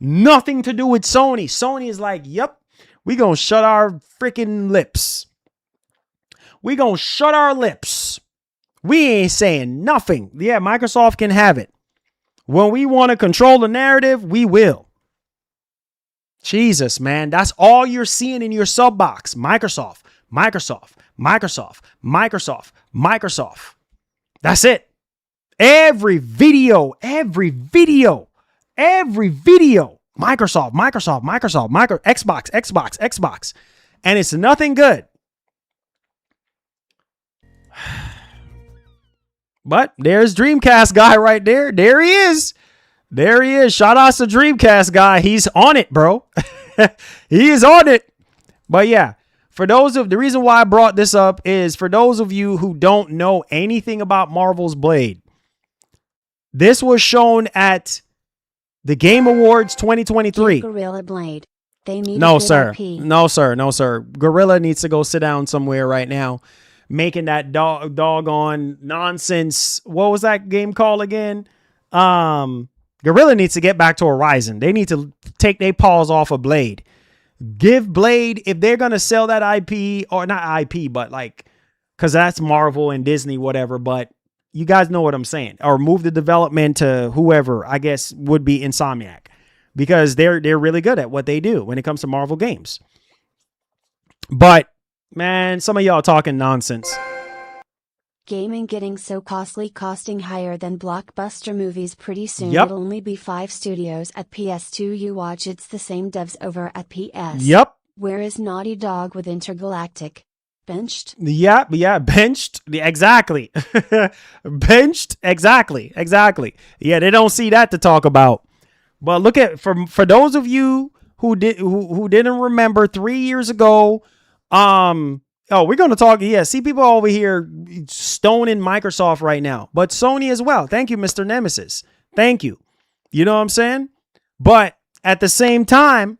Nothing to do with Sony. Sony is like, yep. We gonna shut our freaking lips. We gonna shut our lips. We ain't saying nothing. Yeah, Microsoft can have it. When we want to control the narrative, we will. Jesus, man. That's all you're seeing in your sub box. Microsoft, Microsoft, Microsoft, Microsoft, Microsoft. That's it. Every video. Microsoft, Xbox. And it's nothing good. But there's Dreamcast guy right there. There he is. Shout out to Dreamcast guy. He's on it, bro. He is on it. But yeah, the reason why I brought this up is for those of you who don't know anything about Marvel's Blade. This was shown at the Game Awards 2023. Gorilla Blade. They need No, a good sir. IP. No, sir. Gorilla needs to go sit down somewhere right now, making that doggone nonsense. What was that game called again? Gorilla needs to get back to Horizon. They need to take their paws off of Blade. Give Blade, if they're going to sell that IP, or not IP, but like, because that's Marvel and Disney, whatever, but you guys know what I'm saying. Or move the development to whoever, I guess, would be Insomniac. Because they're really good at what they do when it comes to Marvel games. But, man, some of y'all talking nonsense. Gaming getting so costly, costing higher than blockbuster movies. Pretty soon Yep. it'll only be 5 studios at PS2 you watch. It's the same devs over at PS. Yep. Where is Naughty Dog with Intergalactic? Benched? Yeah, benched. Exactly. Benched. Exactly. Yeah, they don't see that to talk about. But look at for those of you who didn't remember 3 years ago, we're gonna talk. Yeah, see people over here stoning Microsoft right now, but Sony as well. Thank you, Mr. Nemesis. Thank you. You know what I'm saying? But at the same time,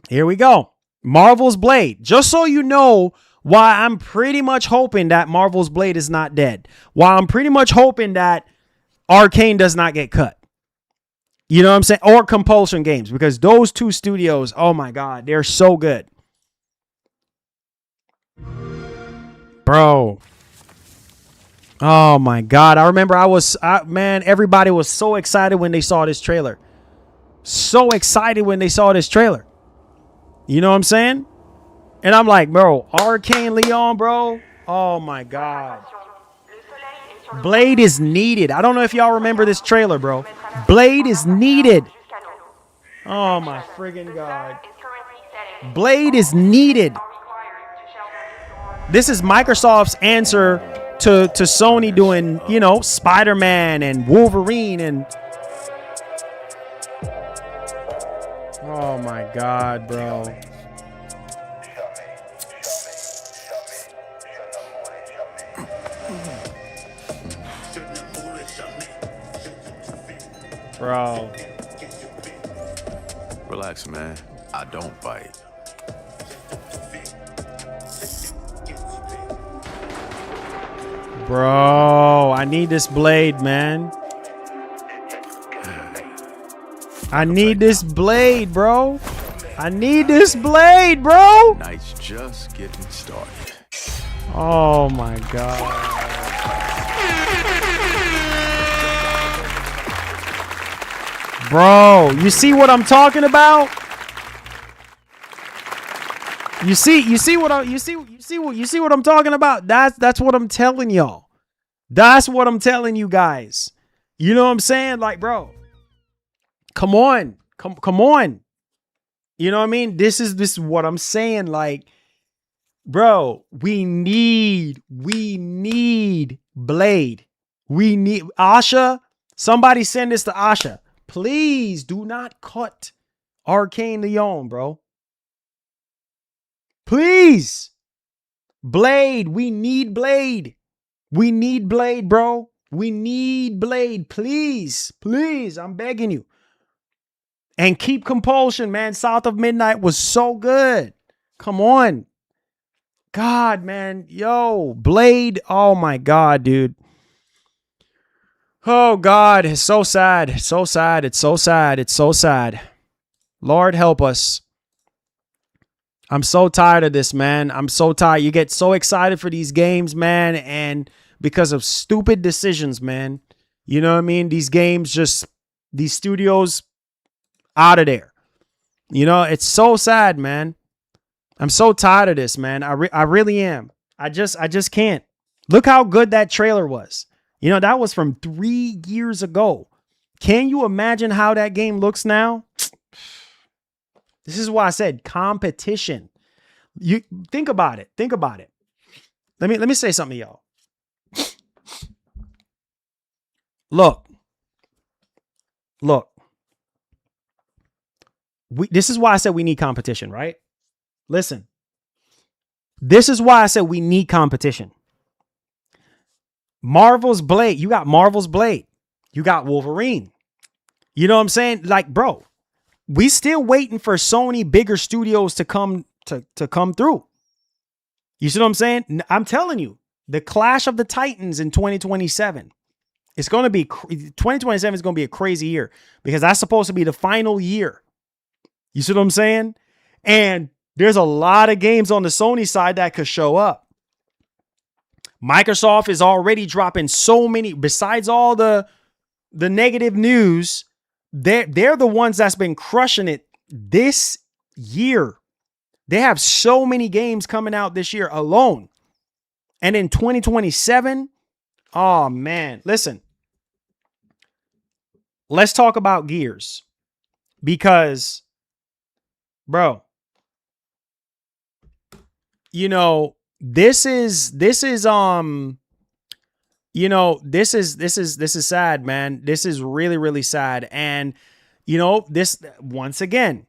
here we go. Marvel's Blade. Just so you know why I'm pretty much hoping that Marvel's Blade is not dead. Why I'm pretty much hoping that Arkane does not get cut. You know what I'm saying? Or Compulsion Games. Because those two studios, oh my God, they're so good. Bro. Oh my God. I remember everybody was so excited when they saw this trailer. So excited when they saw this trailer. You know what I'm saying? And I'm like, bro, Arkane Leon, bro. Oh my God. Blade is needed. I don't know if y'all remember this trailer, bro. Blade is needed. Oh my friggin' God. Blade is needed. This is Microsoft's answer to Sony doing, you know, Spider-Man and Wolverine and... Oh my God, bro. Bro. Relax, man. I don't bite. Bro, I need this blade, man. I need this blade, bro. I need this blade, bro. Night's just getting started. Oh my God. Bro, you see what I'm talking about? You see what I'm talking about? That's what I'm telling y'all. That's what I'm telling you guys. You know what I'm saying? Like, bro, come on. Come on. You know what I mean? This is what I'm saying. Like, bro, we need Blade. We need Asha. Somebody send this to Asha. Please do not cut Arkane Leon, bro. Please. Blade. We need Blade. We need Blade, bro. We need Blade. Please. Please. I'm begging you. And keep Compulsion, man. South of Midnight was so good. Come on. God, man. Yo, Blade. Oh, my God, dude. Oh, God. It's so sad. It's so sad. It's so sad. It's so sad. Lord, help us. I'm so tired of this, man. I'm so tired. You get so excited for these games, man. And because of stupid decisions, man. You know what I mean? These games just, these studios out of there. You know, it's so sad, man. I'm so tired of this, man. I really am. I just can't. Look how good that trailer was. You know, that was from 3 years ago. Can you imagine how that game looks now? This is why I said competition. You think about it. Think about it. Let me say something to y'all. Look. This is why I said we need competition, right? Listen. This is why I said we need competition. Marvel's Blade. You got Marvel's Blade. You got Wolverine. You know what I'm saying? Like, bro, we still waiting for Sony bigger studios to come through. You see what I'm saying? I'm telling you, the Clash of the Titans in 2027. It's going to be 2027 is going to be a crazy year because that's supposed to be the final year. You see what I'm saying? And there's a lot of games on the Sony side that could show up. Microsoft is already dropping so many, besides all the negative news, they're the ones that's been crushing it this year. They have so many games coming out this year alone. And in 2027, oh man, listen. Let's talk about Gears. Because, bro, you know, this is sad, man. This is really, really sad. And, you know, this once again,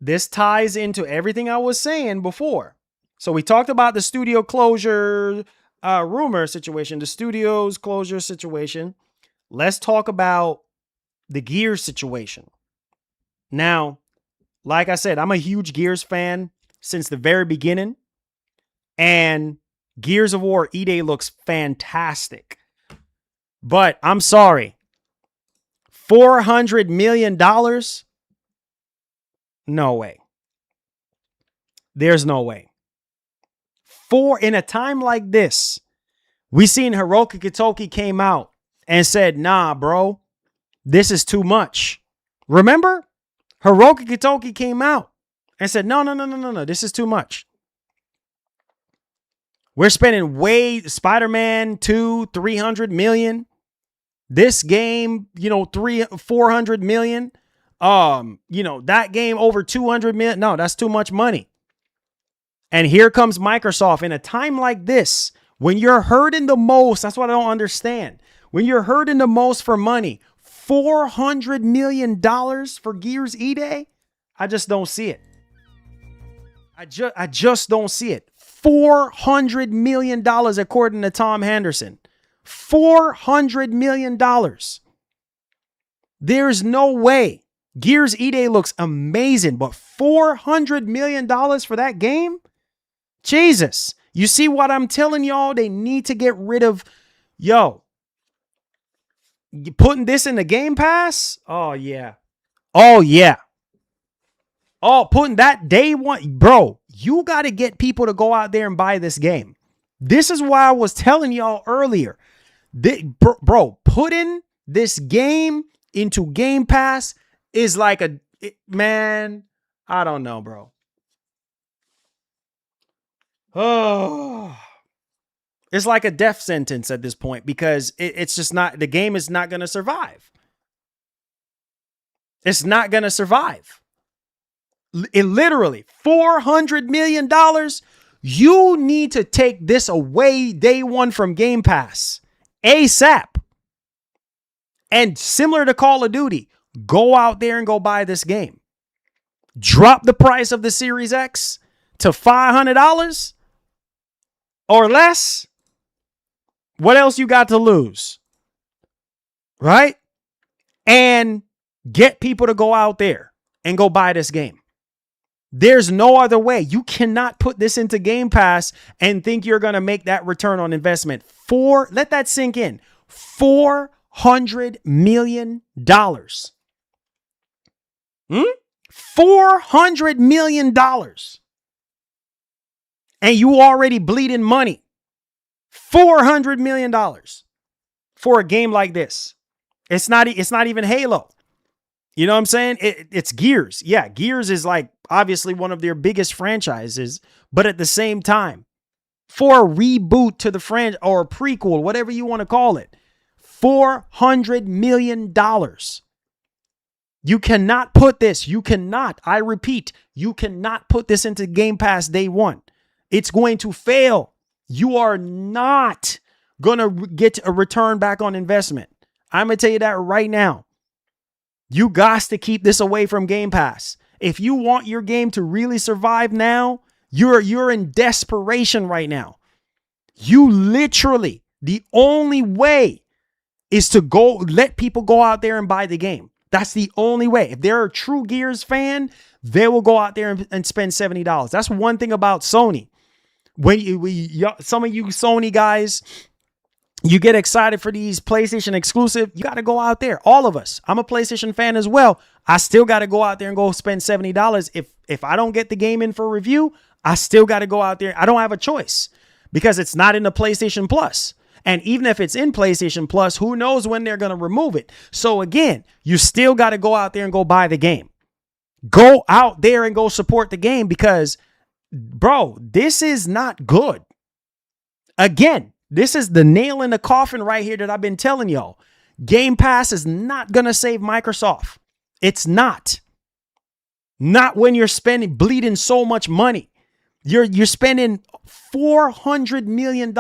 this ties into everything I was saying before. So we talked about the studio closure rumor situation, the studio's closure situation. Let's talk about the Gears situation. Now, like I said, I'm a huge Gears fan since the very beginning. And Gears of War E-Day looks fantastic. But I'm sorry. $400 million? No way. There's no way. In a time like this, we seen Hiroki Kitoki came out and said, nah, bro, this is too much. Remember? Hiroki Kitoki came out and said, no, this is too much. We're spending Spider-Man 2, 300 million. This game, you know, 400 million. That game over 200 million. No, that's too much money. And here comes Microsoft in a time like this, when you're hurting the most. That's what I don't understand. When you're hurting the most for money, $400 million for Gears E-Day. I just don't see it. I just don't see it. $400 million according to Tom Henderson. $400 million. There's no way. Gears E-Day looks amazing, but $400 million for that game? Jesus. You see what I'm telling y'all? They need to get rid of, putting this in the Game Pass? Oh, yeah. Oh, yeah. Oh, putting that day one. Bro, you got to get people to go out there and buy this game. This is why I was telling y'all earlier. Bro, putting this game into Game Pass is like man, I don't know, bro. Oh, it's like a death sentence at this point because it's just not, the game is not going to survive. It's not going to survive. It literally, $400 million. You need to take this away day one from Game Pass ASAP. And similar to Call of Duty, go out there and go buy this game. Drop the price of the Series X to $500 or less. What else you got to lose? Right? And get people to go out there and go buy this game. There's no other way. You cannot put this into Game Pass and think you're going to make that return on investment. Let that sink in. $400 million. $400 million. And you already bleeding money. $400 million for a game like this. It's not even Halo. You know what I'm saying? It's Gears. Yeah, Gears is like obviously one of their biggest franchises, but at the same time, for a reboot to the franchise or a prequel, whatever you want to call it, $400 million. You cannot put this. I repeat, you cannot put this into Game Pass day one. It's going to fail. You are not going to get a return back on investment. I'm going to tell you that right now. You got to keep this away from Game Pass. If you want your game to really survive now, you're in desperation right now. You literally, the only way is to go let people go out there and buy the game. That's the only way. If they're a true Gears fan, they will go out there and spend $70. That's one thing about Sony. When some of you Sony guys, you get excited for these PlayStation exclusive. You got to go out there. All of us. I'm a PlayStation fan as well. I still got to go out there and go spend $70. If I don't get the game in for review, I still got to go out there. I don't have a choice because it's not in the PlayStation Plus. And even if it's in PlayStation Plus, who knows when they're going to remove it. So again, you still got to go out there and go buy the game. Go out there and go support the game because, bro, this is not good. Again, this is the nail in the coffin right here that I've been telling y'all. Game Pass is not going to save Microsoft. It's not. Not when you're bleeding so much money. You're spending $400 million.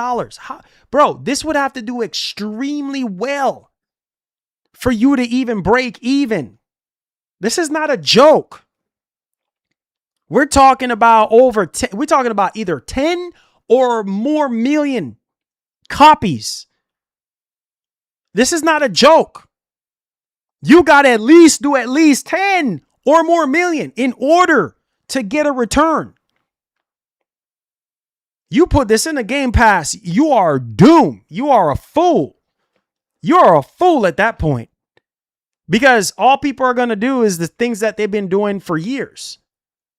Bro, this would have to do extremely well for you to even break even. This is not a joke. We're talking about we're talking about either 10 or more million copies. This is not a joke. You got to at least do at least 10 or more million in order to get a return. You put this in the Game Pass, you are doomed. You are a fool. You are a fool at that point. Because all people are going to do is the things that they've been doing for years.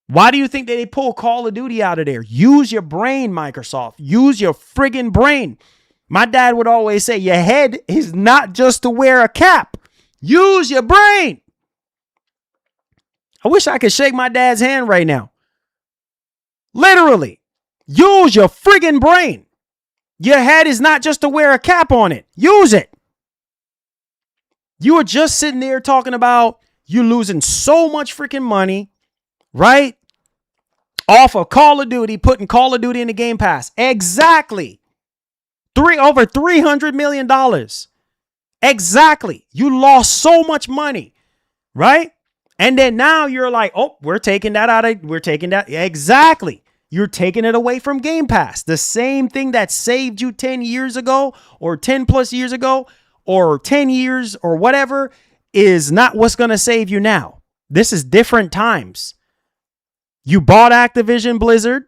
Why do you think that they pull Call of Duty out of there? Use your brain, Microsoft. Use your friggin' brain. My dad would always say, your head is not just to wear a cap. Use your brain. I wish I could shake my dad's hand right now. Literally. Use your friggin' brain. Your head is not just to wear a cap on it. Use it. You were just sitting there talking about You losing so much freaking money, right? Off of Call of Duty, putting Call of Duty in the Game Pass. Exactly. Over $300 million. Exactly. You lost so much money, right? And then now you're like, oh, we're taking that. Exactly. You're taking it away from Game Pass. The same thing that saved you 10 years ago or 10 plus years ago or 10 years or whatever is not what's going to save you now. This is different times. You bought Activision Blizzard,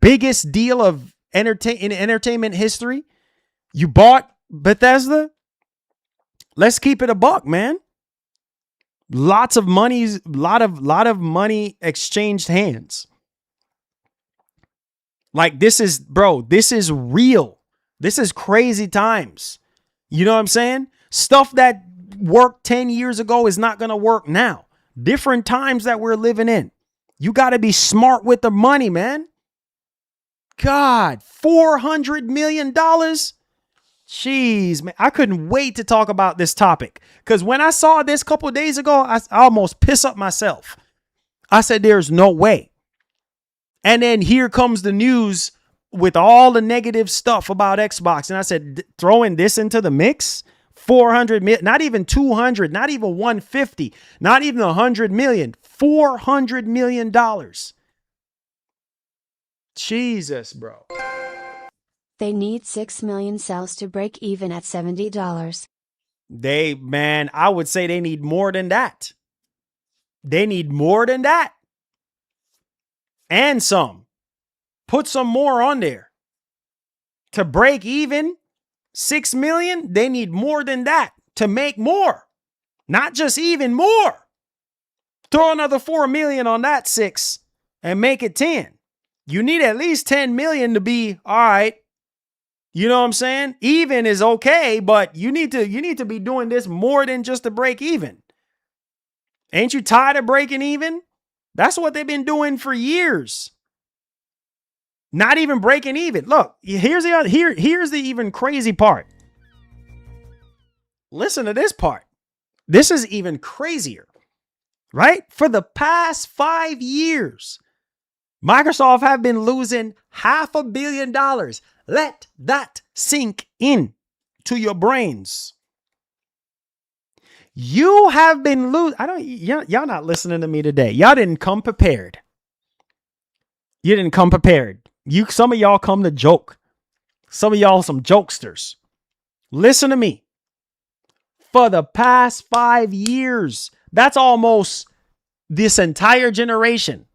biggest deal of in entertainment history. You bought Bethesda. Let's keep it a buck, man. Lots of money, lot of money exchanged hands. Like this is real. This is crazy times. You know what I'm saying? Stuff that worked 10 years ago is not going to work now. Different times that we're living in. You got to be smart with the money, man. God, $400 million. Jeez, man. I couldn't wait to talk about this topic. Because when I saw this a couple of days ago, I almost pissed up myself. I said, there's no way. And then here comes the news with all the negative stuff about Xbox. And I said, throwing this into the mix, 400 million, not even 200, not even 150, not even 100 million, $400 million. Jesus, bro. They need 6 million sales to break even at $70. I would say they need more than that. They need more than that. And some. Put some more on there. To break even, 6 million, they need more than that to make more. Not just even more. Throw another 4 million on that 6 and make it 10. You need at least 10 million to be all right. You know what I'm saying? Even is okay, but you need to be doing this more than just to break even. Ain't you tired of breaking even? That's what they've been doing for years. Not even breaking even. Look, here's the even crazy part. Listen to this part. This is even crazier, right? For the past 5 years, Microsoft have been losing $500 million. Let that sink in to your brains. You have been y'all not listening to me today. Y'all didn't come prepared. You didn't come prepared. Some of y'all come to joke. Some of y'all some jokesters. Listen to me. For the past 5 years, that's almost this entire generation.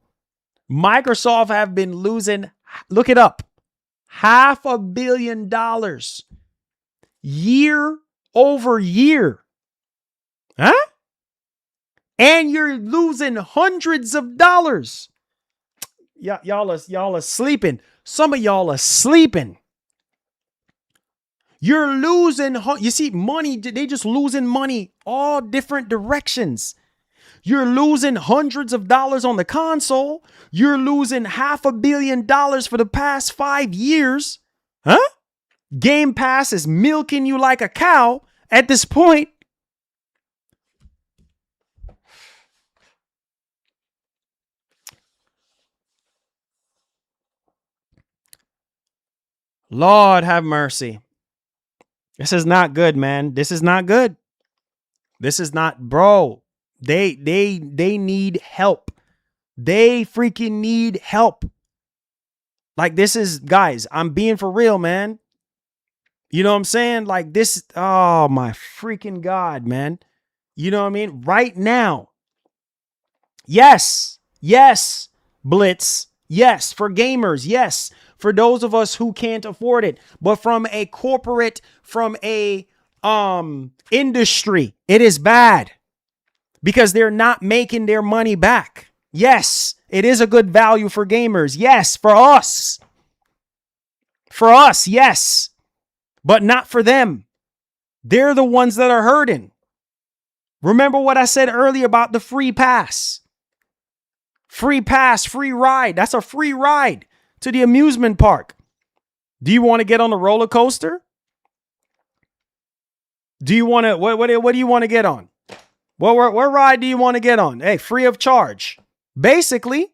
Microsoft have been losing, look it up, $500 million year over year. Huh? And you're losing hundreds of dollars. Y'all are sleeping. Some of y'all are sleeping. You're losing, you see, money, they just losing money all different directions. You're losing hundreds of dollars on the console. You're losing $500 million for the past 5 years. Huh? Game Pass is milking you like a cow at this point. Lord have mercy. This is not good, man. This is not good. This is not, bro. They need help. They freaking need help. Like this is, guys, I'm being for real, man. You know what I'm saying? Like this, oh my freaking God, man. You know what I mean? Right now. Yes, Blitz. Yes, for gamers. Yes, for those of us who can't afford it. But from a corporate, from a industry, it is bad. Because they're not making their money back. Yes, it is a good value for gamers. Yes, for us. For us, yes. But not for them. They're the ones that are hurting. Remember what I said earlier about the free pass. Free pass, free ride. That's a free ride to the amusement park. Do you want to get on the roller coaster? Do you want to, what do you want to get on? What ride do you want to get on? Hey, free of charge. Basically.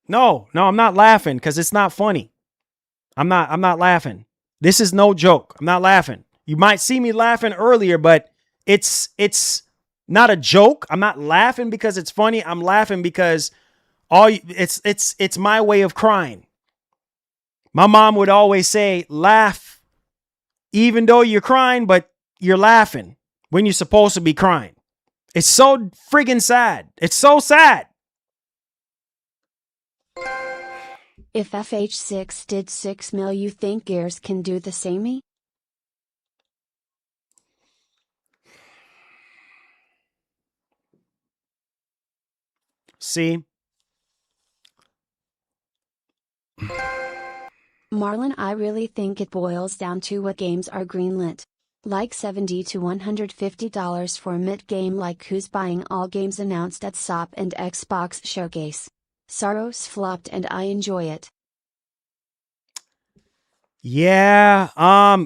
No, I'm not laughing because it's not funny. I'm not laughing. This is no joke. I'm not laughing. You might see me laughing earlier, but it's not a joke. I'm not laughing because it's funny. I'm laughing because it's my way of crying. My mom would always say, laugh even though you're crying, but you're laughing when you're supposed to be crying. It's so friggin' sad. It's so sad. If FH6 did 6 mil, you think Gears can do the same? See? Marlon, I really think it boils down to what games are greenlit. Like $70 to $150 for a mid game, like who's buying all games announced at SOP and Xbox Showcase. Saros flopped and I enjoy it. Yeah,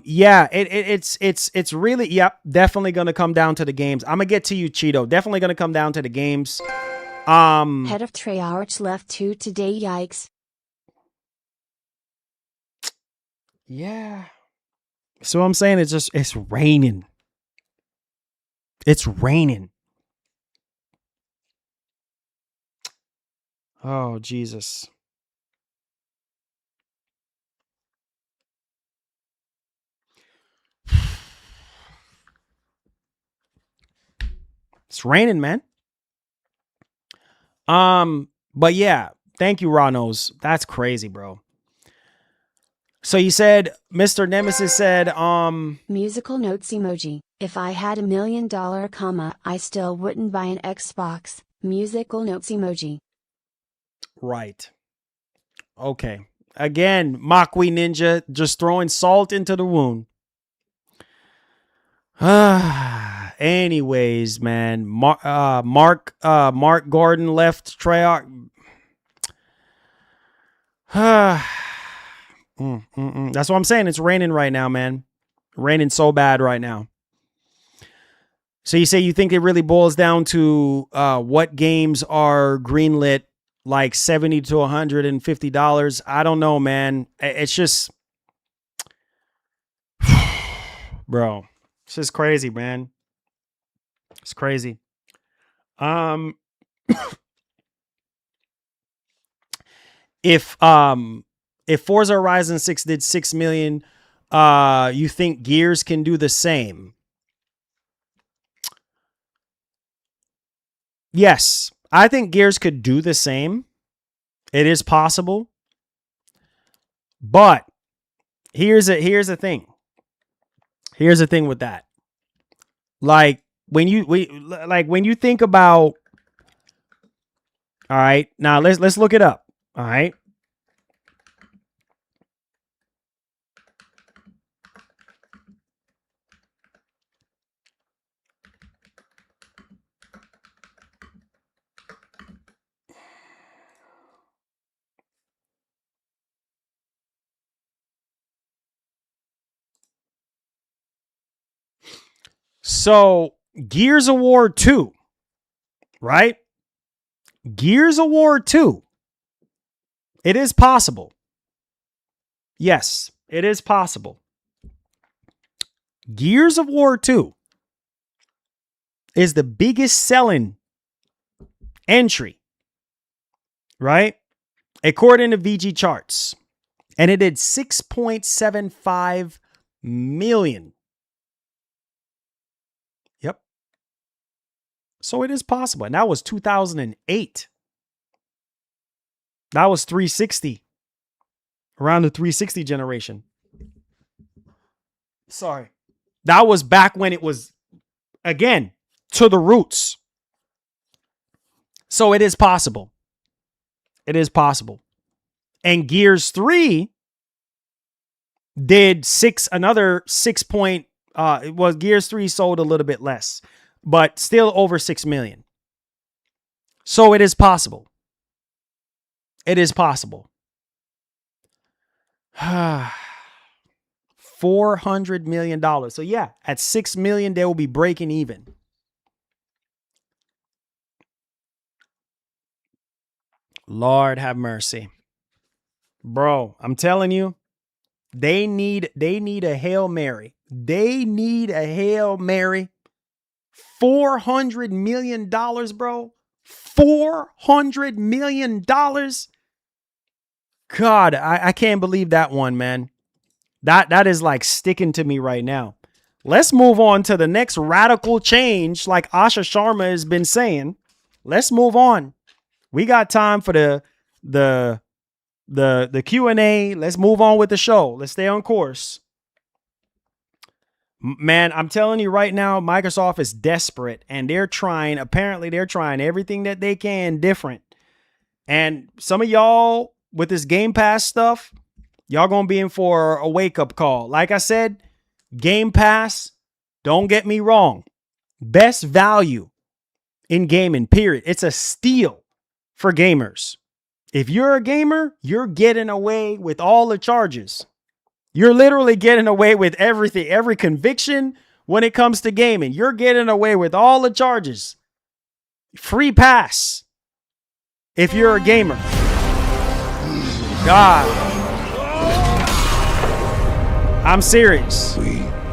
it's really, yep, definitely gonna come down to the games. I'm gonna get to you, Cheeto. Definitely gonna come down to the games. Head of Treyarch left 2 today, yikes. Yeah. So I'm saying it's raining. It's raining. Oh, Jesus. It's raining, man. But yeah, thank you, Ranos. That's crazy, bro. So you said, Mr. Nemesis said, Musical notes emoji. If I had $1 million, I still wouldn't buy an Xbox. Musical notes emoji. Right. Okay. Again, Makwi Ninja just throwing salt into the wound. Anyways, man, Mark Gordon left Treyarch. That's what I'm saying. It's raining right now, man. Raining so bad right now. So you say you think it really boils down to what games are greenlit, like $70 to $150? I don't know, man. It's just, bro. It's just crazy, man. It's crazy. If Forza Horizon 6 did 6 million, you think Gears can do the same? Yes, I think Gears could do the same. It is possible. But here's the thing. Here's the thing with that. Like when you think about, all right, now let's look it up. All right. So Gears of War 2, right? Gears of War 2. It is possible. Yes, it is possible. Gears of War 2 is the biggest selling entry, right? According to VG charts. And it did 6.75 million. Yep. So it is possible. And that was 2008. That was 360. Around the 360 generation. Sorry. That was back when it was, again, to the roots. So it is possible. It is possible. And Gears 3 did another 6 point, it was Gears 3 sold a little bit less, but still over 6 million. So it is possible. It is possible. $400 million. So yeah, at 6 million, they will be breaking even. Lord have mercy. Bro, I'm telling you, they need a Hail Mary. They need a Hail Mary. $400 million, bro. $400 million. God, I can't believe that one, man. That is like sticking to me right now. Let's move on to the next radical change, like Asha Sharma has been saying. Let's move on. We got time for the Q&A. Let's move on with the show. Let's stay on course. Man, I'm telling you right now, Microsoft is desperate and apparently they're trying everything that they can different. And some of y'all with this Game Pass stuff, y'all gonna be in for a wake-up call. Like I said, Game Pass, don't get me wrong, best value in gaming, period. It's a steal for gamers. If you're a gamer, you're getting away with all the charges. You're literally getting away with everything, every conviction when it comes to gaming. You're getting away with all the charges. Free pass if you're a gamer. God. I'm serious.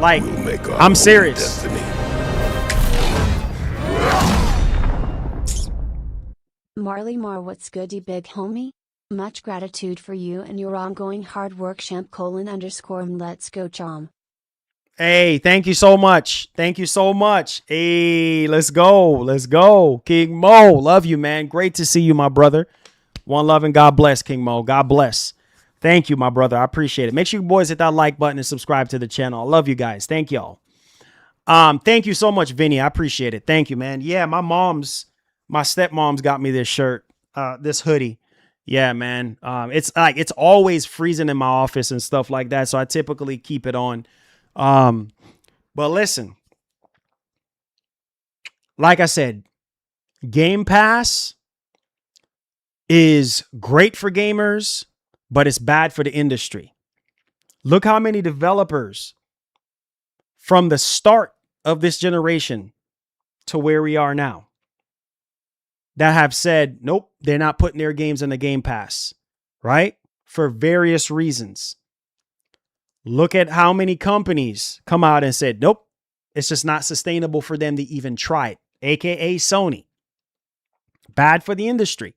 I'm serious. Marley Mar, what's goody big homie? Much gratitude for you and your ongoing hard work. Champ:_. Let's go, Chom. Hey, thank you so much. Thank you so much. Hey, let's go. Let's go. King Mo, love you, man. Great to see you, my brother. One love and God bless, King Mo. God bless. Thank you, my brother. I appreciate it. Make sure you boys hit that like button and subscribe to the channel. I love you guys. Thank y'all. Thank you so much, Vinny. I appreciate it. Thank you, man. Yeah, my stepmom's got me this shirt, this hoodie. Yeah, man. It's always freezing in my office and stuff like that. So I typically keep it on. But listen, like I said, Game Pass is great for gamers, but it's bad for the industry. Look how many developers from the start of this generation to where we are now that have said, nope, they're not putting their games in the Game Pass, right? For various reasons. Look at how many companies come out and said, nope, it's just not sustainable for them to even try it, aka Sony. Bad for the industry.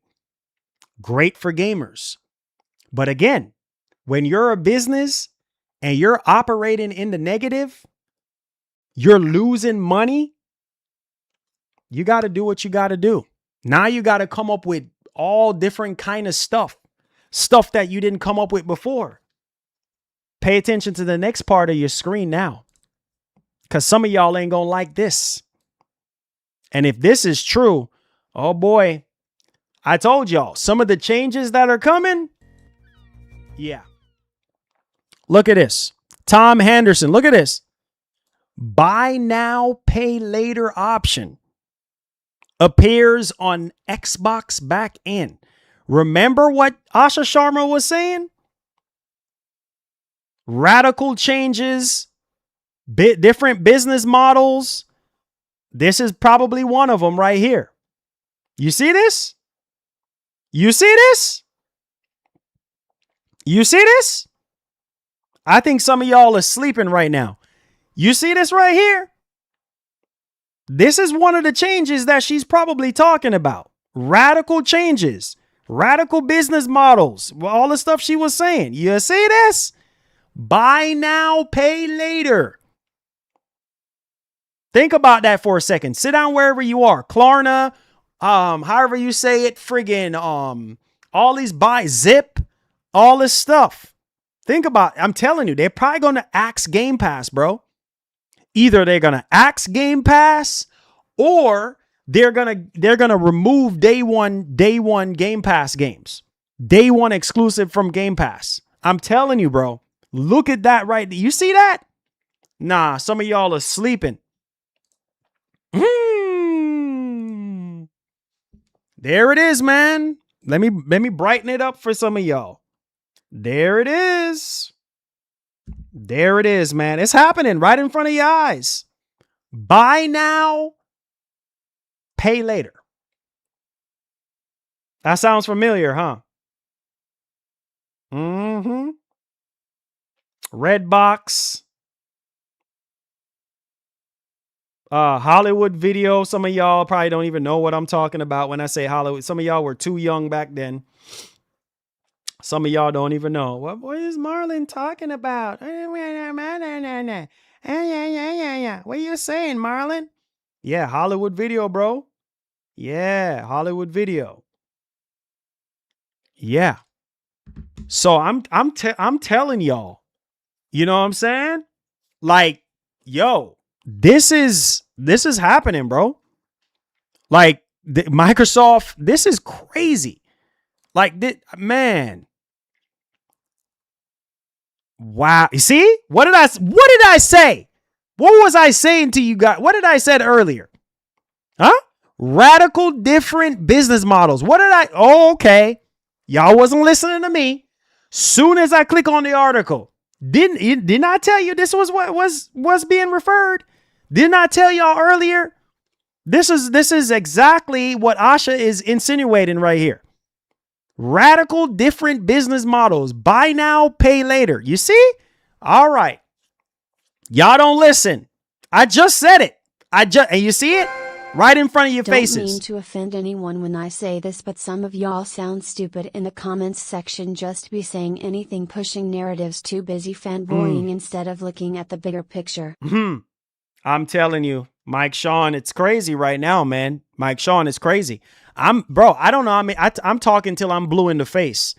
Great for gamers. But again, when you're a business and you're operating in the negative, you're losing money, you got to do what you got to do. Now you got to come up with all different kind of stuff that you didn't come up with before. Pay attention to the next part of your screen now, because some of y'all ain't going to like this. And if this is true, oh boy, I told y'all some of the changes that are coming. Yeah. Look at this. Tom Henderson. Look at this. Buy now, pay later option appears on Xbox back end. Remember what Asha Sharma was saying? Radical changes, different business models. This is probably one of them right here. You see this? You see this? You see this? I think some of y'all are sleeping right now. You see this right here? This is one of the changes that she's probably talking about. Radical changes, radical business models, all the stuff she was saying. You see this? Buy now, pay later. Think about that for a second. Sit down wherever you are. Klarna, however you say it, friggin', all these Zip, all this stuff. Think about it. I'm telling you, they're probably going to axe Game Pass, bro. Either they're going to axe Game Pass or they're going to remove day one Game Pass games. Day one exclusive from Game Pass. I'm telling you, bro. Look at that right there. You see that? Nah, some of y'all are sleeping. There it is, man. Let me brighten it up for some of y'all. There it is. There it is, man. It's happening right in front of your eyes. Buy now, pay later. That sounds familiar, huh? Mm-hmm. Redbox. Hollywood Video. Some of y'all probably don't even know what I'm talking about when I say Hollywood. Some of y'all were too young back then. Some of y'all don't even know. What is Marlon talking about? What are you saying, Marlon? Yeah, Hollywood Video, bro. Yeah, Hollywood Video. Yeah. So I'm telling y'all, you know what I'm saying? Like, yo, this is happening, bro. Like Microsoft, this is crazy. Like, man. Wow. You see? What did I say? What was I saying to you guys? What did I said earlier? Huh? Radical different business models. What did I? Oh, okay. Y'all wasn't listening to me. Soon as I click on the article, didn't I tell you this was what was being referred? Didn't I tell y'all earlier? This is exactly what Asha is insinuating right here. Radical different business models. Buy now, pay later. You see? All right. Y'all don't listen. I just said it. And you see it? Right in front of your faces. Don't mean to offend anyone when I say this, but some of y'all sound stupid in the comments section. Just be saying anything, pushing narratives, too busy fanboying instead of looking at the bigger picture. I'm telling you, Mike Sean, it's crazy right now, man. Mike Sean is crazy. I don't know. I mean, I'm talking till I'm blue in the face.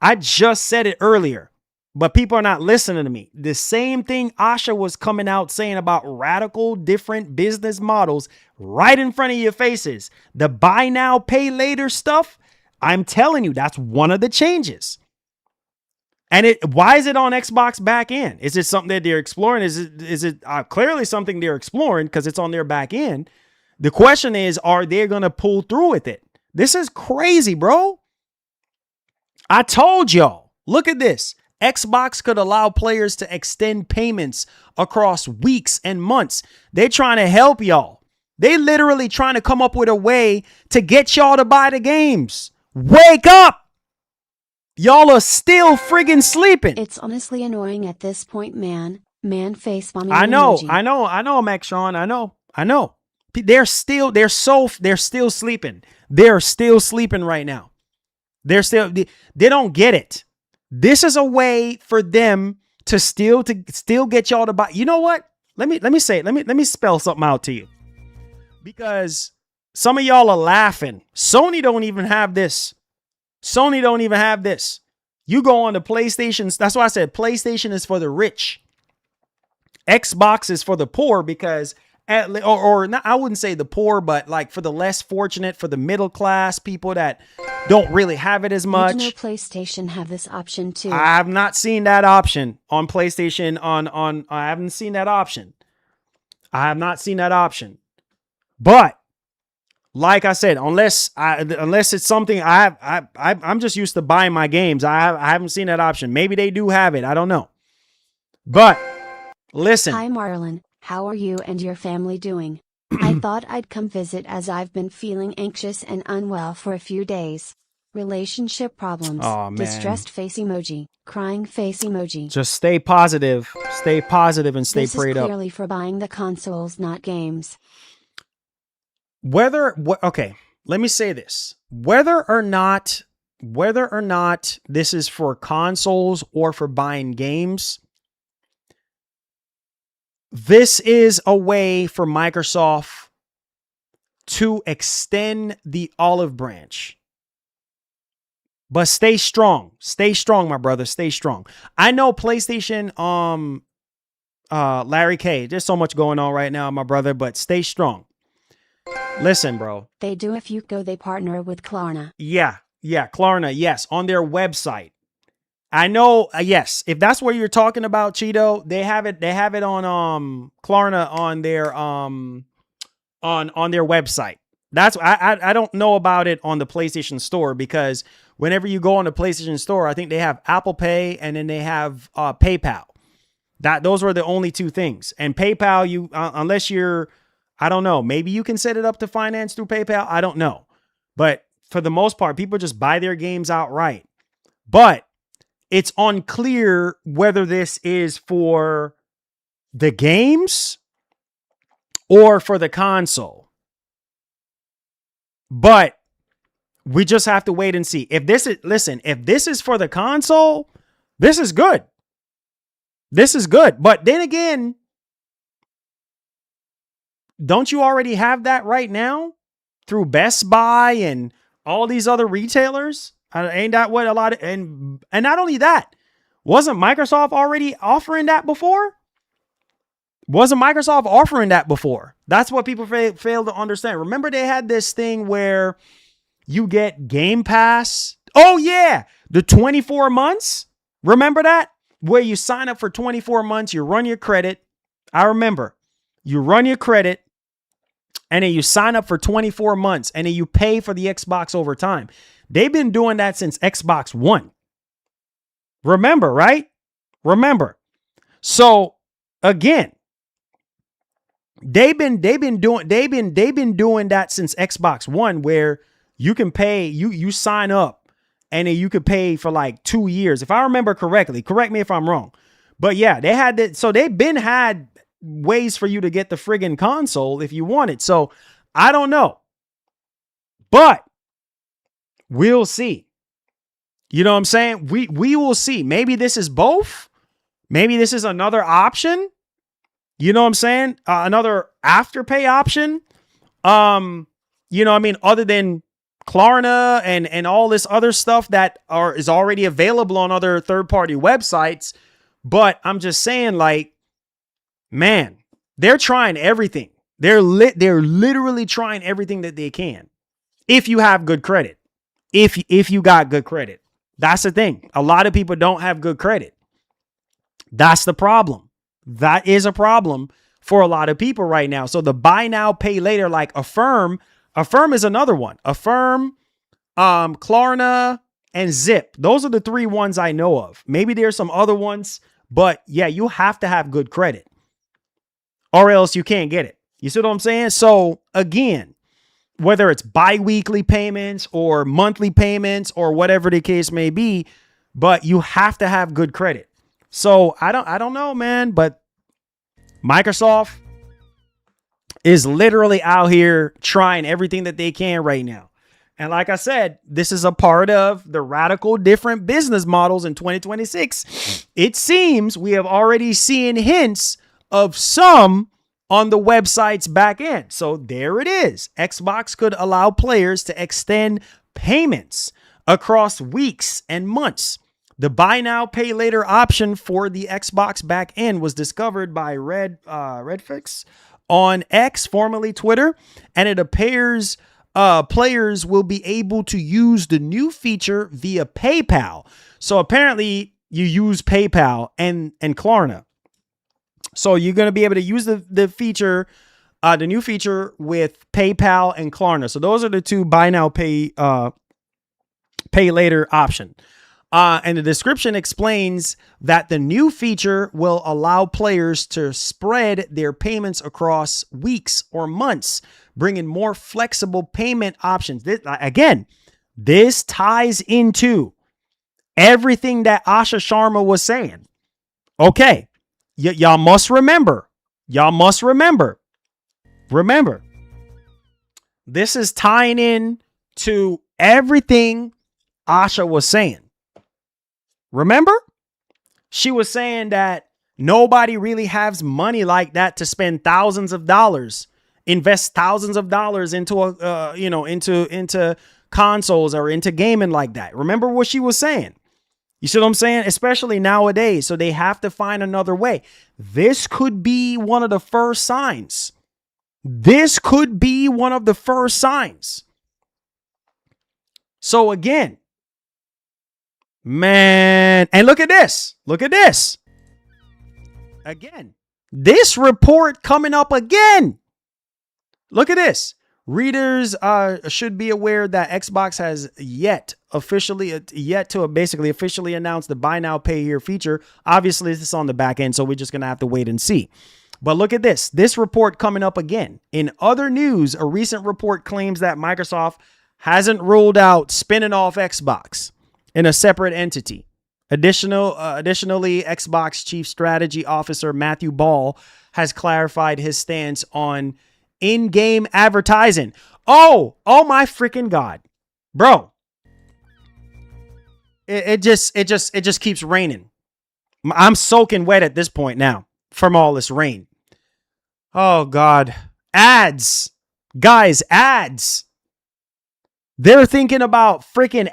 I just said it earlier, but people are not listening to me. The same thing Asha was coming out saying about radical different business models right in front of your faces. The buy now, pay later stuff. I'm telling you, that's one of the changes. And why is it on Xbox back end? Is it something that they're exploring? Is it clearly something they're exploring because it's on their back end? The question is, are they going to pull through with it? This is crazy, bro. I told y'all, look at this. Xbox could allow players to extend payments across weeks and months. They're trying to help y'all. They literally trying to come up with a way to get y'all to buy the games. Wake up. Y'all are still friggin' sleeping. It's honestly annoying at this point, man. Man face bombing. I know, Max Sean. I know. They're still sleeping. They're still sleeping right now. They don't get it. This is a way for them to still get y'all to buy. You know what? Let me spell something out to you. Because some of y'all are laughing. Sony don't even have this. You go on the PlayStation. That's why I said PlayStation is for the rich. Xbox is for the poor because or not, I wouldn't say the poor, but like for the less fortunate, for the middle class people that don't really have it as much. Original PlayStation have this option too. I have not seen that option on PlayStation. I haven't seen that option. I have not seen that option. But like I said, unless it's something I'm just used to buying my games. I haven't seen that option. Maybe they do have it. I don't know. But listen. Hi, Marlon. How are you and your family doing? I thought I'd come visit as I've been feeling anxious and unwell for a few days. Relationship problems. Oh, man. Distressed face emoji. Crying face emoji. Just stay positive. Stay positive and stay prayed up. This is clearly for buying the consoles, not games. Okay, let me say this. Whether or not this is for consoles or for buying games, this is a way for Microsoft to extend the olive branch. But stay strong. Stay strong, my brother. Stay strong. I know PlayStation, Larry K. There's so much going on right now, my brother, but stay strong. Listen, bro. They do. If you go, they partner with Klarna. Yeah, Klarna, yes, on their website. I know, yes, if that's what you're talking about, Cheeto, they have it on Klarna on their on their website. That's I don't know about it on the PlayStation Store because whenever you go on the PlayStation Store, I think they have Apple Pay and then they have PayPal. Those were the only two things. And PayPal, you unless you're, I don't know, maybe you can set it up to finance through PayPal. I don't know. But for the most part, people just buy their games outright. But it's unclear whether this is for the games or for the console. But we just have to wait and see. If this is for the console, this is good. This is good. But then again, don't you already have that right now through Best Buy and all these other retailers? Ain't that what a lot of, and not only that, wasn't Microsoft already offering that before? Wasn't Microsoft offering that before? That's what people fail to understand. Remember they had this thing where you get Game Pass. Oh yeah, the 24 months. Remember that? Where you sign up for 24 months, you run your credit. I remember. You run your credit and then you sign up for 24 months and then you pay for the Xbox over time. They've been doing that since Xbox One. Remember, right? Remember. So again, they've been doing that since Xbox One, where you can pay, you sign up and then you could pay for like 2 years. If I remember correctly, correct me if I'm wrong. But yeah, they had that. So they've been had ways for you to get the friggin' console if you want it. So I don't know. But we'll see. You know what I'm saying? We will see. Maybe this is both. Maybe this is another option. You know what I'm saying? Another afterpay option. You know what I mean? Other than Klarna and all this other stuff that is already available on other third-party websites. But I'm just saying, like, man, they're trying everything. They're literally trying everything that they can. If you have good credit. If you got good credit. That's the thing. A lot of people don't have good credit. That's the problem. That is a problem for a lot of people right now. So the buy now, pay later, like Affirm is another one. Affirm, Klarna, and Zip. Those are the three ones I know of. Maybe there's some other ones, but yeah, you have to have good credit or else you can't get it. You see what I'm saying? So again, whether it's bi-weekly payments or monthly payments or whatever the case may be, but you have to have good credit. So I don't know, man, but Microsoft is literally out here trying everything that they can right now. And like I said, this is a part of the radical different business models in 2026. It seems we have already seen hints of some on the website's back end. So there it is. Xbox could allow players to extend payments across weeks and months. The buy now, pay later option for the Xbox back end was discovered by Redfix on X, formerly Twitter, and it appears players will be able to use the new feature via PayPal. So apparently you use PayPal and Klarna. So you're going to be able to use the feature, the new feature with PayPal and Klarna. So those are the two buy now, pay later option. And the description explains that the new feature will allow players to spread their payments across weeks or months, bringing more flexible payment options. This ties into everything that Asha Sharma was saying. Okay. Y'all must remember. Remember. This is tying in to everything Asha was saying. Remember? She was saying that nobody really has money like that to spend thousands of dollars, invest thousands of dollars into into consoles or into gaming like that. Remember what she was saying? You see what I'm saying? Especially nowadays. So they have to find another way. This could be one of the first signs. So again, man, and look at this. Again, this report coming up again. Look at this. Readers should be aware that Xbox has yet to basically officially announce the buy now pay here feature. Obviously, this is on the back end, so we're just going to have to wait and see. But look at this report coming up again. In other news, a recent report claims that Microsoft hasn't ruled out spinning off Xbox in a separate entity. Additionally, Xbox Chief Strategy Officer Matthew Ball has clarified his stance on in-game advertising. Oh my freaking God, bro. It just keeps raining. I'm soaking wet at this point now from all this rain. Oh God. Ads. Guys, ads. They're thinking about freaking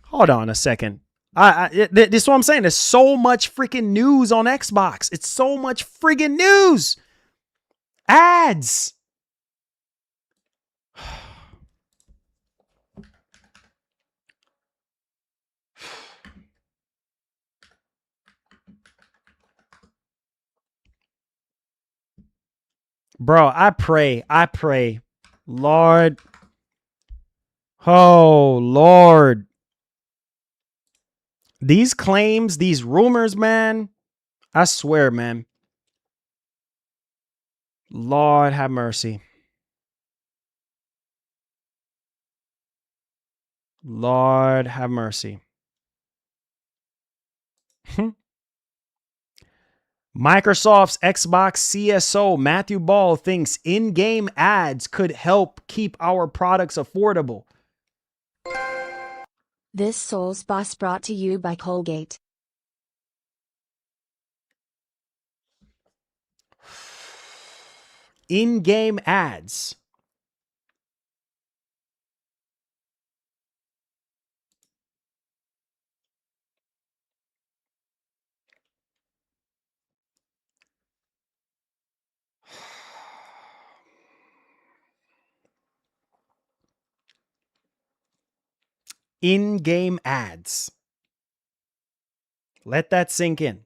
Hold on a second. This is what I'm saying. There's so much freaking news on Xbox. It's so much friggin' news. Ads. Bro, I pray. Lord. Oh, Lord. These claims, these rumors, man. I swear, man. Lord have mercy. Lord have mercy. Microsoft's Xbox CSO Matthew Ball thinks in-game ads could help keep our products affordable. This Souls Boss brought to you by Colgate. In-game ads. In-game ads. Let that sink in.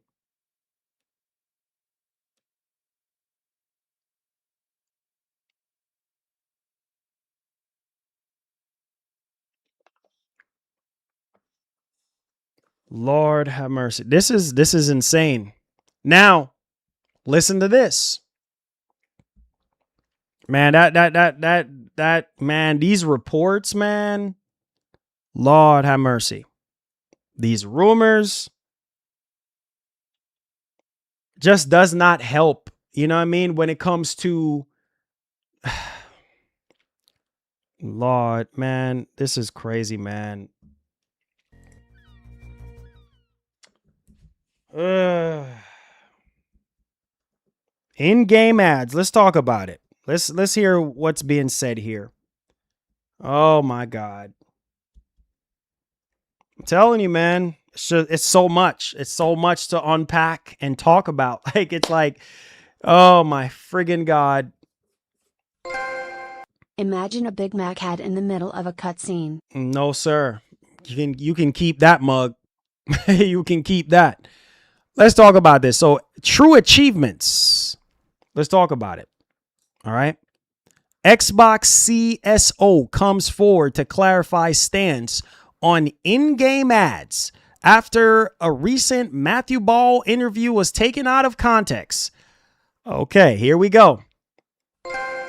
Lord have mercy. This is insane. Now, listen to this. Man, that man, these reports, man. Lord have mercy. These rumors just does not help. You know what I mean? When it comes to Lord, man, this is crazy, man. In-game ads. Let's talk about it. Let's hear what's being said here. Oh my God. I'm telling you, man, it's so much. It's so much to unpack and talk about. Like, it's like, oh my friggin' God. Imagine a Big Mac ad in the middle of a cutscene. No, sir. You can keep that mug. You can keep that. Let's talk about this. So, true achievements. Let's talk about it. All right. Xbox CSO comes forward to clarify stance on in-game ads after a recent Matthew Ball interview was taken out of context. Okay, here we go.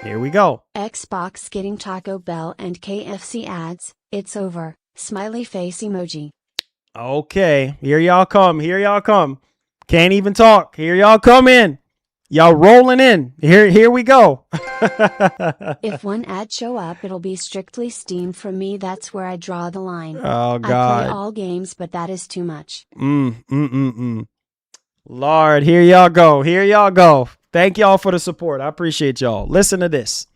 Here we go. Xbox getting Taco Bell and KFC ads. It's over. Smiley face emoji. Okay, here y'all come. Here y'all come. Can't even talk. Here y'all come in. Y'all rolling in. Here we go. If one ad show up, it'll be strictly Steam for me. That's where I draw the line. Oh, God. I play all games, but that is too much. Lord, here y'all go. Here y'all go. Thank y'all for the support. I appreciate y'all. Listen to this.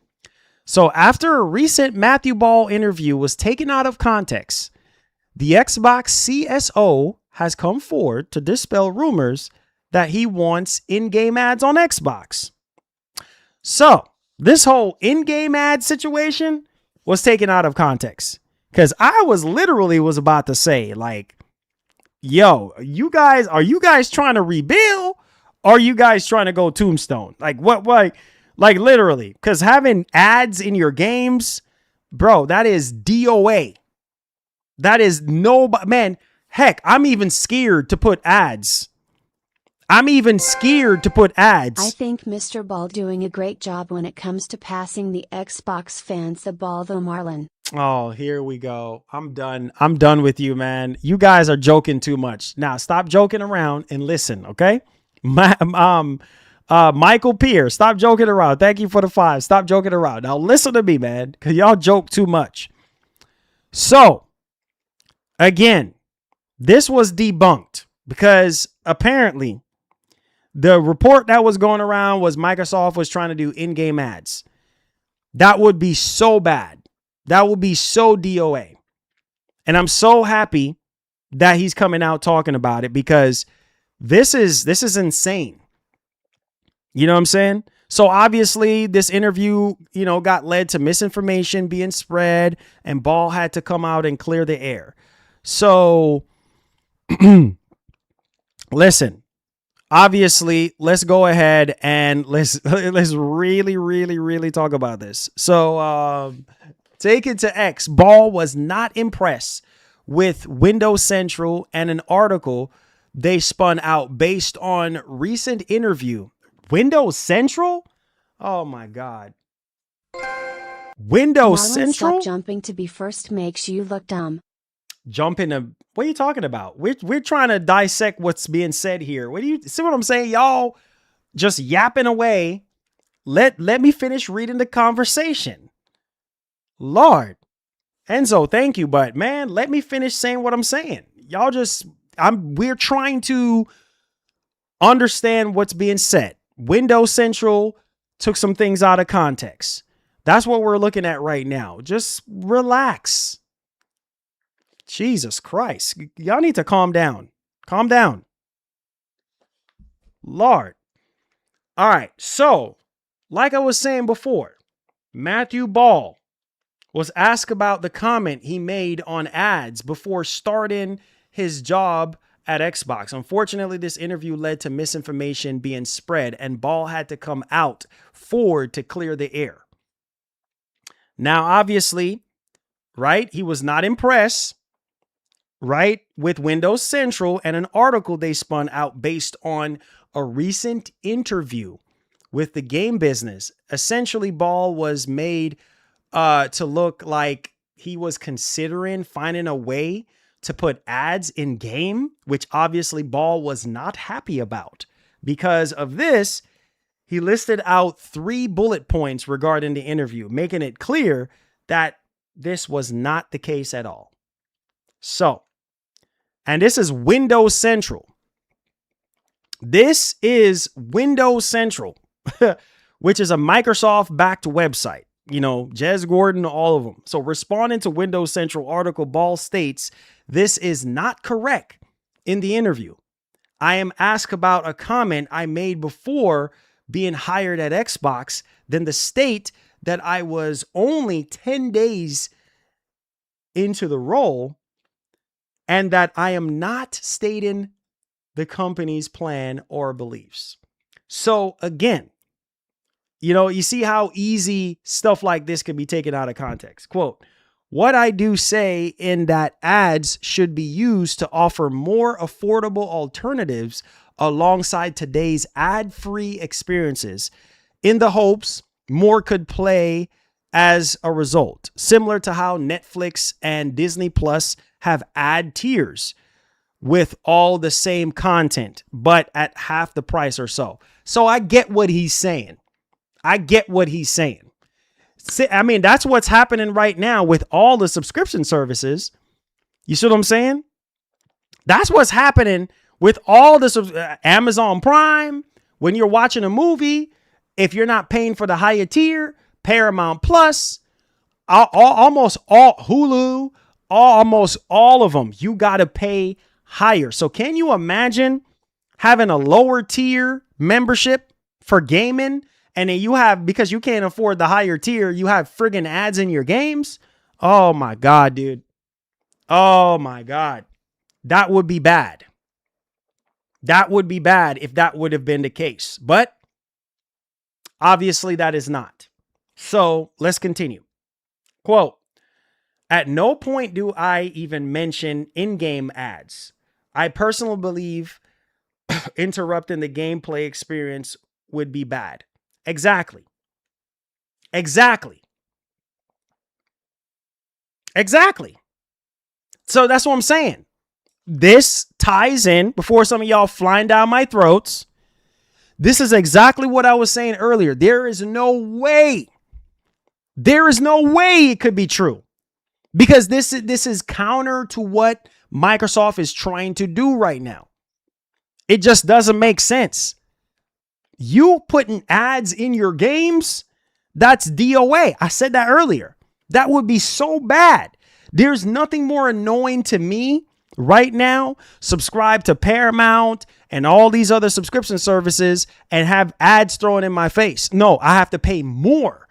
So after a recent Matthew Ball interview was taken out of context, the Xbox CSO has come forward to dispel rumors that he wants in-game ads on Xbox. So this whole in-game ad situation was taken out of context because I was about to say, like, yo, are you guys trying to rebuild? Or are you guys trying to go tombstone? Like, what, Like literally, because having ads in your games, bro, that is DOA. That is man. Heck, I'm even scared to put ads. I think Mr. Ball doing a great job when it comes to passing the Xbox fans the ball though, Marlon. Oh, here we go. I'm done. I'm done with you, man. You guys are joking too much. Now stop joking around and listen, okay? Michael Pierce, stop joking around. Thank you for the 5. Stop joking around. Now listen to me, man, because y'all joke too much. So, again, this was debunked because apparently the report that was going around was Microsoft was trying to do in-game ads. That would be so bad. That would be so DOA. And I'm so happy that he's coming out talking about it because this is insane. You know what I'm saying? So obviously this interview, got led to misinformation being spread and Ball had to come out and clear the air. So listen, obviously let's go ahead and let's really, really, really talk about this. So, take it to X. Ball was not impressed with Windows Central and an article they spun out based on recent interview. Windows Central? Oh my God. Windows Marlon, Central? Stop jumping to be first makes you look dumb. What are you talking about? We're trying to dissect what's being said here. What do you see what I'm saying? Y'all just yapping away. Let me finish reading the conversation. Lord. Enzo, thank you. But man, let me finish saying what I'm saying. Y'all we're trying to understand what's being said. Windows Central took some things out of context. That's what we're looking at right now. Just relax. Jesus Christ. Y'all need to calm down. Calm down. Lord. All right. So, like I was saying before, Matthew Ball was asked about the comment he made on ads before starting his job at Xbox. Unfortunately, this interview led to misinformation being spread and Ball had to come out forward to clear the air. Now, obviously, right, he was not impressed, right, with Windows Central and an article they spun out based on a recent interview with the game business. Essentially, Ball was made to look like he was considering finding a way to put ads in game, which obviously Ball was not happy about. Because of this, he listed out 3 bullet points regarding the interview, making it clear that this was not the case at all. So, and this is Windows Central. This is Windows Central, which is a Microsoft-backed website. Jez Gordon, all of them. So responding to Windows Central article, Ball states, this is not correct in the interview. I am asked about a comment I made before being hired at Xbox, then the state that I was only 10 days into the role and that I am not stating the company's plan or beliefs. So again, you see how easy stuff like this can be taken out of context. Quote, what I do say in that ads should be used to offer more affordable alternatives alongside today's ad-free experiences in the hopes more could play as a result, similar to how Netflix and Disney Plus have ad tiers with all the same content, but at half the price or so. So I get what he's saying. I mean, that's what's happening right now with all the subscription services. You see what I'm saying? That's what's happening with all the Amazon Prime. When you're watching a movie, if you're not paying for the higher tier, Paramount Plus, almost all Hulu, almost all of them, you got to pay higher. So can you imagine having a lower tier membership for gaming? And then you have, because you can't afford the higher tier, you have friggin' ads in your games. Oh my God, dude. Oh my God. That would be bad. That would be bad if that would have been the case. But Obviously, that is not. So let's continue. Quote, at no point do I even mention in-game ads. I personally believe interrupting the gameplay experience would be bad. Exactly. Exactly. Exactly. So that's what I'm saying. This ties in before some of y'all flying down my throats. This is exactly what I was saying earlier. There is no way it could be true, because this is counter to what Microsoft is trying to do right now. It just doesn't make sense. You putting ads in your games, that's DOA. I said that earlier. That would be so bad. There's nothing more annoying to me right now. Subscribe to Paramount and all these other subscription services and have ads thrown in my face. No, I have to pay more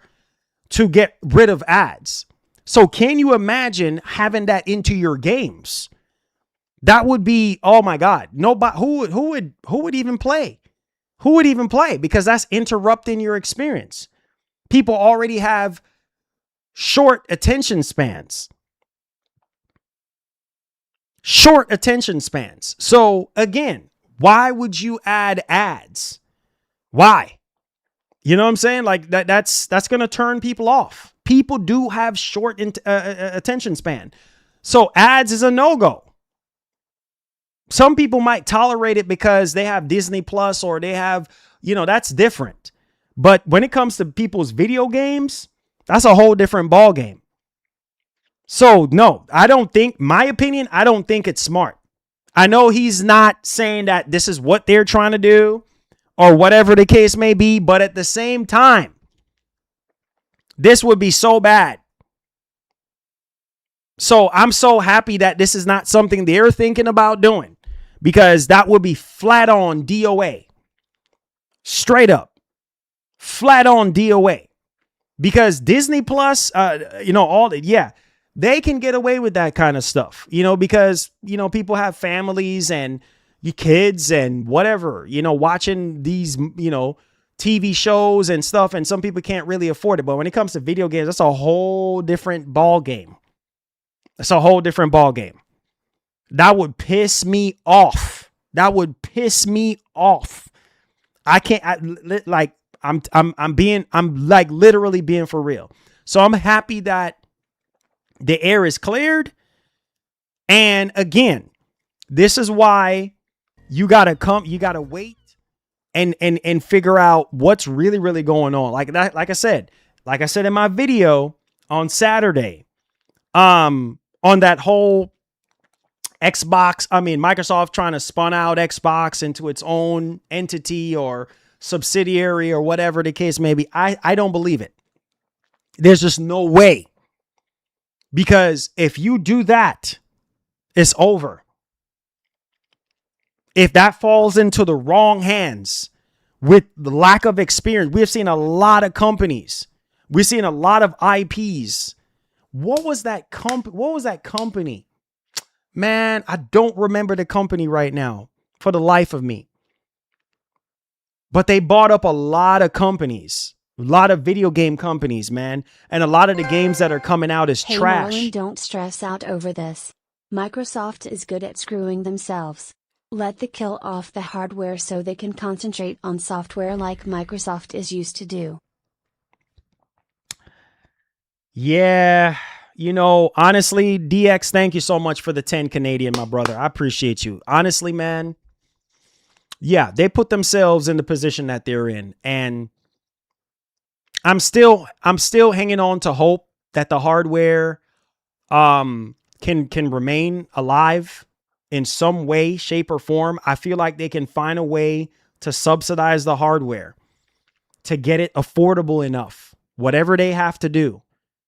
to get rid of ads. So can you imagine having that into your games? That would be, oh my God. Nobody who would even play? Who would even play? Because that's interrupting your experience. People already have short attention spans. Short attention spans. So again, why would you add ads? Why? You know what I'm saying? Like that's going to turn people off. People do have short attention span. So ads is a no-go. Some people might tolerate it because they have Disney Plus or they have, that's different. But when it comes to people's video games, that's a whole different ball game. So no, I don't think it's smart. I know he's not saying that this is what they're trying to do or whatever the case may be, but at the same time, this would be so bad. So I'm so happy that this is not something they're thinking about doing, because that would be flat on DOA. Straight up. Flat on DOA. Because Disney Plus, they can get away with that kind of stuff, because, people have families and kids and whatever, watching these, TV shows and stuff. And some people can't really afford it. But when it comes to video games, that's a whole different ball game. That's a whole different ball game. That would piss me off. I can't, I'm literally being for real. So I'm happy that the air is cleared. And again, this is why you gotta wait and figure out what's really, really going on. Like I said in my video on Saturday, on that whole Microsoft trying to spun out Xbox into its own entity or subsidiary or whatever the case may be. I don't believe it. There's just no way. Because if you do that, it's over. If that falls into the wrong hands with the lack of experience, we have seen a lot of companies. We've seen a lot of IPs. What was that company? Man, I don't remember the company right now for the life of me. But they bought up a lot of companies, a lot of video game companies, man. And a lot of the games that are coming out is trash. Marlon, don't stress out over this. Microsoft is good at screwing themselves. Let the kill off the hardware so they can concentrate on software like Microsoft is used to do. Yeah, honestly, DX, thank you so much for the 10 Canadian, my brother. I appreciate you. Honestly, man. Yeah, they put themselves in the position that they're in. And I'm still hanging on to hope that the hardware can remain alive in some way, shape, or form. I feel like they can find a way to subsidize the hardware to get it affordable enough, whatever they have to do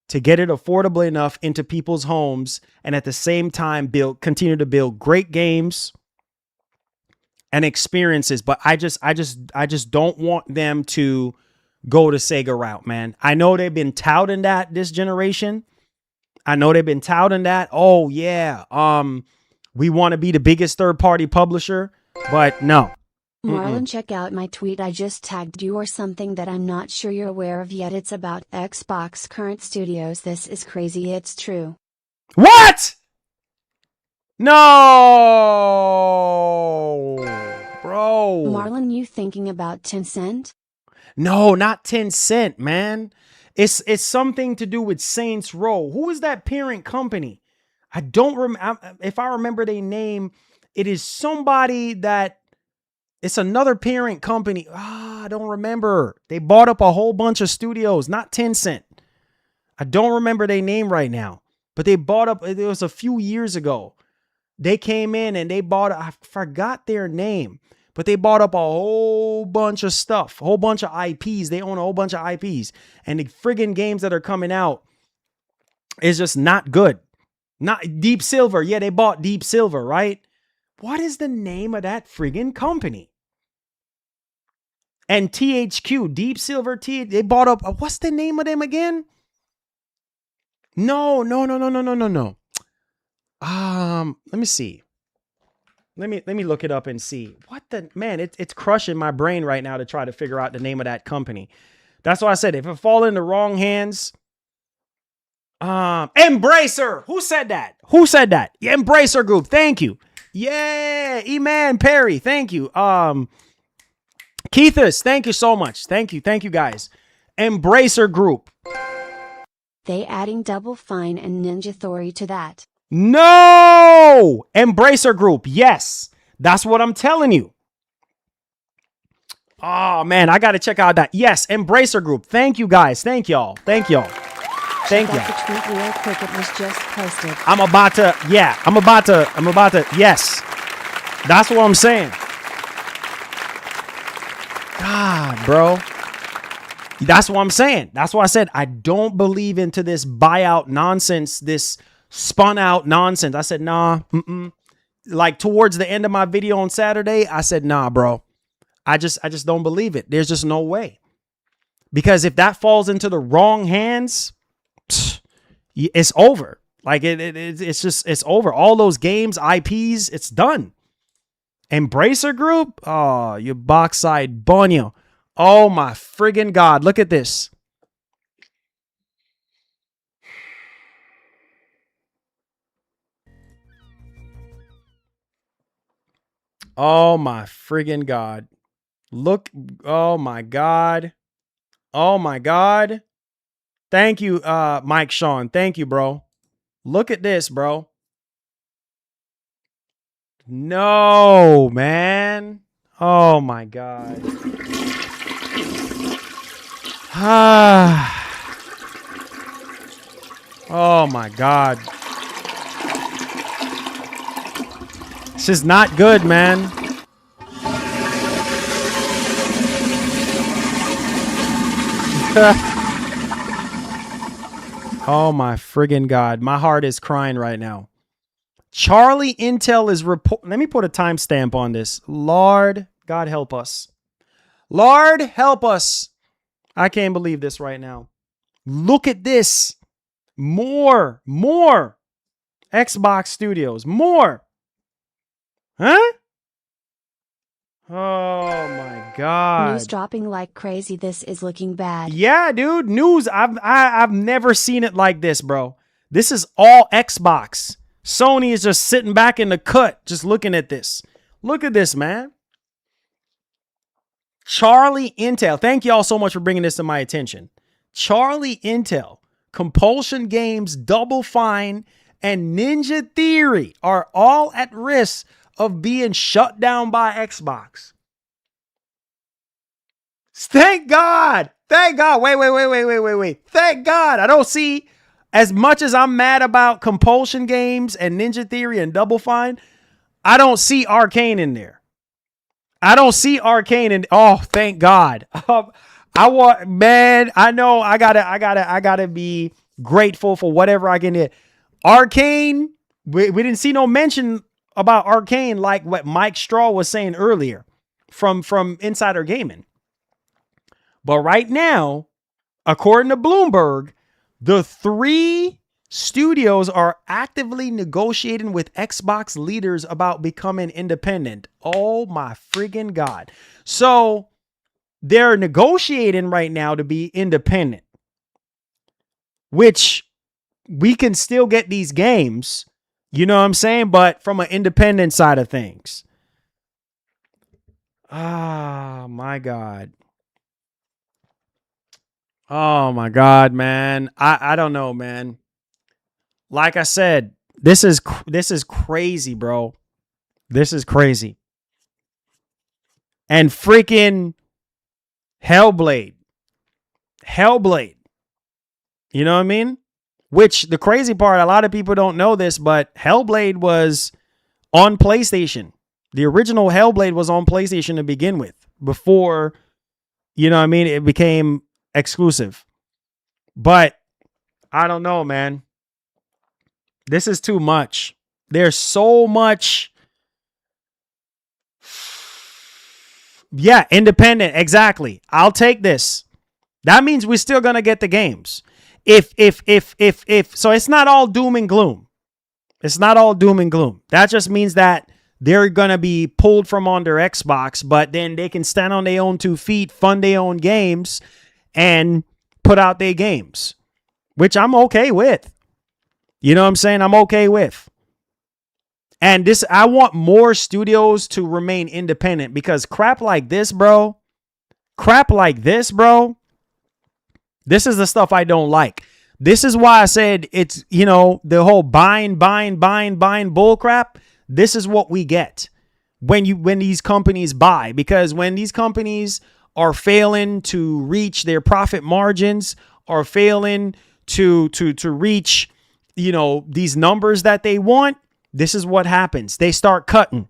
to get it affordable enough into people's homes, and at the same time continue to build great games and experiences. But I just don't want them to go the Sega route, man. I know they've been touting that this generation. Oh yeah. We want to be the biggest third-party publisher, but no. Marlon, check out my tweet. I just tagged you or something that I'm not sure you're aware of yet. It's about Xbox Current Studios. This is crazy. It's true. What? No, bro. Marlon, you thinking about Tencent? No, not Tencent, man. It's something to do with Saints Row. Who is that parent company? I don't remember. If I remember their name, it is somebody that it's another parent company. I don't remember. They bought up a whole bunch of studios, not Tencent. I don't remember their name right now, but they bought up, it was a few years ago. They came in and they bought, I forgot their name, but they bought up a whole bunch of stuff, a whole bunch of IPs. They own a whole bunch of IPs, and the friggin' games that are coming out is just not good. Not Deep Silver. Yeah, they bought Deep Silver, right? What is the name of that friggin' company? And THQ, Deep Silver, they bought up, what's the name of them again? No. Let me see. Let me look it up and see. What the, man, it's crushing my brain right now to try to figure out the name of that company. That's why I said, if it fall in the wrong hands, Embracer. Who said that? Yeah, Embracer Group. Thank you. Yeah, E-Man Perry. Thank you. Keithus, thank you so much. Thank you guys. Embracer Group. They adding Double Fine and Ninja Theory to that. No! Embracer Group. Yes. That's what I'm telling you. Oh, man, I got to check out that. Yes, Embracer Group. Thank you, guys. Thank y'all. Thank y'all. The tweet real quick. It was just posted. I'm about to, yes. That's what I'm saying. God, bro. That's what I'm saying. That's why I said I don't believe into this buyout nonsense, this spun out nonsense. I said, nah, like towards the end of my video on Saturday, I said, nah, bro. I just don't believe it. There's just no way. Because if that falls into the wrong hands, it's over. Like it's over. All those games, IPs, it's done. Embracer Group? Oh, you box-eyed bunyo. Oh my friggin' God. Look at this. Oh my friggin' God. Look. Oh my God. Oh my God. Thank you, Mike Sean. Thank you, bro. Look at this, bro. No, man. Oh my God. Oh my God. This is not good, man. Oh my friggin' God. My heart is crying right now. Charlie Intel is let me put a timestamp on this. Lord, God help us. Lord, help us. I can't believe this right now. Look at this. More Xbox Studios. More. Huh? Oh my God. News dropping like crazy. This is looking bad. Yeah, dude. News. I've never seen it like this, bro. This is all Xbox. Sony is just sitting back in the cut, just looking at this. Look at this, man. Charlie Intel. Thank y'all so much for bringing this to my attention. Charlie Intel, Compulsion Games, Double Fine, and Ninja Theory are all at risk of being shut down by Xbox. Thank God. Thank God. Wait. Thank God. I don't see, as much as I'm mad about Compulsion Games and Ninja Theory and Double Fine, I don't see Arkane in there. I don't see Arkane in. Oh, thank God. I know I gotta be grateful for whatever I can get. Arkane, we didn't see no mention about Arkane like what Mike Straw was saying earlier from Insider Gaming. But right now, according to Bloomberg, the 3 studios are actively negotiating with Xbox leaders about becoming independent. Oh my friggin' God. So they're negotiating right now to be independent, which we can still get these games, you know what I'm saying? But from an independent side of things. Ah, my God. Oh my God, man. I don't know, man. Like I said, this is crazy, bro. This is crazy. And freaking Hellblade. You know what I mean? Which the crazy part, a lot of people don't know this, but Hellblade was on PlayStation. The original Hellblade was on PlayStation to begin with before, you know what I mean, it became exclusive. But I don't know, man. This is too much. There's so much. Yeah, independent. Exactly. I'll take this. That means we're still going to get the games. If, so it's not all doom and gloom. It's not all doom and gloom. That just means that they're going to be pulled from under Xbox, but then they can stand on their own 2 feet, fund their own games, and put out their games, which I'm okay with. You know what I'm saying? I'm okay with. And this, I want more studios to remain independent because crap like this, bro, this is the stuff I don't like. This is why I said it's, you know, the whole buying bull crap. This is what we get when these companies buy, because when these companies are failing to reach their profit margins, are failing to reach, you know, these numbers that they want, this is what happens. They start cutting.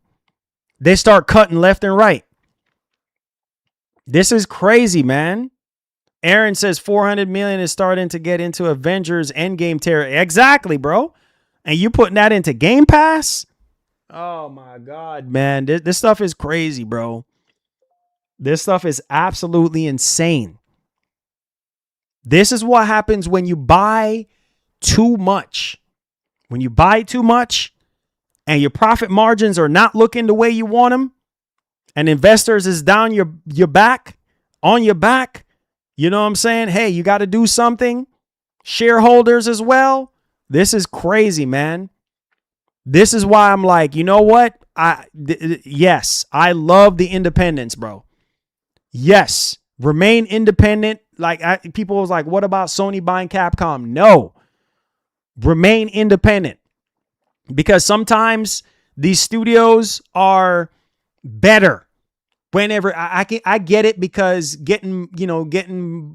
They start cutting left and right. This is crazy, man. Aaron says 400 million is starting to get into Avengers Endgame territory. Exactly, bro. And you putting that into Game Pass? Oh my God, man. This stuff is crazy, bro. This stuff is absolutely insane. This is what happens when you buy too much. When you buy too much and your profit margins are not looking the way you want them, and investors is down your back, on your back, you know what I'm saying? Hey, you got to do something. Shareholders as well. This is crazy, man. This is why I'm like, you know what? Yes, I love the independence, bro. Yes, remain independent. Like people was like, what about Sony buying Capcom? No, remain independent, because sometimes these studios are better. Whenever I get it, because getting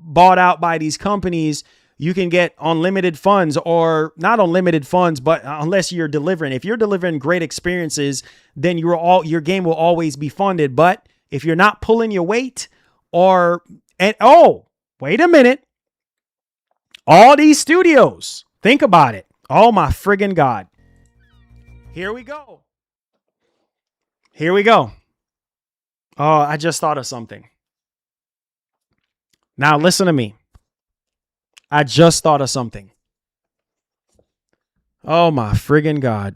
bought out by these companies, you can get unlimited funds, or not unlimited funds, but unless you're delivering. If you're delivering great experiences, then your game will always be funded. But if you're not pulling your weight, wait a minute. All these studios, think about it. Oh my friggin' God. Here we go. Oh, I just thought of something. Now listen to me. I just thought of something. Oh my friggin' God.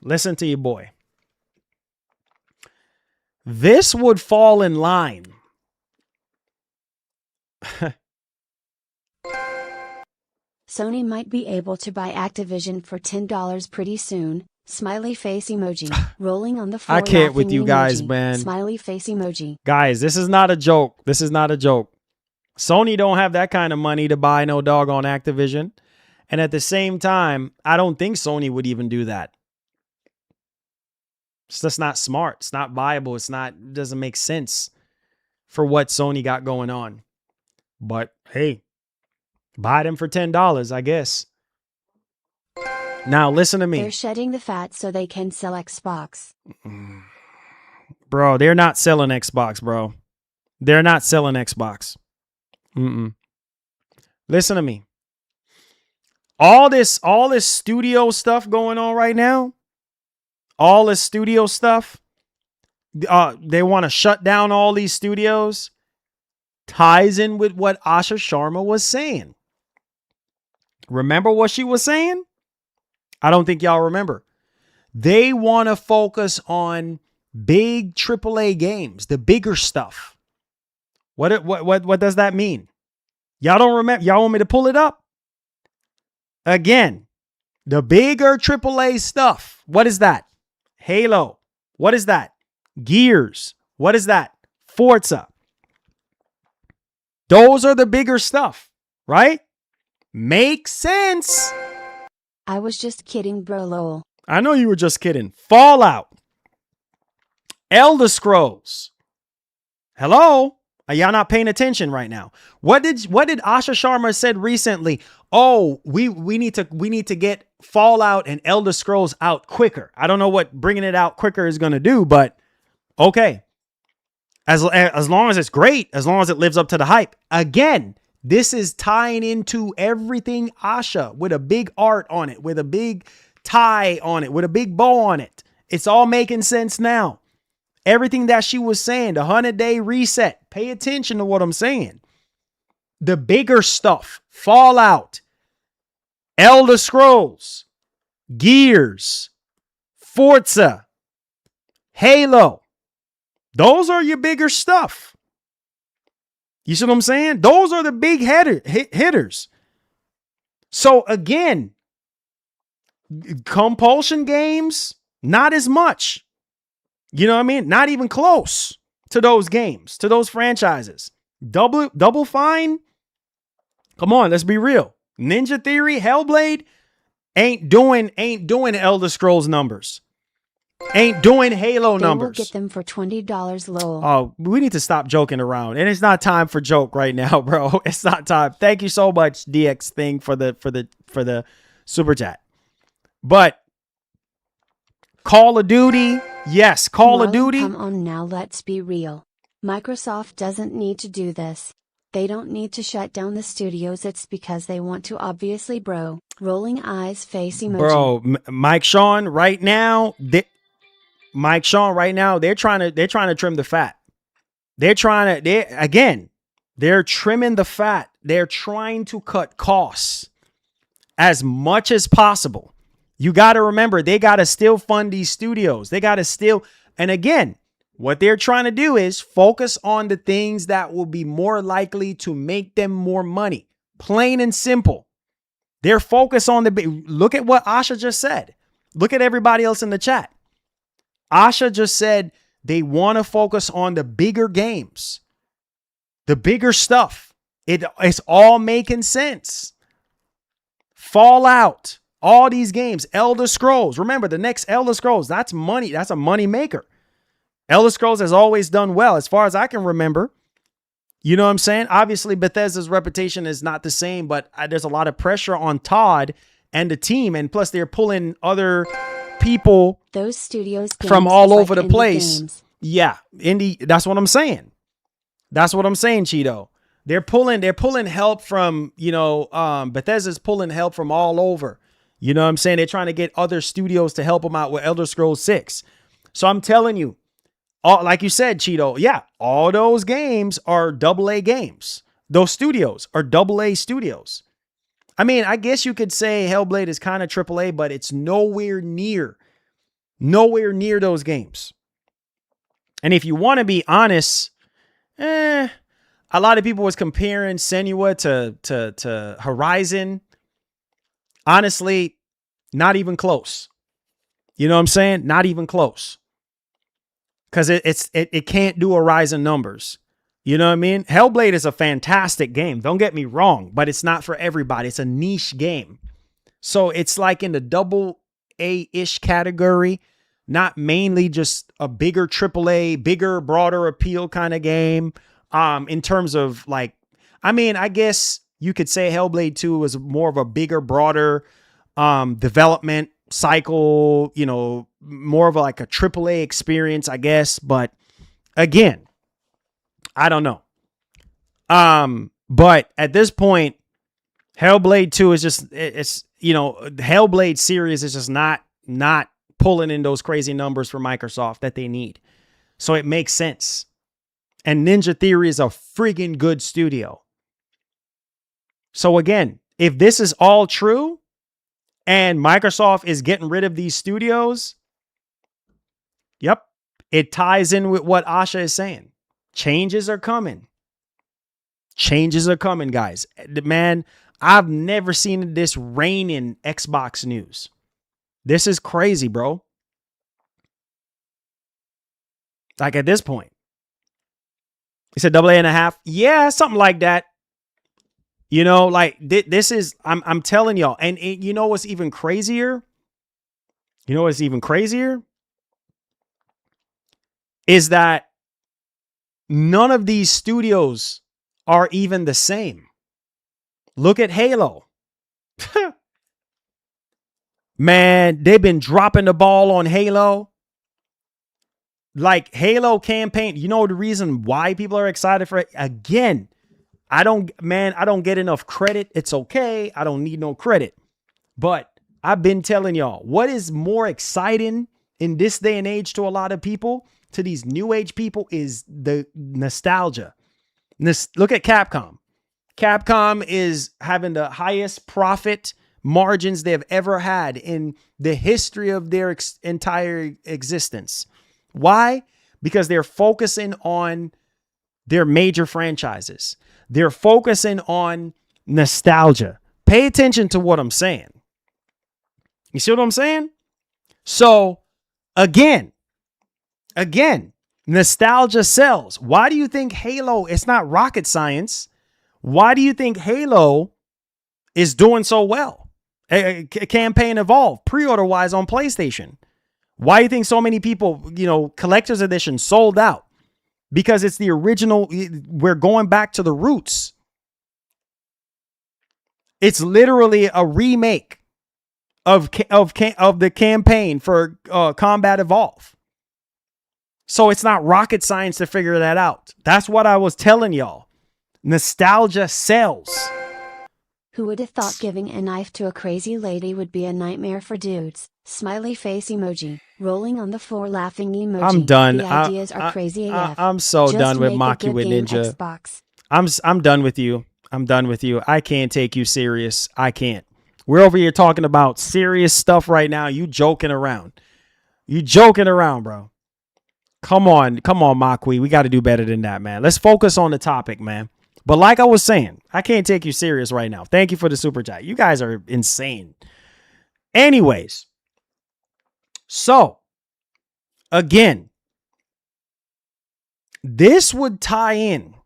Listen to your boy. This would fall in line. Sony might be able to buy Activision for $10 pretty soon. Smiley face emoji. Rolling on the floor. I can't with laughing you guys, emoji. man. Smiley face emoji. Guys, this is not a joke. Sony don't have that kind of money to buy no doggone Activision. And at the same time, I don't think Sony would even do that. It's just not smart. It's not viable. It doesn't make sense for what Sony got going on. But hey, buy them for $10, I guess. Now listen to me. They're shedding the fat so they can sell Xbox. Bro, they're not selling Xbox, bro. They're not selling Xbox. Listen to me. All this studio stuff going on right now, all this studio stuff. They want to shut down all these studios. Ties in with what Asha Sharma was saying. Remember what she was saying? I don't think y'all remember. They want to focus on big AAA games, the bigger stuff. What does that mean? Y'all don't remember? Y'all want me to pull it up? Again, the bigger AAA stuff. What is that? Halo. What is that? Gears. What is that? Forza. Those are the bigger stuff, right? Makes sense. I was just kidding, bro, lol. I know you were just kidding. Fallout. Elder Scrolls. Hello? Are y'all not paying attention right now? What did Asha Sharma said recently? Oh, we need to get Fallout and Elder Scrolls out quicker. I don't know what bringing it out quicker is going to do, but okay. As long as it's great, as long as it lives up to the hype. Again, this is tying into everything Asha with a big art on it, with a big tie on it, with a big bow on it. It's all making sense now. Everything that she was saying, the 100-day reset. Pay attention to what I'm saying. The bigger stuff, Fallout, Elder Scrolls, Gears, Forza, Halo. Those are your bigger stuff. You see what I'm saying? Those are the big hitters. So again, Compulsion games, not as much. You know what I mean? Not even close to those games, to those franchises. Double Fine. Come on, let's be real. Ninja Theory, Hellblade ain't doing Elder Scrolls numbers. Ain't doing Halo numbers. They will get them for $20, lol. Oh, we need to stop joking around. And it's not time for joke right now, bro. It's not time. Thank you so much, DX thing, for the super chat. But Call of Duty, yes, Call of Duty. Come on now, let's be real. Microsoft doesn't need to do this. They don't need to shut down the studios. It's because they want to, obviously, bro. Rolling eyes face emoji. Bro, Mike Sean right now, they're trying to trim the fat. They're trimming the fat. They're trying to cut costs as much as possible. You got to remember, they got to still fund these studios. They got to still, and again, what they're trying to do is focus on the things that will be more likely to make them more money. Plain and simple. They're focused on look at what Asha just said. Look at everybody else in the chat. Asha just said they want to focus on the bigger games, the bigger stuff. It's all making sense. Fallout, all these games, Elder Scrolls. Remember, the next Elder Scrolls, that's money. That's a money maker. Elder Scrolls has always done well, as far as I can remember. You know what I'm saying? Obviously, Bethesda's reputation is not the same, but there's a lot of pressure on Todd and the team. And plus, they're pulling other people those studios from all over the place. Games. Yeah, indie. That's what I'm saying. That's what I'm saying, Cheeto. They're pulling help from, Bethesda's pulling help from all over. You know what I'm saying? They're trying to get other studios to help them out with Elder Scrolls 6. So I'm telling you, like you said, Cheeto, yeah, all those games are AA games. Those studios are AA studios. I mean, I guess you could say Hellblade is kind of AAA, but it's nowhere near those games. And if you want to be honest, a lot of people was comparing Senua to Horizon. Honestly, not even close. You know what I'm saying? Not even close. Because it can't do Horizon numbers. You know what I mean? Hellblade is a fantastic game. Don't get me wrong, but it's not for everybody. It's a niche game. So it's like in the double A-ish category, not mainly just a bigger AAA, bigger, broader appeal kind of game. In terms of I guess you could say Hellblade 2 was more of a bigger, broader development cycle, more of like a AAA experience, I guess. But again, I don't know. But at this point, Hellblade 2 is just, it's Hellblade series is just not pulling in those crazy numbers for Microsoft that they need. So it makes sense. And Ninja Theory is a freaking good studio. So again, if this is all true and Microsoft is getting rid of these studios, yep, it ties in with what Asha is saying. Changes are coming. Changes are coming, guys. Man, I've never seen this rain in Xbox news. This is crazy, bro. Like at this point. He said AA.5. Yeah, something like that. You know, like this is, I'm telling y'all. And you know what's even crazier? You know what's even crazier? Is that none of these studios are even the same. Look at Halo. Man, they've been dropping the ball on Halo. Like Halo campaign. You know the reason why people are excited for it? Again, I don't get enough credit. It's okay. I don't need no credit. But I've been telling y'all, what is more exciting in this day and age to a lot of people, to these new age people, is the nostalgia. Look at Capcom. Capcom is having the highest profit margins they've ever had in the history of their entire existence. Why? Because they're focusing on their major franchises. They're focusing on nostalgia. Pay attention to what I'm saying. You see what I'm saying? So again, nostalgia sells. Why do you think Halo, it's not rocket science. Why do you think Halo is doing so well? Campaign Evolved, pre-order wise on PlayStation. Why do you think so many people, collector's edition sold out? Because it's the original. We're going back to the roots. It's literally a remake of the campaign for Combat Evolve. So it's not rocket science to figure that out. That's what I was telling y'all. Nostalgia sells. Who would have thought giving a knife to a crazy lady would be a nightmare for dudes? Smiley face emoji. Rolling on the floor laughing emoji. I'm done. The ideas are crazy AF. I'm so Just done with make a Mock You good with game, Ninja. Xbox. I'm done with you. I'm done with you. I can't take you serious. I can't. We're over here talking about serious stuff right now. You joking around. You joking around, bro. Come on, Makwi. We got to do better than that, man. Let's focus on the topic, man. But like I was saying, I can't take you serious right now. Thank you for the super chat. You guys are insane. Anyways, so again, this would tie in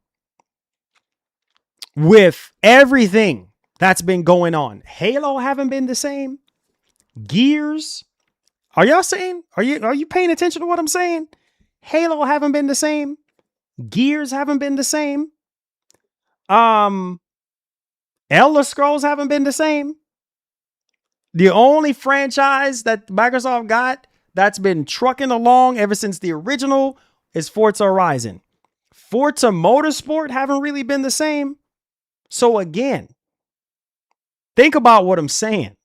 with everything that's been going on. Halo haven't been the same. Gears. Are y'all saying? Are you paying attention to what I'm saying? Halo haven't been the same. Gears haven't been the same. Elder Scrolls haven't been the same. The only franchise that Microsoft got that's been trucking along ever since the original is Forza Horizon. Forza Motorsport haven't really been the same. So again, think about what I'm saying.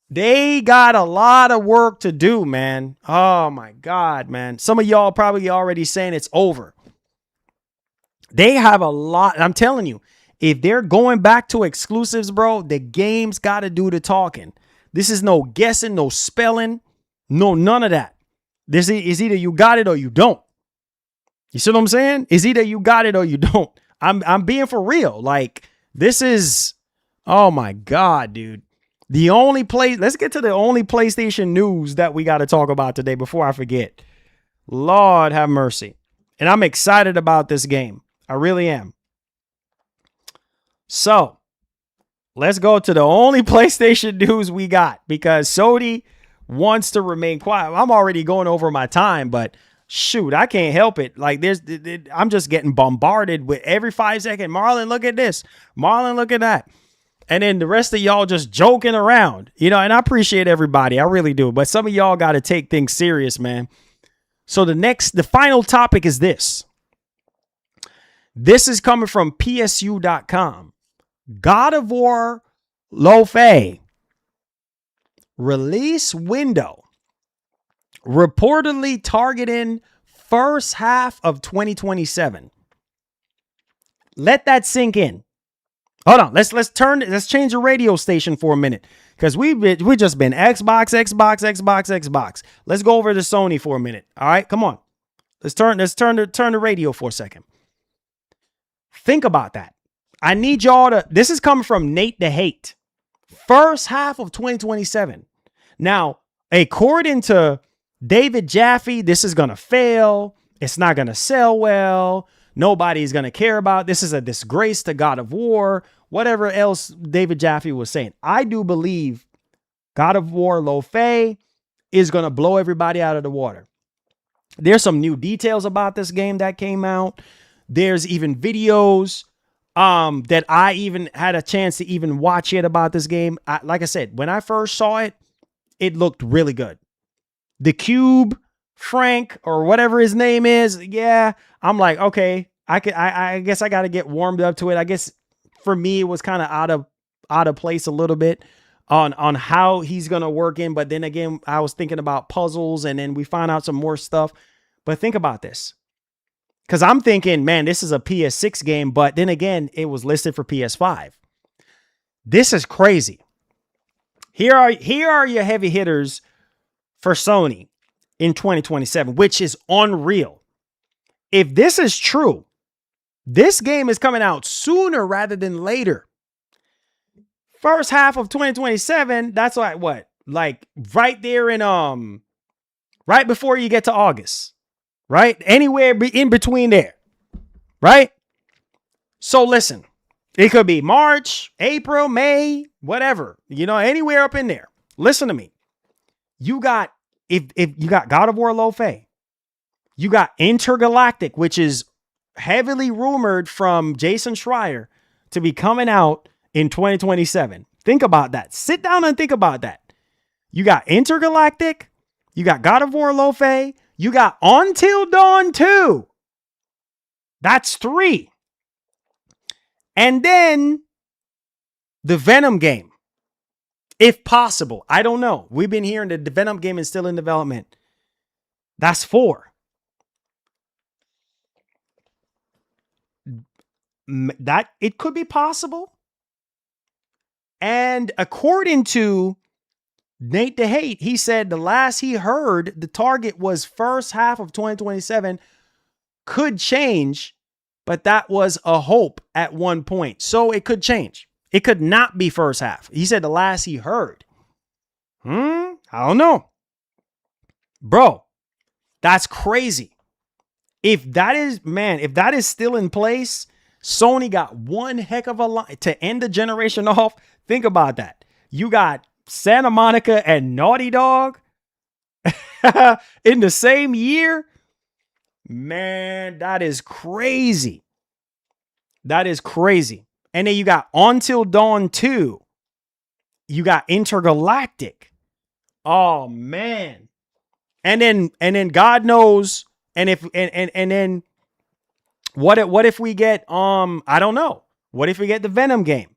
They got a lot of work to do, man. Oh my God, man. Some of y'all probably already saying it's over. They have a lot. I'm telling you, if they're going back to exclusives, bro, the game's got to do the talking. This is no guessing, no spelling, no none of that. This is either you got it or you don't. You see what I'm saying? It's either you got it or you don't. I'm being for real. Like, this is, oh my God, dude. Let's get to the only PlayStation news that we got to talk about today before I forget. Lord have mercy. And I'm excited about this game. I really am. So, let's go to the only PlayStation news we got, because Sony wants to remain quiet. I'm already going over my time, but shoot, I can't help it. Like, I'm just getting bombarded with every 5 seconds. Marlon, look at this. Marlon, look at that. And then the rest of y'all just joking around, and I appreciate everybody. I really do. But some of y'all got to take things serious, man. So the final topic is this. This is coming from PSU.com. God of War Laufey Release window reportedly targeting first half of 2027. Let that sink in. Hold on. Let's change the radio station for a minute, because we just been Xbox. Let's go over to Sony for a minute. All right, come on. Let's turn the radio for a second. Think about that. I need y'all to. This is coming from Nate the Hate. First half of 2027. Now, according to David Jaffe, this is gonna fail. It's not gonna sell well. Nobody's gonna care about. This is a disgrace to God of War. Whatever else David Jaffe was saying. I do believe God of War Laufey is gonna blow everybody out of the water. There's some new details about this game that came out. There's even videos that I even had a chance to even watch yet about this game. Like I said, when I first saw it, it looked really good. The Cube, Frank, or whatever his name is, yeah, I'm like, okay, I guess I got to get warmed up to it. I guess for me, it was kind of out of place a little bit on how he's going to work in. But then again, I was thinking about puzzles, and then we found out some more stuff. But think about this. Because I'm thinking, man, this is a PS6 game, but then again, it was listed for PS5. This is crazy. Here are your heavy hitters for Sony in 2027, which is unreal. If this is true, this game is coming out sooner rather than later. First half of 2027, that's like what? Like right there in right before you get to August. Right? Anywhere in between there. Right? So listen, it could be March, April, May, whatever, anywhere up in there. Listen to me. You got, if you got God of War Laufey, you got Intergalactic, which is heavily rumored from Jason Schreier to be coming out in 2027. Think about that. Sit down and think about that. You got Intergalactic, you got God of War Laufey, you got Until Dawn 2. That's 3. And then the Venom game. If possible. I don't know. We've been hearing that the Venom game is still in development. That's 4. That it could be possible. And according to Nate the Hate, he said the last he heard, the target was first half of 2027. Could change, but that was a hope at one point. So it could change. It could not be first half. He said the last he heard. I don't know. Bro, that's crazy. If that is still in place, Sony got one heck of a line to end the generation off. Think about that. You got Santa Monica and Naughty Dog in the same year. Man, that is crazy. That is crazy. And then you got Until Dawn 2. You got Intergalactic. Oh man. And then God knows. And then what if we get I don't know. What if we get the Venom game?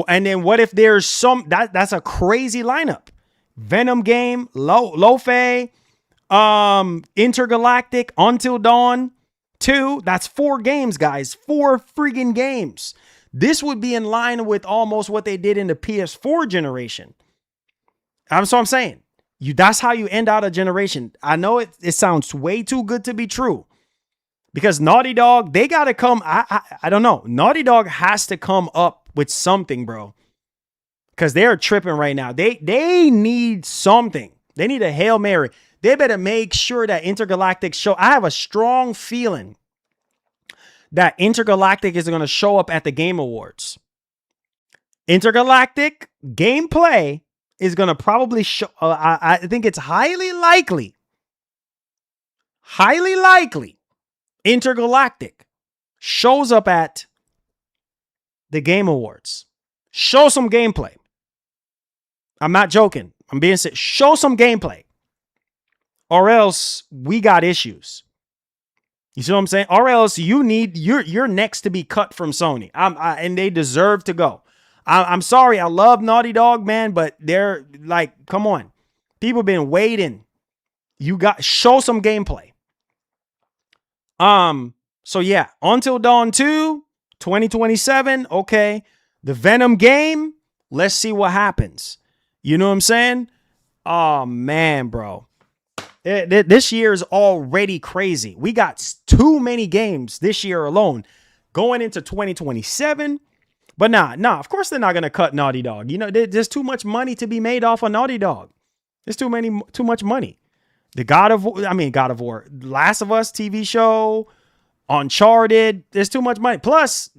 And then what if there's that's a crazy lineup. Venom game, Laufey, Intergalactic, Until Dawn 2. That's 4 games, guys. 4 friggin' games. This would be in line with almost what they did in the PS4 generation. So I'm saying, that's how you end out a generation. I know it sounds way too good to be true. Because Naughty Dog, they got to come. I don't know. Naughty Dog has to come up with something, bro. Because they're tripping right now. They need something. They need a Hail Mary. They better make sure that Intergalactic show. I have a strong feeling that Intergalactic is going to show up at the Game Awards. Intergalactic gameplay is going to probably show. I think it's highly likely. Intergalactic shows up at the Game Awards. Show some gameplay. I'm not joking. I'm being serious. Show some gameplay. Or else we got issues. You see what I'm saying? Or else you're next to be cut from Sony. And they deserve to go. I'm sorry. I love Naughty Dog, man, but they're like, come on. People been waiting. You got show some gameplay. So yeah, Until Dawn 2, 2027. Okay. The Venom game. Let's see what happens. You know what I'm saying? Oh man, bro. This year is already crazy. We got too many games this year alone going into 2027. But nah, of course they're not going to cut Naughty Dog. You know, there's too much money to be made off of Naughty Dog. There's too much money. The God of War, Last of Us TV show, Uncharted, there's too much money. Plus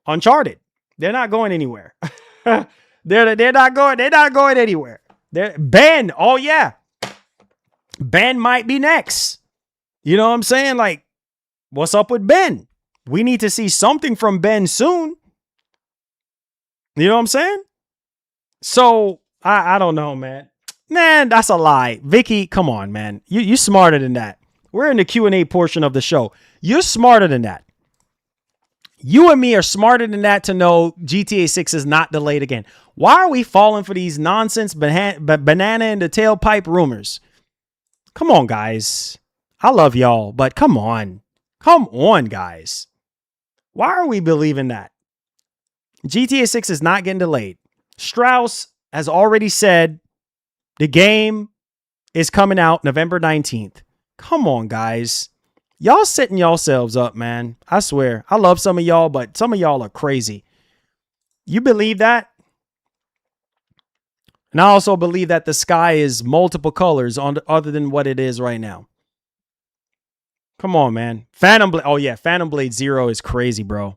Uncharted. They're not going anywhere. they're not going anywhere. Ben, oh yeah. Ben might be next. You know what I'm saying? Like, what's up with Ben? We need to see something from Ben soon. You know what I'm saying? So, I don't know, man. Man, that's a lie. Vicky, come on, man. You smarter than that. We're in the Q&A portion of the show. You're smarter than that. You and me are smarter than that to know GTA 6 is not delayed again. Why are we falling for these nonsense banana in the tailpipe rumors? Come on, guys. I love y'all, but come on. Come on, guys. Why are we believing that? GTA 6 is not getting delayed. Strauss has already said the game is coming out November 19th. Come on, guys. Y'all setting yourselves up, man. I swear. I love some of y'all, but some of y'all are crazy. You believe that? And I also believe that the sky is multiple colors other than what it is right now. Come on, man. Phantom Blade. Oh, yeah. Phantom Blade Zero is crazy, bro.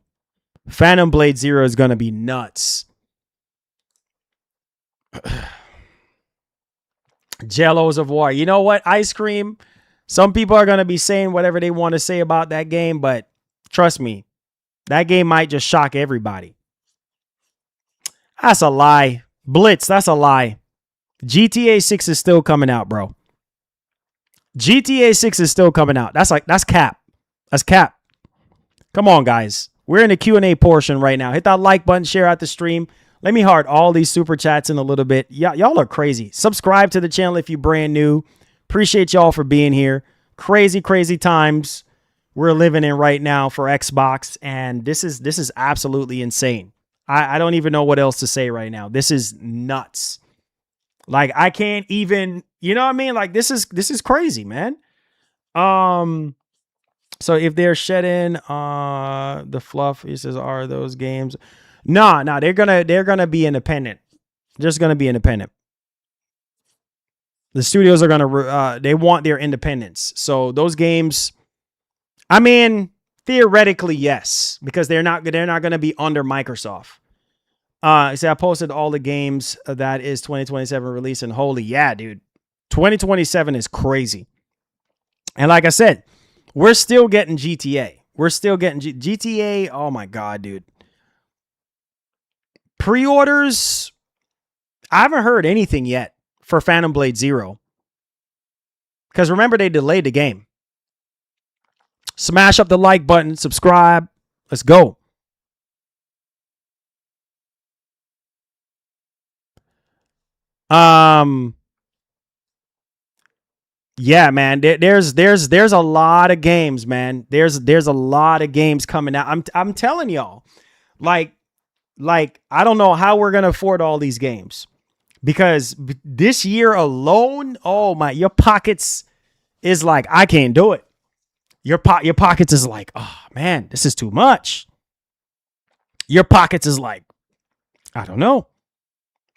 Phantom Blade Zero is going to be nuts. Jellos of War. You know what? Ice Cream. Some people are going to be saying whatever they want to say about that game, but trust me, that game might just shock everybody. That's a lie. Blitz, that's a lie. GTA 6 is still coming out, bro. GTA 6 is still coming out. That's cap. That's cap. Come on, guys. We're in the Q&A portion right now. Hit that like button, share out the stream. Let me heart all these super chats in a little bit. Y'all are crazy. Subscribe to the channel if you're brand new. Appreciate y'all for being here. Crazy, crazy times we're living in right now for Xbox, and this is absolutely insane. I don't even know what else to say right now. This is nuts. Like, I can't even, you know what I mean? Like, this is crazy, man. So if they're shedding the fluff, he says, are those games? No, they're gonna be independent. Just gonna be independent. The studios are gonna they want their independence. So those games, I mean, theoretically, yes, because they're not gonna be under Microsoft. I posted all the games that is 2027 release, and holy yeah, dude. 2027 is crazy. And like I said, we're still getting GTA. We're still getting GTA. Oh my God, dude. Pre-orders, I haven't heard anything yet for Phantom Blade Zero. Because remember, they delayed the game. Smash up the like button, subscribe. Let's go. Yeah, man. There's a lot of games, man. There's a lot of games coming out. I'm telling y'all, like I don't know how we're gonna afford all these games, because this year alone, oh my, your pockets is like, I can't do it. Your pockets is like, oh man, this is too much. Your pockets is like, I don't know,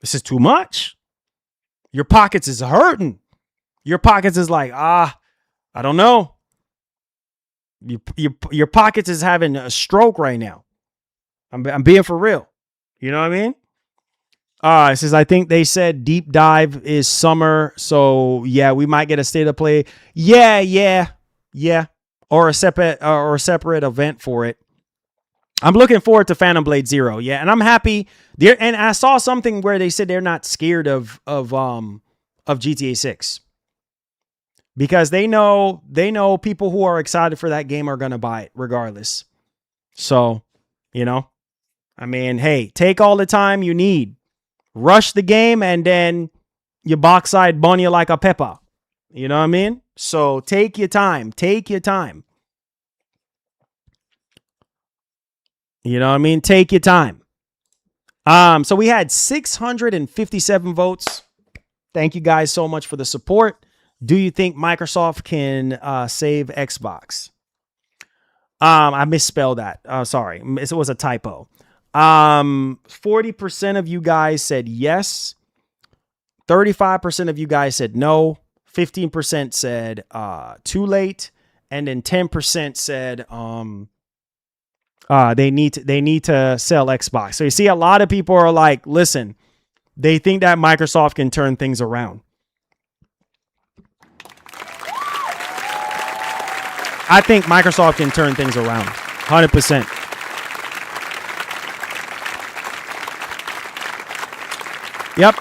this is too much. Your pockets is hurting. Your pockets is like, I don't know. Your pockets is having a stroke right now. I'm being for real. You know what I mean? It says, I think they said Deep Dive is summer. So yeah, we might get a state of play. Yeah. Or a separate event for it. I'm looking forward to Phantom Blade Zero. Yeah. And I'm happy there. And I saw something where they said they're not scared of GTA 6. Because they know people who are excited for that game are going to buy it regardless. So, you know, I mean, hey, take all the time you need. Rush the game and then your backside burn you like a pepper. You know what I mean? So take your time. Take your time. You know what I mean? Take your time. So we had 657 votes. Thank you guys so much for the support. Do you think Microsoft can save Xbox? I misspelled that. Sorry. It was a typo. 40% of you guys said yes. 35% of you guys said no. 15% said too late. And then 10% said they need to sell Xbox. So you see, a lot of people are like, listen, they think that Microsoft can turn things around. I think Microsoft can turn things around 100%. Yep.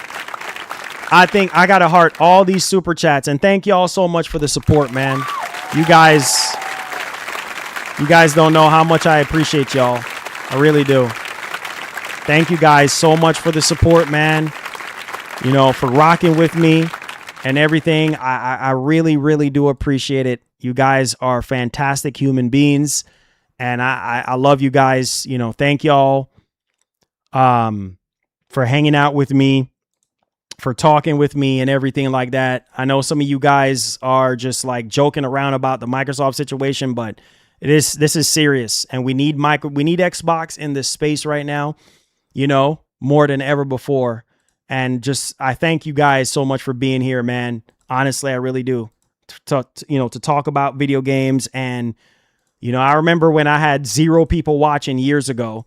I think I got to heart all these super chats, and thank y'all so much for the support, man. You guys don't know how much I appreciate y'all. I really do. Thank you guys so much for the support, man. You know, for rocking with me and everything. I really, really do appreciate it. You guys are fantastic human beings, and I love you guys. You know, thank y'all for hanging out with me, for talking with me and everything like that. I know some of you guys are just like joking around about the Microsoft situation, but this is serious, and we need Xbox in this space right now, you know, more than ever before. And just, I thank you guys so much for being here, man. Honestly, I really do. To talk about video games. And, you know, I remember when I had 0 people watching years ago,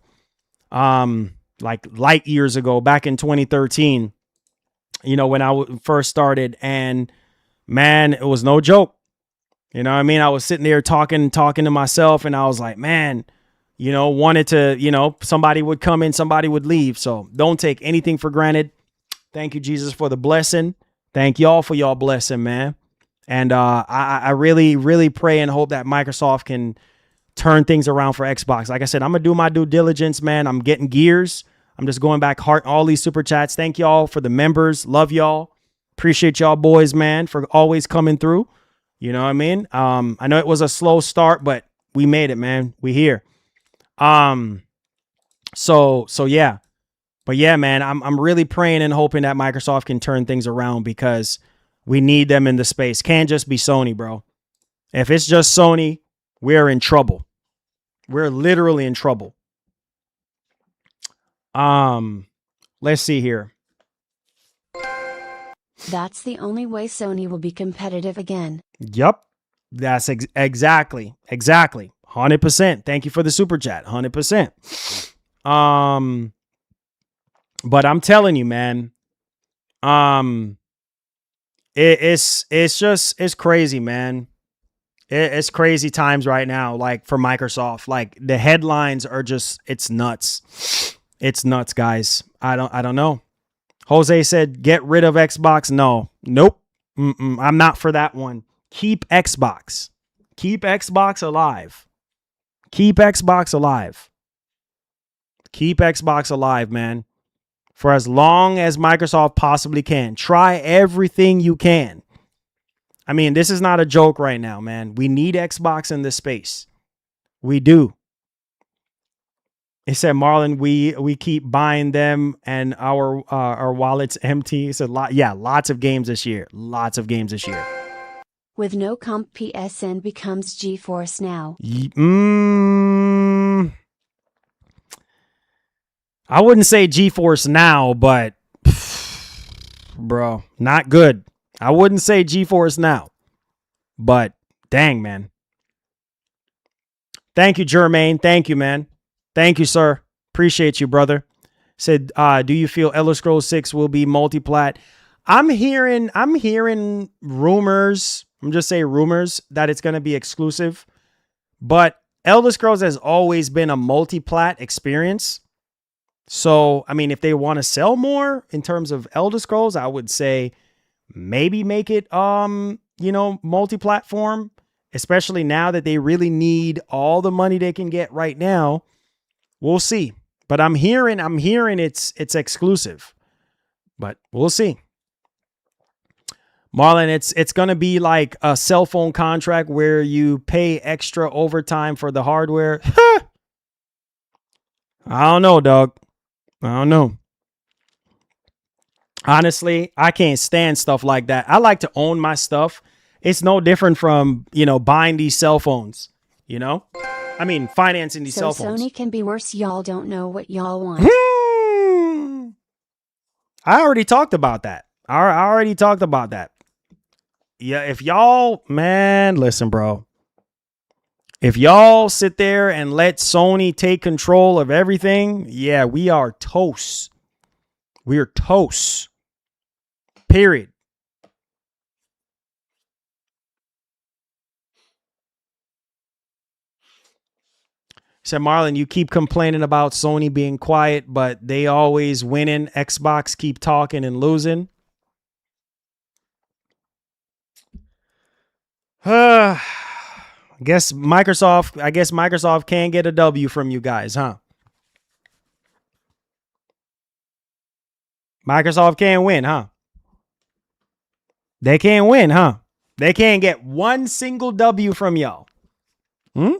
like light years ago, back in 2013, you know, when I first started, and man, it was no joke. You know what I mean? I was sitting there talking to myself, and I was like, man, you know, wanted to, you know, somebody would come in, somebody would leave. So don't take anything for granted. Thank you, Jesus, for the blessing. Thank y'all for y'all blessing, man. And I really, really pray and hope that Microsoft can turn things around for Xbox. Like I said, I'm going to do my due diligence, man. I'm getting gears. I'm just going back, heart all these super chats. Thank y'all for the members. Love y'all. Appreciate y'all boys, man, for always coming through. You know what I mean? I know it was a slow start, but we made it, man. We here. So yeah. But yeah, man, I'm really praying and hoping that Microsoft can turn things around, because we need them in the space. Can't just be Sony, bro. If it's just Sony, we're in trouble. We're literally in trouble. Let's see here. That's the only way Sony will be competitive again. Yep. That's exactly. 100%. Thank you for the super chat. 100%. But I'm telling you, man, it's crazy, man. It's crazy times right now. Like for Microsoft, like the headlines are just, it's nuts. It's nuts, guys. I don't know. Jose said, get rid of Xbox. No, nope. I'm not for that one. Keep Xbox. Keep Xbox alive. Keep Xbox alive. Keep Xbox alive, man. For as long as Microsoft possibly can. Try everything you can. I mean, this is not a joke right now, man. We need Xbox in this space. We do. It said, Marlon, we keep buying them and our wallet's empty. It said, lots of games this year. Lots of games this year. With no comp, PSN becomes GeForce Now. I wouldn't say GeForce Now, but bro, not good. I wouldn't say GeForce Now, but dang, man. Thank you, Jermaine. Thank you, man. Thank you, sir. Appreciate you, brother. Said, do you feel Elder Scrolls 6 will be multi-plat? I'm hearing rumors. I'm just saying rumors that it's going to be exclusive, but Elder Scrolls has always been a multi-plat experience. So, I mean, if they want to sell more in terms of Elder Scrolls, I would say maybe make it, multi-platform, especially now that they really need all the money they can get right now. We'll see. But I'm hearing it's exclusive. But we'll see. Marlon, it's going to be like a cell phone contract where you pay extra overtime for the hardware. I don't know, dog. I don't know. Honestly, I can't stand stuff like that. I like to own my stuff. It's no different from, buying these cell phones, I mean, financing these cell phones. Sony can be worse. Y'all don't know what y'all want. I already talked about that. I already talked about that. Yeah, if y'all, man, listen, bro. If y'all sit there and let Sony take control of everything, yeah, we are toast. We're toast. Period. Said Marlon, you keep complaining about Sony being quiet, but they always winning. Xbox keep talking and losing. I guess Microsoft can get a W from you guys, huh? Microsoft can't win, huh? They can't win, huh? They can't get one single W from y'all.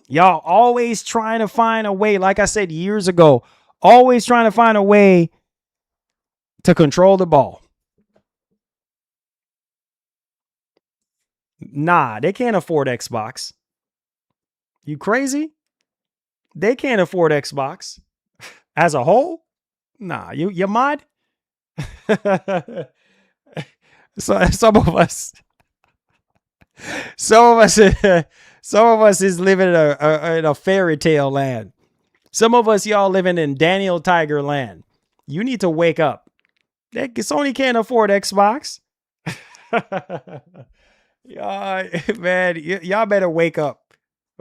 Y'all always trying to find a way, like I said years ago, always trying to find a way to control the ball. Nah, they can't afford Xbox. You crazy? They can't afford Xbox as a whole. Nah, you mad? So some of us is living in a fairy tale land. Some of us, y'all, living in Daniel Tiger land. You need to wake up. Sony can't afford Xbox. Man, y'all better wake up.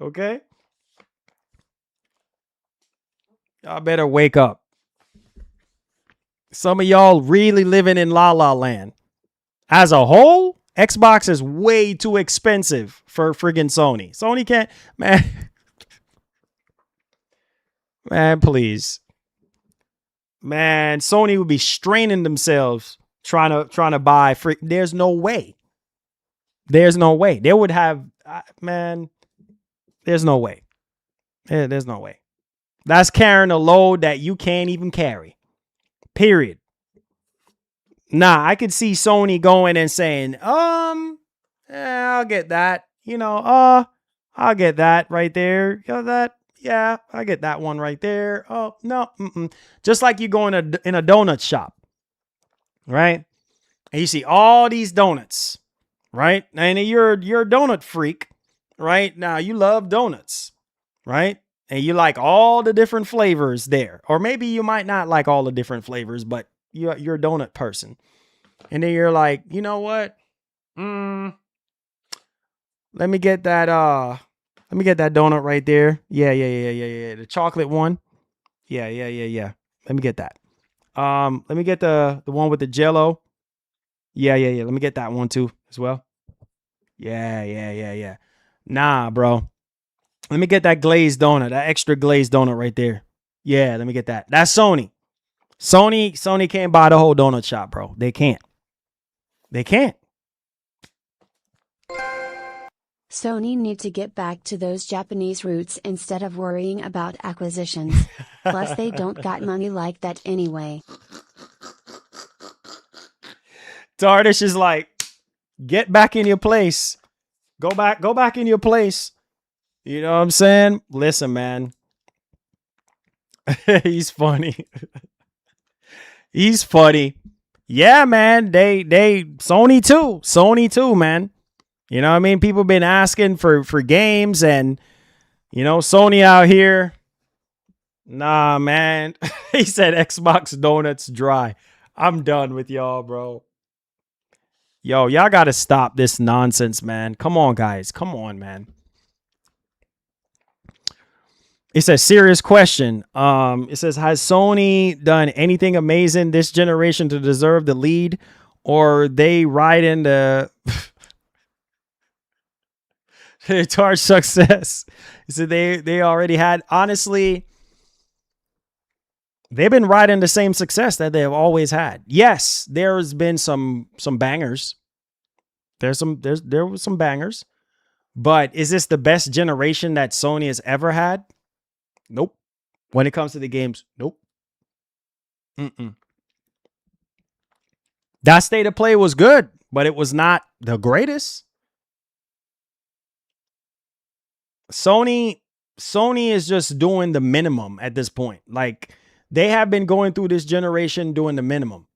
Okay? Y'all better wake up. Some of y'all really living in La La Land. As a whole, Xbox is way too expensive for friggin' Sony. Sony can't, man. Man, please. Man, Sony would be straining themselves trying to buy free. There's no way. There's no way. They would have, man, there's no way. There's no way. That's carrying a load that you can't even carry. Period. Nah, I could see Sony going and saying, I'll get that. I'll get that right there. Yeah, I get that one right there. Oh, no. Just like you go in a donut shop, right? And you see all these donuts, right? And you're a donut freak, right? Now you love donuts, right? And you like all the different flavors there. Or maybe you might not like all the different flavors, but you're a donut person. And then you're like, you know what? Let me get that donut right there. Yeah. The chocolate one. Yeah. Let me get that. Let me get the one with the jello. Yeah. Let me get that one too as well. Yeah. Nah, bro. Let me get that glazed donut, that extra glazed donut right there. Yeah, let me get that. That's Sony. Sony can't buy the whole donut shop, bro. They can't. Sony need to get back to those Japanese roots instead of worrying about acquisitions. Plus they don't got money like that anyway. Tardish is like, get back in your place. Go back in your place. You know what I'm saying? Listen, man. He's funny. He's funny. Yeah, man. They Sony too, man. You know what I mean? People been asking for games and Sony out here. Nah, man. He said Xbox donuts dry. I'm done with y'all, bro. Yo, y'all got to stop this nonsense, man. Come on, guys. Come on, man. It's a serious question. It says, has Sony done anything amazing this generation to deserve the lead, or they ride into charge success? He said they already had. Honestly, they've been riding the same success that they have always had. Yes, there's been some bangers. There was some bangers. But is this the best generation that Sony has ever had? Nope. When it comes to the games, nope. That state of play was good, but it was not the greatest. Sony is just doing the minimum at this point. Like, they have been going through this generation doing the minimum.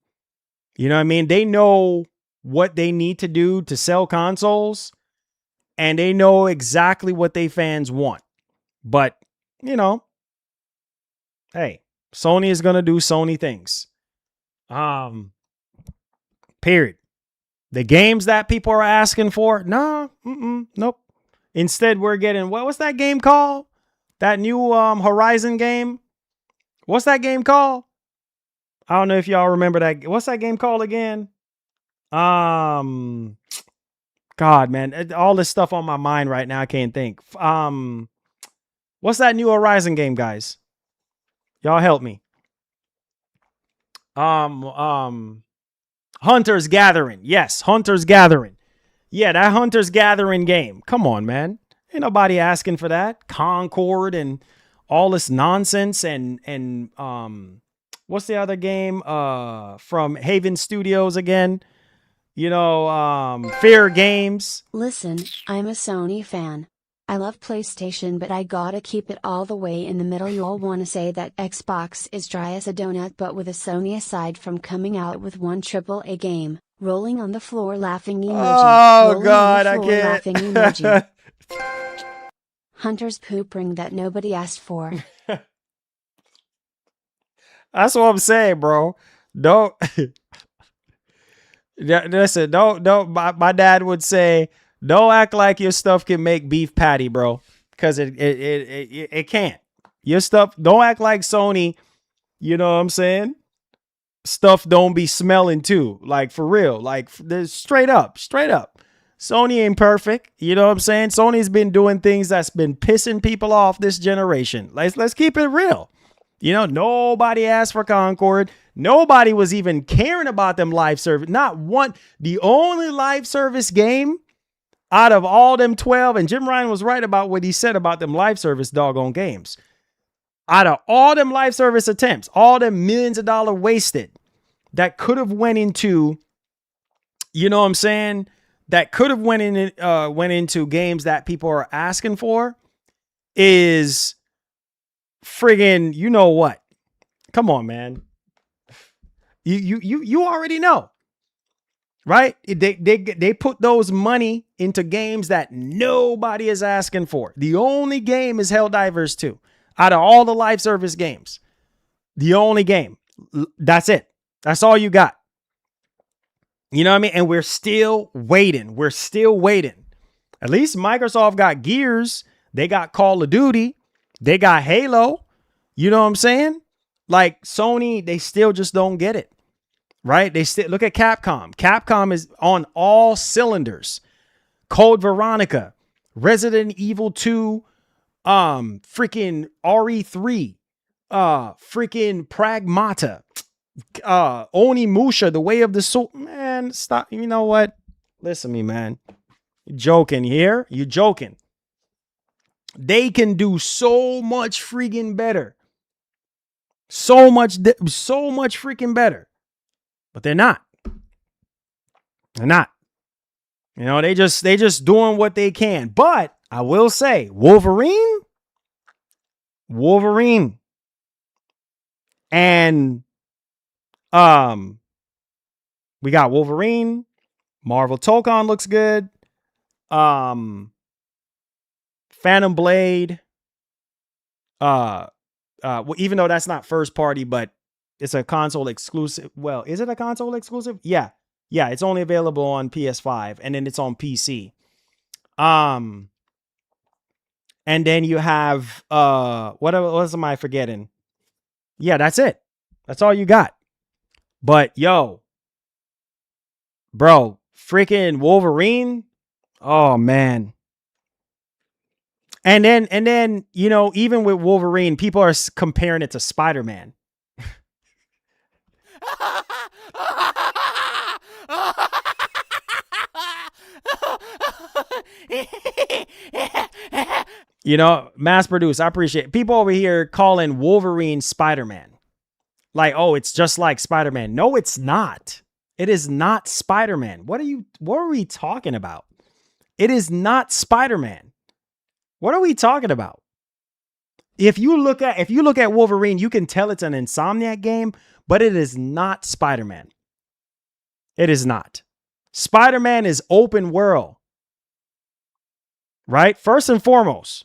You know what I mean? They know what they need to do to sell consoles, and they know exactly what they fans want. But, you know, hey, Sony is going to do Sony things. Period. The games that people are asking for, nope. Instead, we're getting, what's that game called? That new Horizon game? What's that game called? I don't know if y'all remember that. What's that game called again? God, man, all this stuff on my mind right now, I can't think. What's that new Horizon game, guys? Y'all help me. Hunter's Gathering. Yes, Hunter's Gathering. Yeah, that Hunter's Gathering game. Come on, man. Ain't nobody asking for that. Concord and all this nonsense and what's the other game from Haven Studios again? You know, Fair Games. Listen, I'm a Sony fan. I love PlayStation, but I gotta keep it all the way in the middle. You all wanna say that Xbox is dry as a donut, but with a Sony, aside from coming out with one AAA game, rolling on the floor laughing emoji. Oh God, I can't. Laughing emoji. Hunter's poop ring that nobody asked for. That's what I'm saying, bro. Don't listen. Don't. My dad would say, don't act like your stuff can make beef patty, bro, because it can't. Your stuff. Don't act like Sony. You know what I'm saying? Stuff don't be smelling too. Like, for real. Like, straight up. Sony ain't perfect. You know what I'm saying? Sony's been doing things that's been pissing people off this generation. Let's keep it real. You know, nobody asked for Concord. Nobody was even caring about them live service. Not one. The only live service game out of all them 12, and Jim Ryan was right about what he said about them live service doggone games. Out of all them live service attempts, all them millions of dollars wasted that could have went into, you know what I'm saying? That could have went into games that people are asking for is friggin', you know what? Come on, man. You already know, right? They put those money into games that nobody is asking for. The only game is Helldivers 2 out of all the live service games. The only game. That's it. That's all you got. You know what I mean? And we're still waiting. At least Microsoft got Gears. They got Call of Duty. They got Halo. You know what I'm saying? Like, Sony, they still just don't get it. Right? They still look at Capcom. Capcom is on all cylinders. Code Veronica, Resident Evil 2, freaking RE3, freaking Pragmata, Onimusha, The Way of the Soul. Man, stop. You know what? Listen to me, man. You joking here? You joking. They can do so much freaking better. So much freaking better. But they're not. They're not. You know, they just doing what they can. But I will say, Wolverine. And we got Wolverine. Marvel Tokon looks good. Phantom Blade. Even though that's not first party, but it's a console exclusive. Well, is it a console exclusive? Yeah. Yeah, it's only available on PS5 and then it's on PC. And then you have what else am I forgetting? Yeah, that's it. That's all you got. But yo, bro, freaking Wolverine. Oh man. And then, you know, even with Wolverine, people are comparing it to Spider-Man. You know, mass produced. I appreciate it. People over here calling Wolverine Spider-Man. Like, oh, it's just like Spider-Man. No, it's not. It is not Spider-Man. What are we talking about? It is not Spider-Man. What are we talking about? If you look at Wolverine, you can tell it's an Insomniac game, but it is not Spider-Man. It is not. Spider-Man is open world. Right? First and foremost.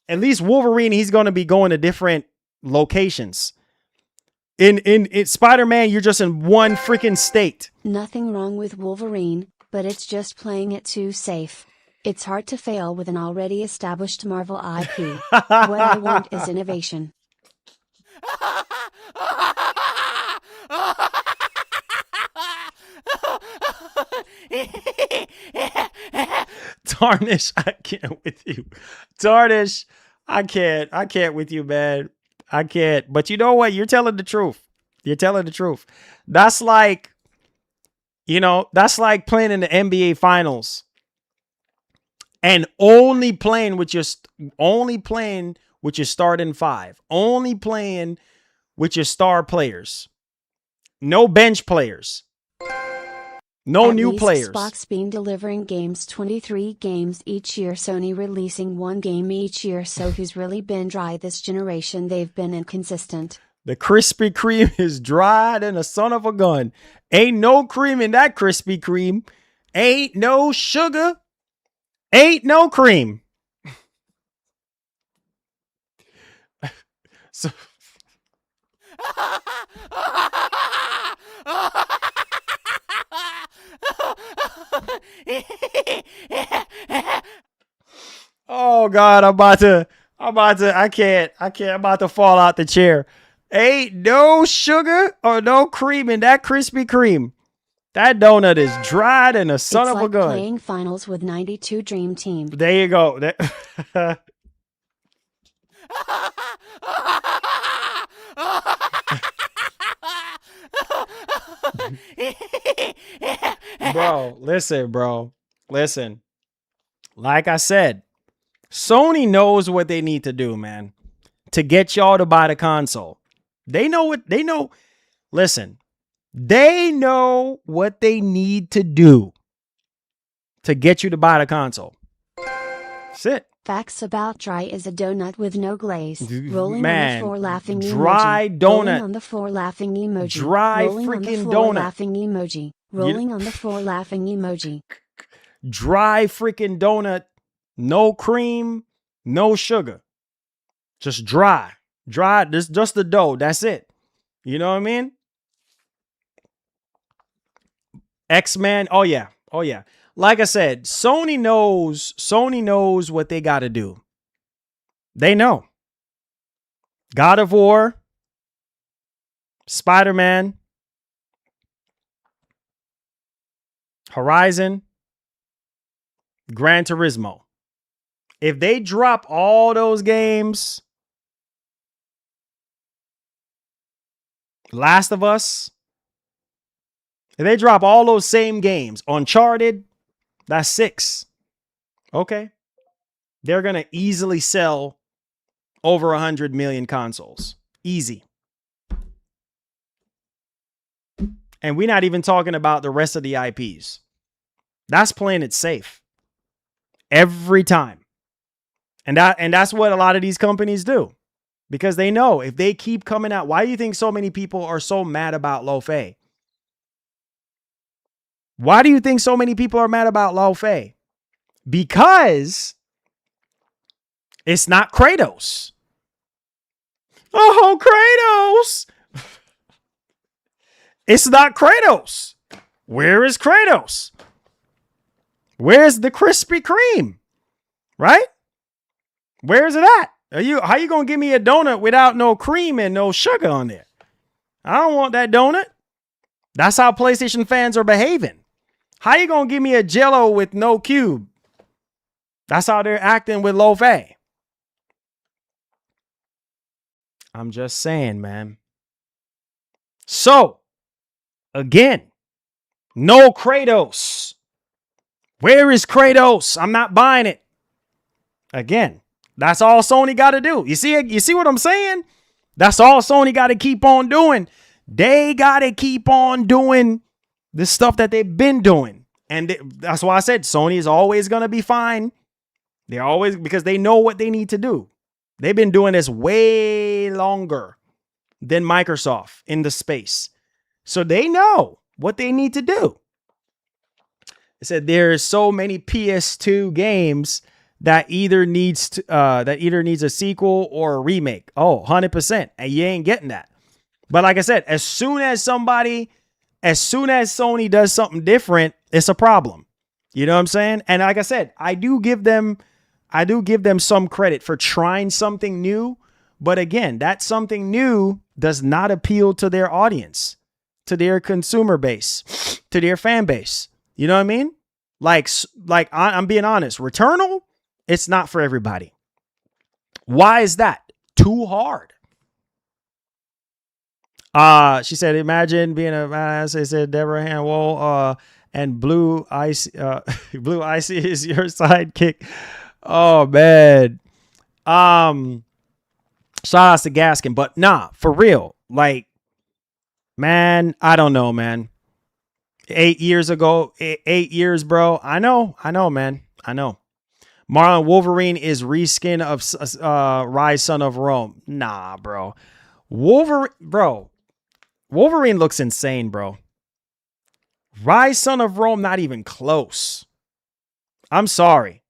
At least Wolverine, he's going to be going to different locations. In Spider-Man, you're just in one freaking state. Nothing wrong with Wolverine, but it's just playing it too safe. It's hard to fail with an already established Marvel IP. What I want is innovation. Tarnish, I can't with you. Tarnish, I can't with you, man. I can't. But you know what? You're telling the truth. You're telling the truth. That's like, that's like playing in the NBA finals and only playing with your starting five, only playing with your star players, no bench players. No At new least players. Xbox been delivering games, 23 games each year. Sony releasing 1 game each year. So who's really been dry this generation? They've been inconsistent. The Krispy Kreme is dry than a son of a gun. Ain't no cream in that Krispy Kreme. Ain't no sugar. Ain't no cream. So oh God, I'm about to fall out the chair. Ain't no sugar or no cream in that Krispy Kreme. That donut is dry than a son of a gun. It's like playing finals with 92 Dream Team. There you go. Bro. Listen. Like I said, Sony knows what they need to do, man, to get y'all to buy the console. They know. Listen, they know what they need to do to get you to buy the console. That's it. Facts about dry is a donut with no glaze. Rolling Man, on the floor laughing emoji. dry donut. Rolling on the floor laughing emoji. Dry Rolling on the freaking floor donut. laughing emoji. Rolling on the floor laughing emoji. Dry freaking donut. No cream, no sugar. Just dry. Dry. This just the dough. That's it. You know what I mean? X-Men. Oh yeah. Like I said, Sony knows what they got to do. They know. God of War, Spider-Man, Horizon, Gran Turismo. If they drop all those games, Last of Us, if they drop all those same games, Uncharted, that's 6. Okay. They're going to easily sell over 100 million consoles. Easy. And we're not even talking about the rest of the IPs. That's playing it safe. Every time. And that's what a lot of these companies do. Because they know if they keep coming out, why do you think so many people are so mad about Laufey? Why do you think so many people are mad about Laufey? Because it's not Kratos. Oh, Kratos! It's not Kratos. Where is Kratos? Where's the Krispy Kreme? Right? Where's it at? How you gonna give me a donut without no cream and no sugar on there? I don't want that donut. That's how PlayStation fans are behaving. How you gonna give me a Jello with no cube? That's how they're acting with Laufey. I'm just saying, man. So, again, no Kratos. Where is Kratos? I'm not buying it. Again, that's all Sony got to do. You see what I'm saying? That's all Sony got to keep on doing. They got to keep on doing the stuff that they've been doing. And that's why I said Sony is always going to be fine. They're always, because they know what they need to do. They've been doing this way longer than Microsoft in the space. So they know what they need to do. It said there's so many PS2 games that either needs a sequel or a remake. Oh, 100%. And you ain't getting that. But like I said, as soon as Sony does something different, it's a problem. You know what I'm saying? And like I said, I do give them some credit for trying something new. But again, that something new does not appeal to their audience, to their consumer base, to their fan base. You know what I mean? Like I'm being honest. Returnal, it's not for everybody. Why is that? Too hard. She said, imagine being a badass. They said Deborah Hanwell, and Blue Icy is your sidekick. Oh man. Shout out to Gaskin, but nah, for real. Like, man, I don't know, man. 8 years ago, 8 years, bro. I know, man. I know. Marlon Wolverine is reskin of Rise Son of Rome. Nah, bro. Wolverine looks insane, bro. Rise Son of Rome, not even close. I'm sorry.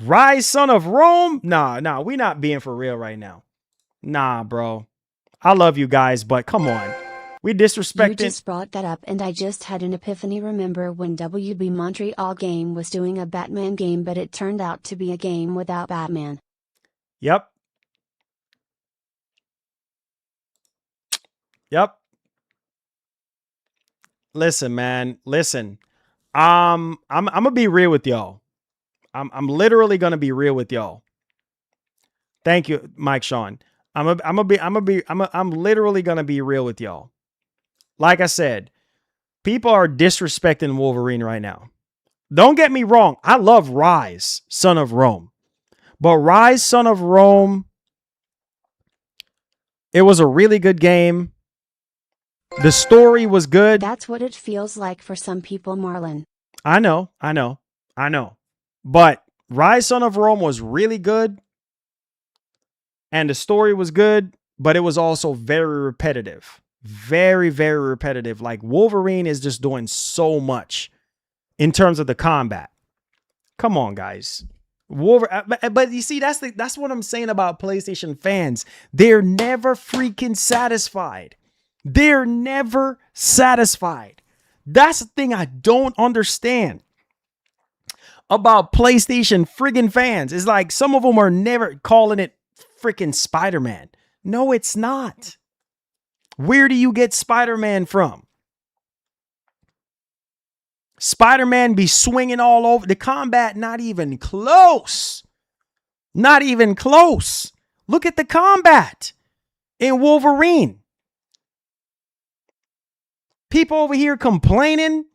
Rise Son of Rome? Nah, we not being for real right now. Nah, bro. I love you guys, but come on. We disrespecting. You just brought that up and I just had an epiphany. Remember when WB Montreal Game was doing a Batman game, but it turned out to be a game without Batman? Yep. Listen, man. Listen. I'm gonna be real with y'all. I'm literally gonna be real with y'all. Thank you, Mike Sean. I'm literally gonna be real with y'all. Like I said, people are disrespecting Wolverine right now. Don't get me wrong. I love Rise, Son of Rome. But Rise, Son of Rome, it was a really good game. The story was good. That's what it feels like for some people, Marlon. I know. But Rise, Son of Rome was really good. And the story was good, but it was also very repetitive. Very, very repetitive. Like Wolverine is just doing so much in terms of the combat. Come on, guys. But you see, that's what I'm saying about PlayStation fans. They're never freaking satisfied. They're never satisfied. That's the thing I don't understand about PlayStation friggin' fans. It's like some of them are never calling it freaking Spider-Man. No, it's not. Where do you get Spider-Man from? Spider-Man be swinging all over. The combat, not even close. Not even close. Look at the combat in Wolverine. People over here complaining.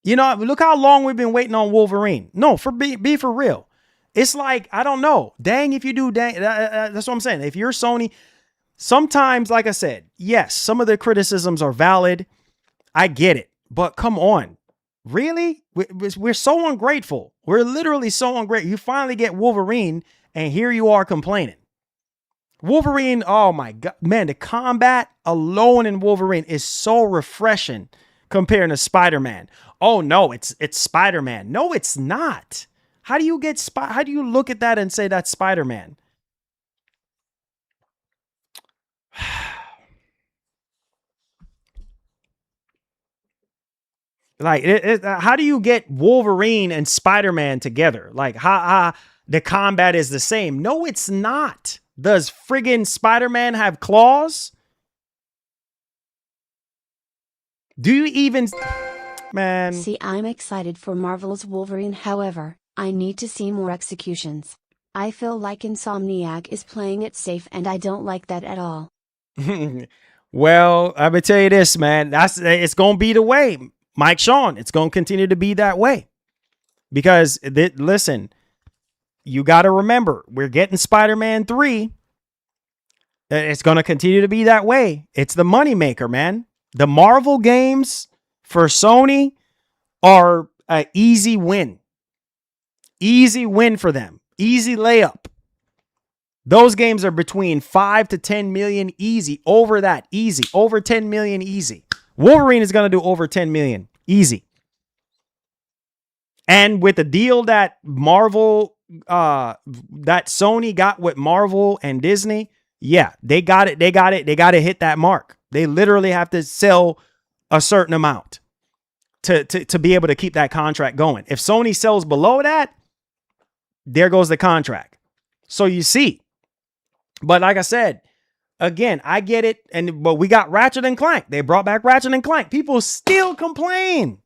You know, look how long we've been waiting on Wolverine. No, be for real. It's like, I don't know. Dang if you do, dang. That's what I'm saying. If you're Sony, sometimes, like I said, yes, some of the criticisms are valid. I get it. But come on. Really? We're so ungrateful. We're literally so ungrateful. You finally get Wolverine, and here you are complaining. Wolverine, oh my God. Man, the combat alone in Wolverine is so refreshing compared to Spider-Man. Oh, no, it's Spider-Man. No, it's not. How do you look at that and say that's Spider-Man? Like, how do you get Wolverine and Spider-Man together? Like, the combat is the same. No, it's not. Does friggin' Spider-Man have claws? Do you even... Man. See, I'm excited for Marvel's Wolverine. However, I need to see more executions. I feel like Insomniac is playing it safe and I don't like that at all. Well, I'm gonna tell you this, man. It's gonna be the way, Mike Sean. It's gonna continue to be that way because listen, you got to remember we're getting Spider-Man 3. It's gonna continue to be that way. It's the moneymaker, man. The Marvel games for Sony are an easy win. Easy win for them. Easy layup. Those games are between 5 to 10 million easy. Over that, easy. Over 10 million easy. Wolverine is going to do over 10 million easy. And with the deal that Marvel, that Sony got with Marvel and Disney, yeah, they got it. They got to hit that mark. They literally have to sell a certain amount to be able to keep that contract going. If Sony sells below that, there goes the contract. So you see. But like I said, again, I get it. But we got Ratchet and Clank. They brought back Ratchet and Clank. People still complain.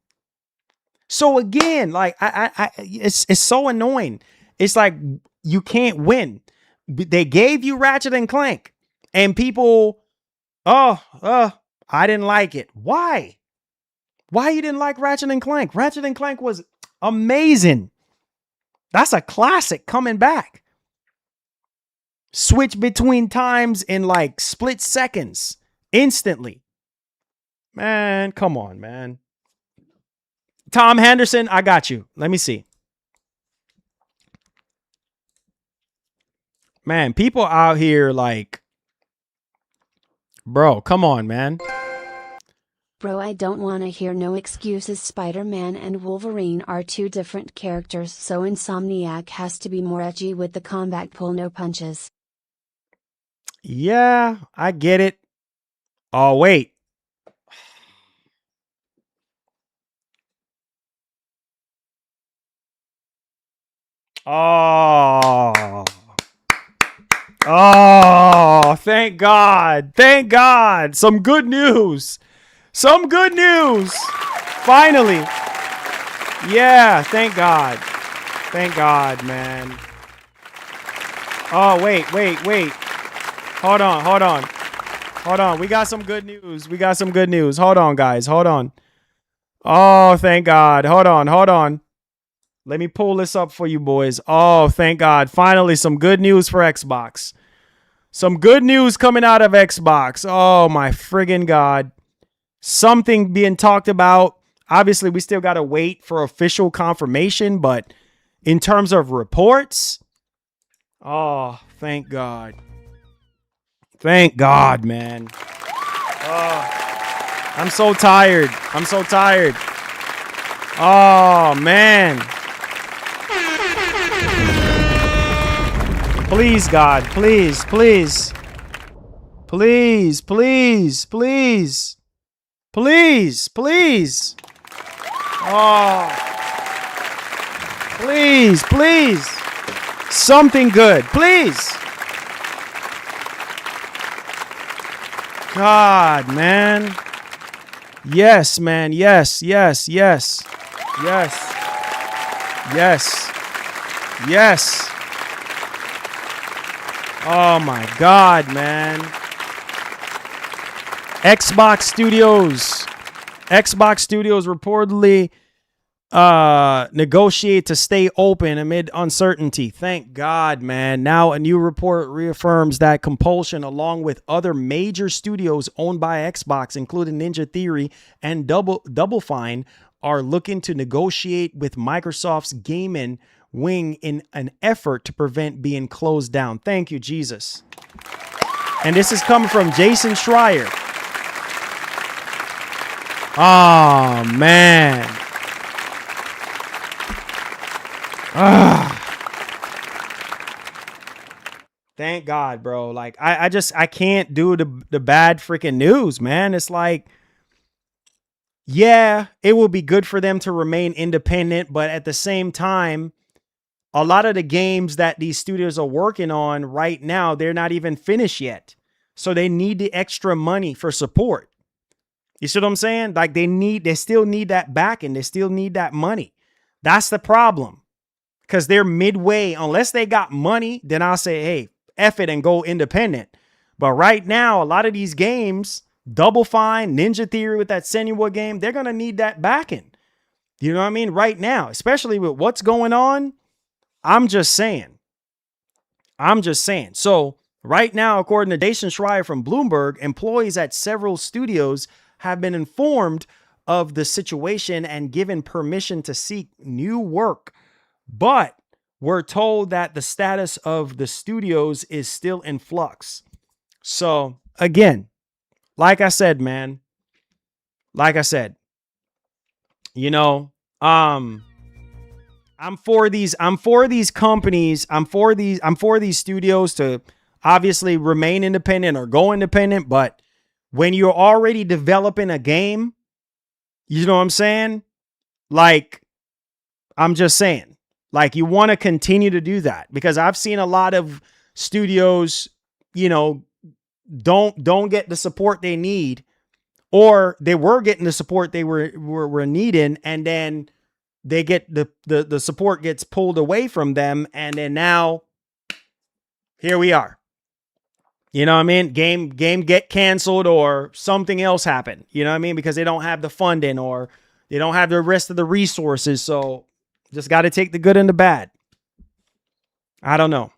So again, like it's so annoying. It's like you can't win. They gave you Ratchet and Clank, and people, I didn't like it. Why? Why you didn't like Ratchet and Clank? Ratchet and Clank was amazing. That's a classic coming back. Switch between times in like split seconds, instantly. Man, come on, man. Tom Henderson, I got you. Let me see. Man, people out here like, bro, come on, man. Bro, I don't want to hear no excuses. Spider-Man and Wolverine are two different characters, so Insomniac has to be more edgy with the combat, pull no punches. Yeah, I get it. Oh, wait. Oh. Oh, thank God. Thank God. Some good news. Some good news. Finally. Yeah, thank God. Thank God, man. Oh, wait. Hold on. We got some good news. Hold on, guys. Hold on. Oh, thank God. Hold on. Let me pull this up for you boys. Oh, thank God. Finally, some good news for Xbox. Some good news coming out of Xbox. Oh, my friggin' God. Something being talked about. Obviously, we still got to wait for official confirmation, but in terms of reports, oh, thank God. Thank God, man. Oh, I'm so tired. Oh, man. Please, God. Please. Please. Oh. Please. Something good. Please. God, man. Yes, man. Yes. Oh my God, man. Xbox Studios reportedly negotiate to stay open amid uncertainty. Thank God, man. Now a new report reaffirms that Compulsion, along with other major studios owned by Xbox, including Ninja Theory and Double Fine, are looking to negotiate with Microsoft's gaming wing in an effort to prevent being closed down. Thank you, Jesus. And this is coming from Jason Schreier. Oh, man. Thank God, bro. Like, I can't do the bad freaking news, man. It's like, yeah, it will be good for them to remain independent, but at the same time, a lot of the games that these studios are working on right now, they're not even finished yet. So they need the extra money for support. You see what I'm saying? Like they still need that backing. They still need that money. That's the problem. Because they're midway. Unless they got money, then I'll say, hey, F it and go independent. But right now, a lot of these games, Double Fine, Ninja Theory with that Senua game, they're going to need that backing. You know what I mean? Right now, especially with what's going on. I'm just saying. So right now, according to Jason Schreier from Bloomberg, employees at several studios have been informed of the situation and given permission to seek new work. But we're told that the status of the studios is still in flux. So again, like I said, man, you know, I'm for these companies, I'm for these studios to obviously remain independent or go independent. But when you're already developing a game, you know what I'm saying? Like, I'm just saying, like, you want to continue to do that, because I've seen a lot of studios, you know, don't get the support they need, or they were getting the support they were needing, and then they get the support gets pulled away from them, and then now here we are. You know what I mean? Game get canceled or something else happen. You know what I mean? Because they don't have the funding or they don't have the rest of the resources. So just got to take the good and the bad. I don't know.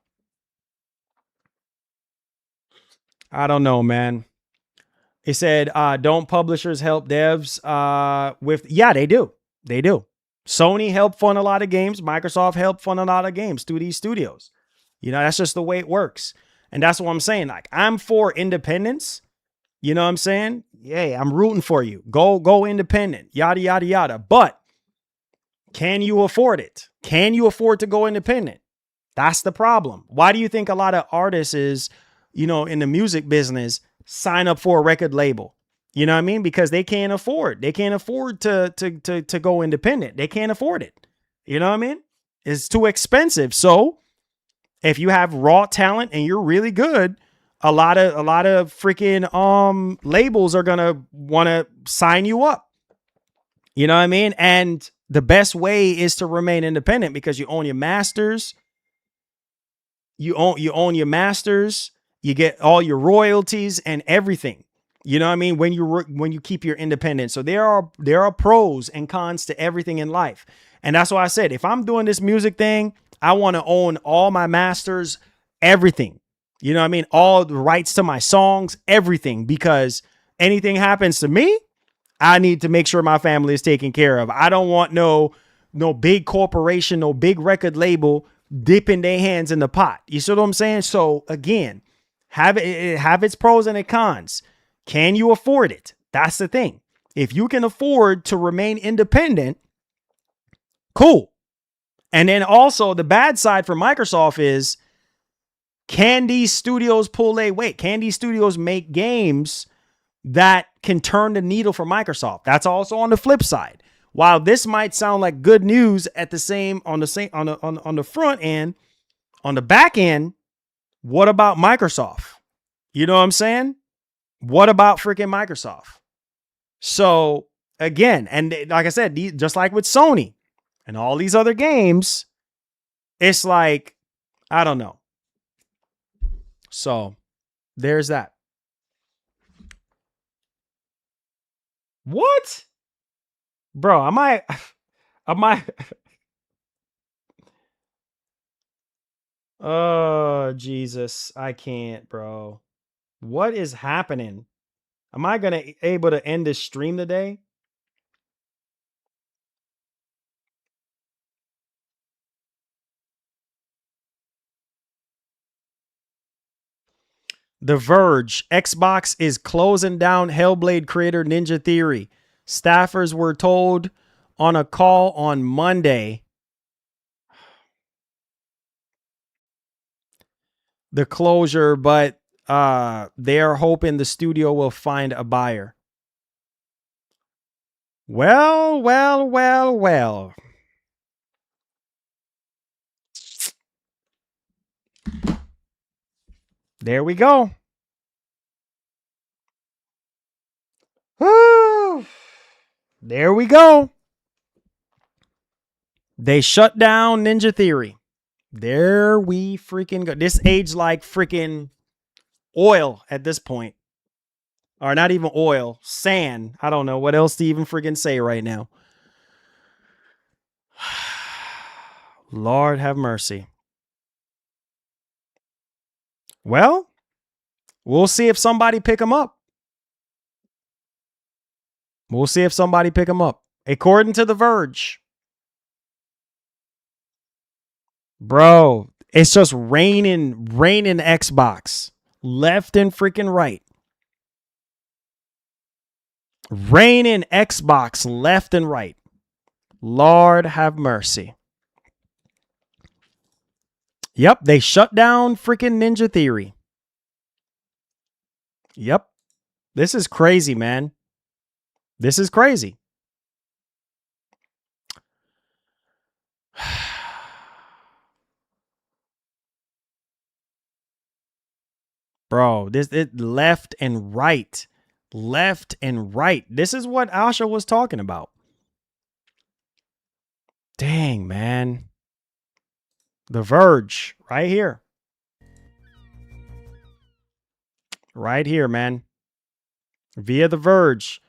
Man. He said, don't publishers help devs with... Yeah, they do. Sony helped fund a lot of games. Microsoft helped fund a lot of games through these studios. You know, that's just the way it works. And that's what I'm saying. Like, I'm for independence. You know what I'm saying? Yeah, I'm rooting for you. Go independent. Yada, yada, yada. But can you afford it? Can you afford to go independent? That's the problem. Why do you think a lot of artists is, you know, in the music business sign up for a record label? You know what I mean? Because they can't afford. They can't afford to go independent. They can't afford it. You know what I mean? It's too expensive. So if you have raw talent and you're really good, a lot of freaking labels are gonna want to sign you up. You know what I mean? And the best way is to remain independent, because you own your masters. You own your masters. You get all your royalties and everything. You know what I mean? When you keep your independence. So there are pros and cons to everything in life. And that's why I said, if I'm doing this music thing, I want to own all my masters, everything. You know what I mean? All the rights to my songs, everything. Because anything happens to me, I need to make sure my family is taken care of. I don't want no big corporation, no big record label dipping their hands in the pot. You see what I'm saying? So again, have its pros and its cons. Can you afford it? That's the thing. If you can afford to remain independent, cool. And then also the bad side for Microsoft is, can these studios pull their weight? Can these studios make games that can turn the needle for Microsoft? That's also on the flip side. While this might sound like good news on the front end, on the back end, what about Microsoft? You know what I'm saying? What about freaking Microsoft? So again, and like I said, just like with Sony and all these other games, it's like, I don't know. So there's that. What? Bro, am I Oh, Jesus. I can't, bro. What is happening? Am I going to able to end this stream today? The Verge. Xbox is closing down Hellblade creator Ninja Theory. Staffers were told on a call on Monday the closure, but they are hoping the studio will find a buyer. Well. There we go. Woo! There we go. They shut down Ninja Theory. There we freaking go. This aged like freaking oil at this point. Or not even oil, sand. I don't know what else to even friggin' say right now. Lord have mercy. Well, we'll see if somebody pick him up. We'll see if somebody pick him up. According to The Verge. Bro, it's just raining Xbox. Left and freaking right. Raining Xbox left and right. Lord have mercy. Yep, they shut down freaking Ninja Theory. Yep. This is crazy, man. This is crazy. Bro, it left and right. Left and right. This is what Asha was talking about. Dang, man. The Verge, right here. Right here, man. Via The Verge.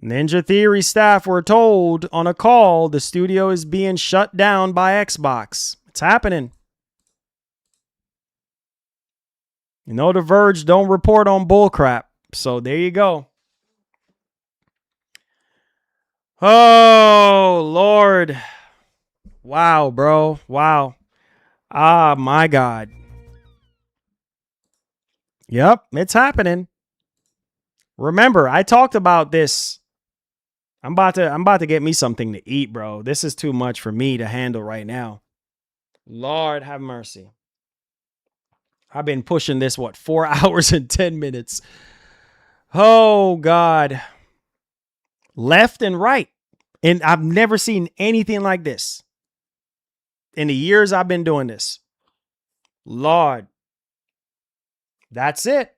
Ninja Theory staff were told on a call the studio is being shut down by Xbox. It's happening. You know, The Verge don't report on bullcrap. So there you go. Oh, Lord. Wow, bro. Wow. Ah, my God. Yep, it's happening. Remember, I talked about this. I'm about to get me something to eat, bro. This is too much for me to handle right now. Lord have mercy. I've been pushing this, 4 hours and 10 minutes. Oh, God. Left and right. And I've never seen anything like this in the years I've been doing this. Lord. That's it.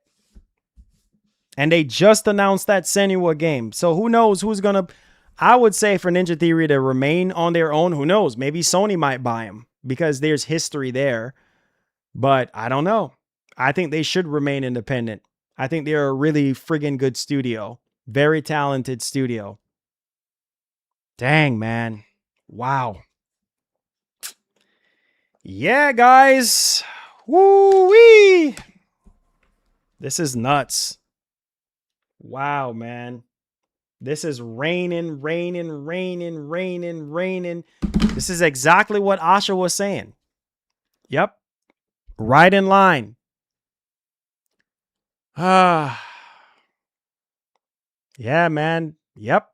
And they just announced that Senua game. So who knows who's going to... I would say for Ninja Theory to remain on their own. Who knows? Maybe Sony might buy them because there's history there. But I don't know. I think they should remain independent. I think they're a really friggin' good studio. Very talented studio. Dang, man. Wow. Yeah, guys. Woo-wee. This is nuts. Wow, man. This is raining. This is exactly what Asha was saying. Yep. Right in line. Yeah, man. Yep.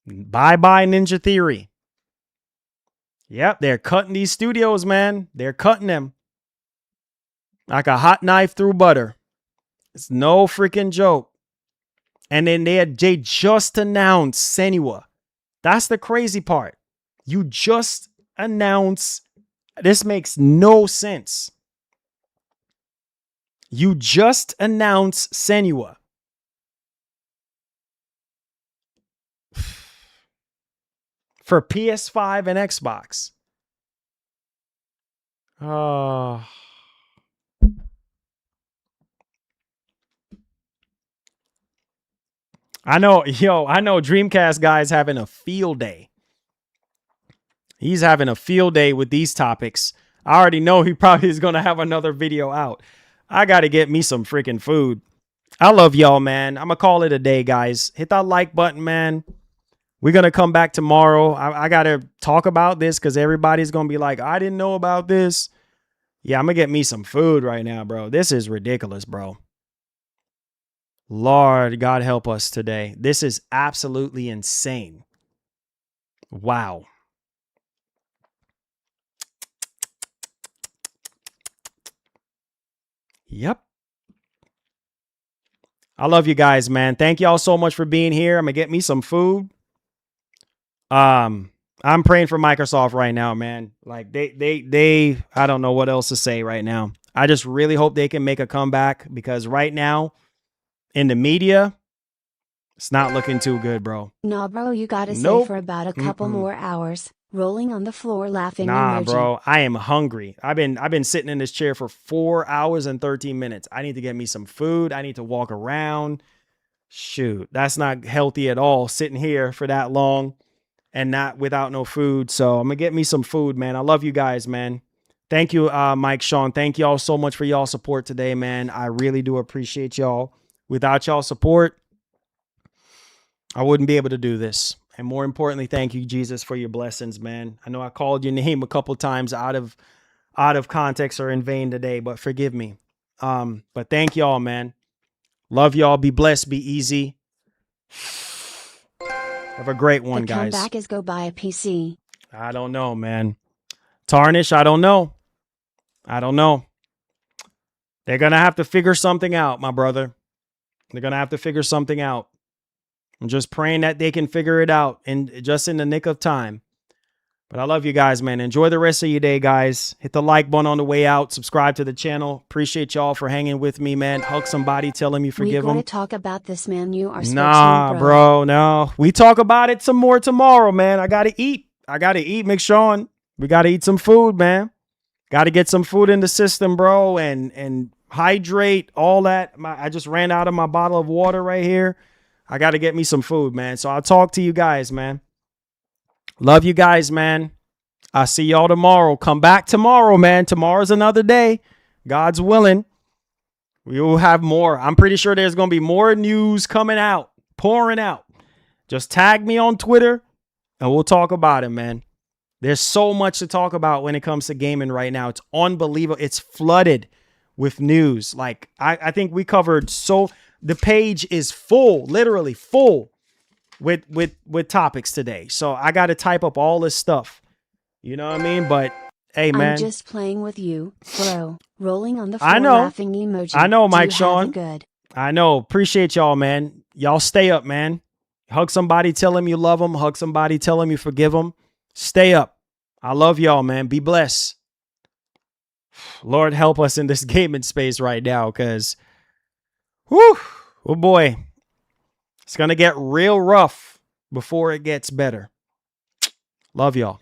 Bye-bye Ninja Theory. Yep, they're cutting these studios, man. They're cutting them. Like a hot knife through butter. It's no freaking joke. And then they just announced Senua. That's the crazy part. You just announced. This makes no sense. You just announced Senua. For PS5 and Xbox. Oh. I know Dreamcast guy's having a field day. He's having a field day with these topics. I already know he probably is going to have another video out. I got to get me some freaking food. I love y'all, man. I'm going to call it a day, guys. Hit that like button, man. We're going to come back tomorrow. I got to talk about this because everybody's going to be like, I didn't know about this. Yeah, I'm going to get me some food right now, bro. This is ridiculous, bro. Lord, God help us today. This is absolutely insane. Wow. Yep. I love you guys, man. Thank y'all so much for being here. I'm going to get me some food. I'm praying for Microsoft right now, man. Like they I don't know what else to say right now. I just really hope they can make a comeback because right now in the media, it's not looking too good, bro. Nah, bro, you gotta Nope. stay for about a couple more hours. rolling on the floor laughing Nah, emoji. bro, I am hungry. I've been sitting in this chair for 4 hours and 13 minutes. I need to get me some food. I need to walk around. Shoot, that's not healthy at all, sitting here for that long and not without no food. So I'm gonna get me some food, man. I love you guys, man. Thank you, Mike, Sean. Thank y'all so much for y'all support today, man. I really do appreciate y'all. Without y'all support, I wouldn't be able to do this. And more importantly, thank you, Jesus, for your blessings, man. I know I called your name a couple times out of context or in vain today, but forgive me. But thank y'all, man. Love y'all. Be blessed. Be easy. Have a great one, The guys. comeback is go buy a PC. I don't know, man. Tarnish, I don't know. I don't know. They're going to have to figure something out, my brother. They're going to have to figure something out. I'm just praying that they can figure it out just in the nick of time. But I love you guys, man. Enjoy the rest of your day, guys. Hit the like button on the way out. Subscribe to the channel. Appreciate y'all for hanging with me, man. Hug somebody. Tell them you forgive them. We gotta talk about this, man. You are Nah, spokesman, bro. No. We talk about it some more tomorrow, man. I got to eat. McShawn. We got to eat some food, man. Got to get some food in the system, bro. And hydrate, all that. I just ran out of my bottle of water right here. I got to get me some food, man. So I'll talk to you guys, man. Love you guys, man. I'll see y'all tomorrow. Come back tomorrow, man. Tomorrow's another day. God's willing. We will have more. I'm pretty sure there's going to be more news coming out, pouring out. Just tag me on Twitter and we'll talk about it, man. There's so much to talk about when it comes to gaming right now. It's unbelievable. It's flooded with news. Like, I think we covered the page is full, literally full with topics today. So I got to type up all this stuff. You know what I mean? But hey, man. I'm just playing with you, bro. Rolling on the floor I know. laughing emoji. I know, Mike Do Sean. have a good. I know. Appreciate y'all, man. Y'all stay up, man. Hug somebody, tell them you love them. Hug somebody, tell them you forgive them. Stay up. I love y'all, man. Be blessed. Lord, help us in this gaming space right now, because, whew, oh boy, it's going to get real rough before it gets better. Love y'all.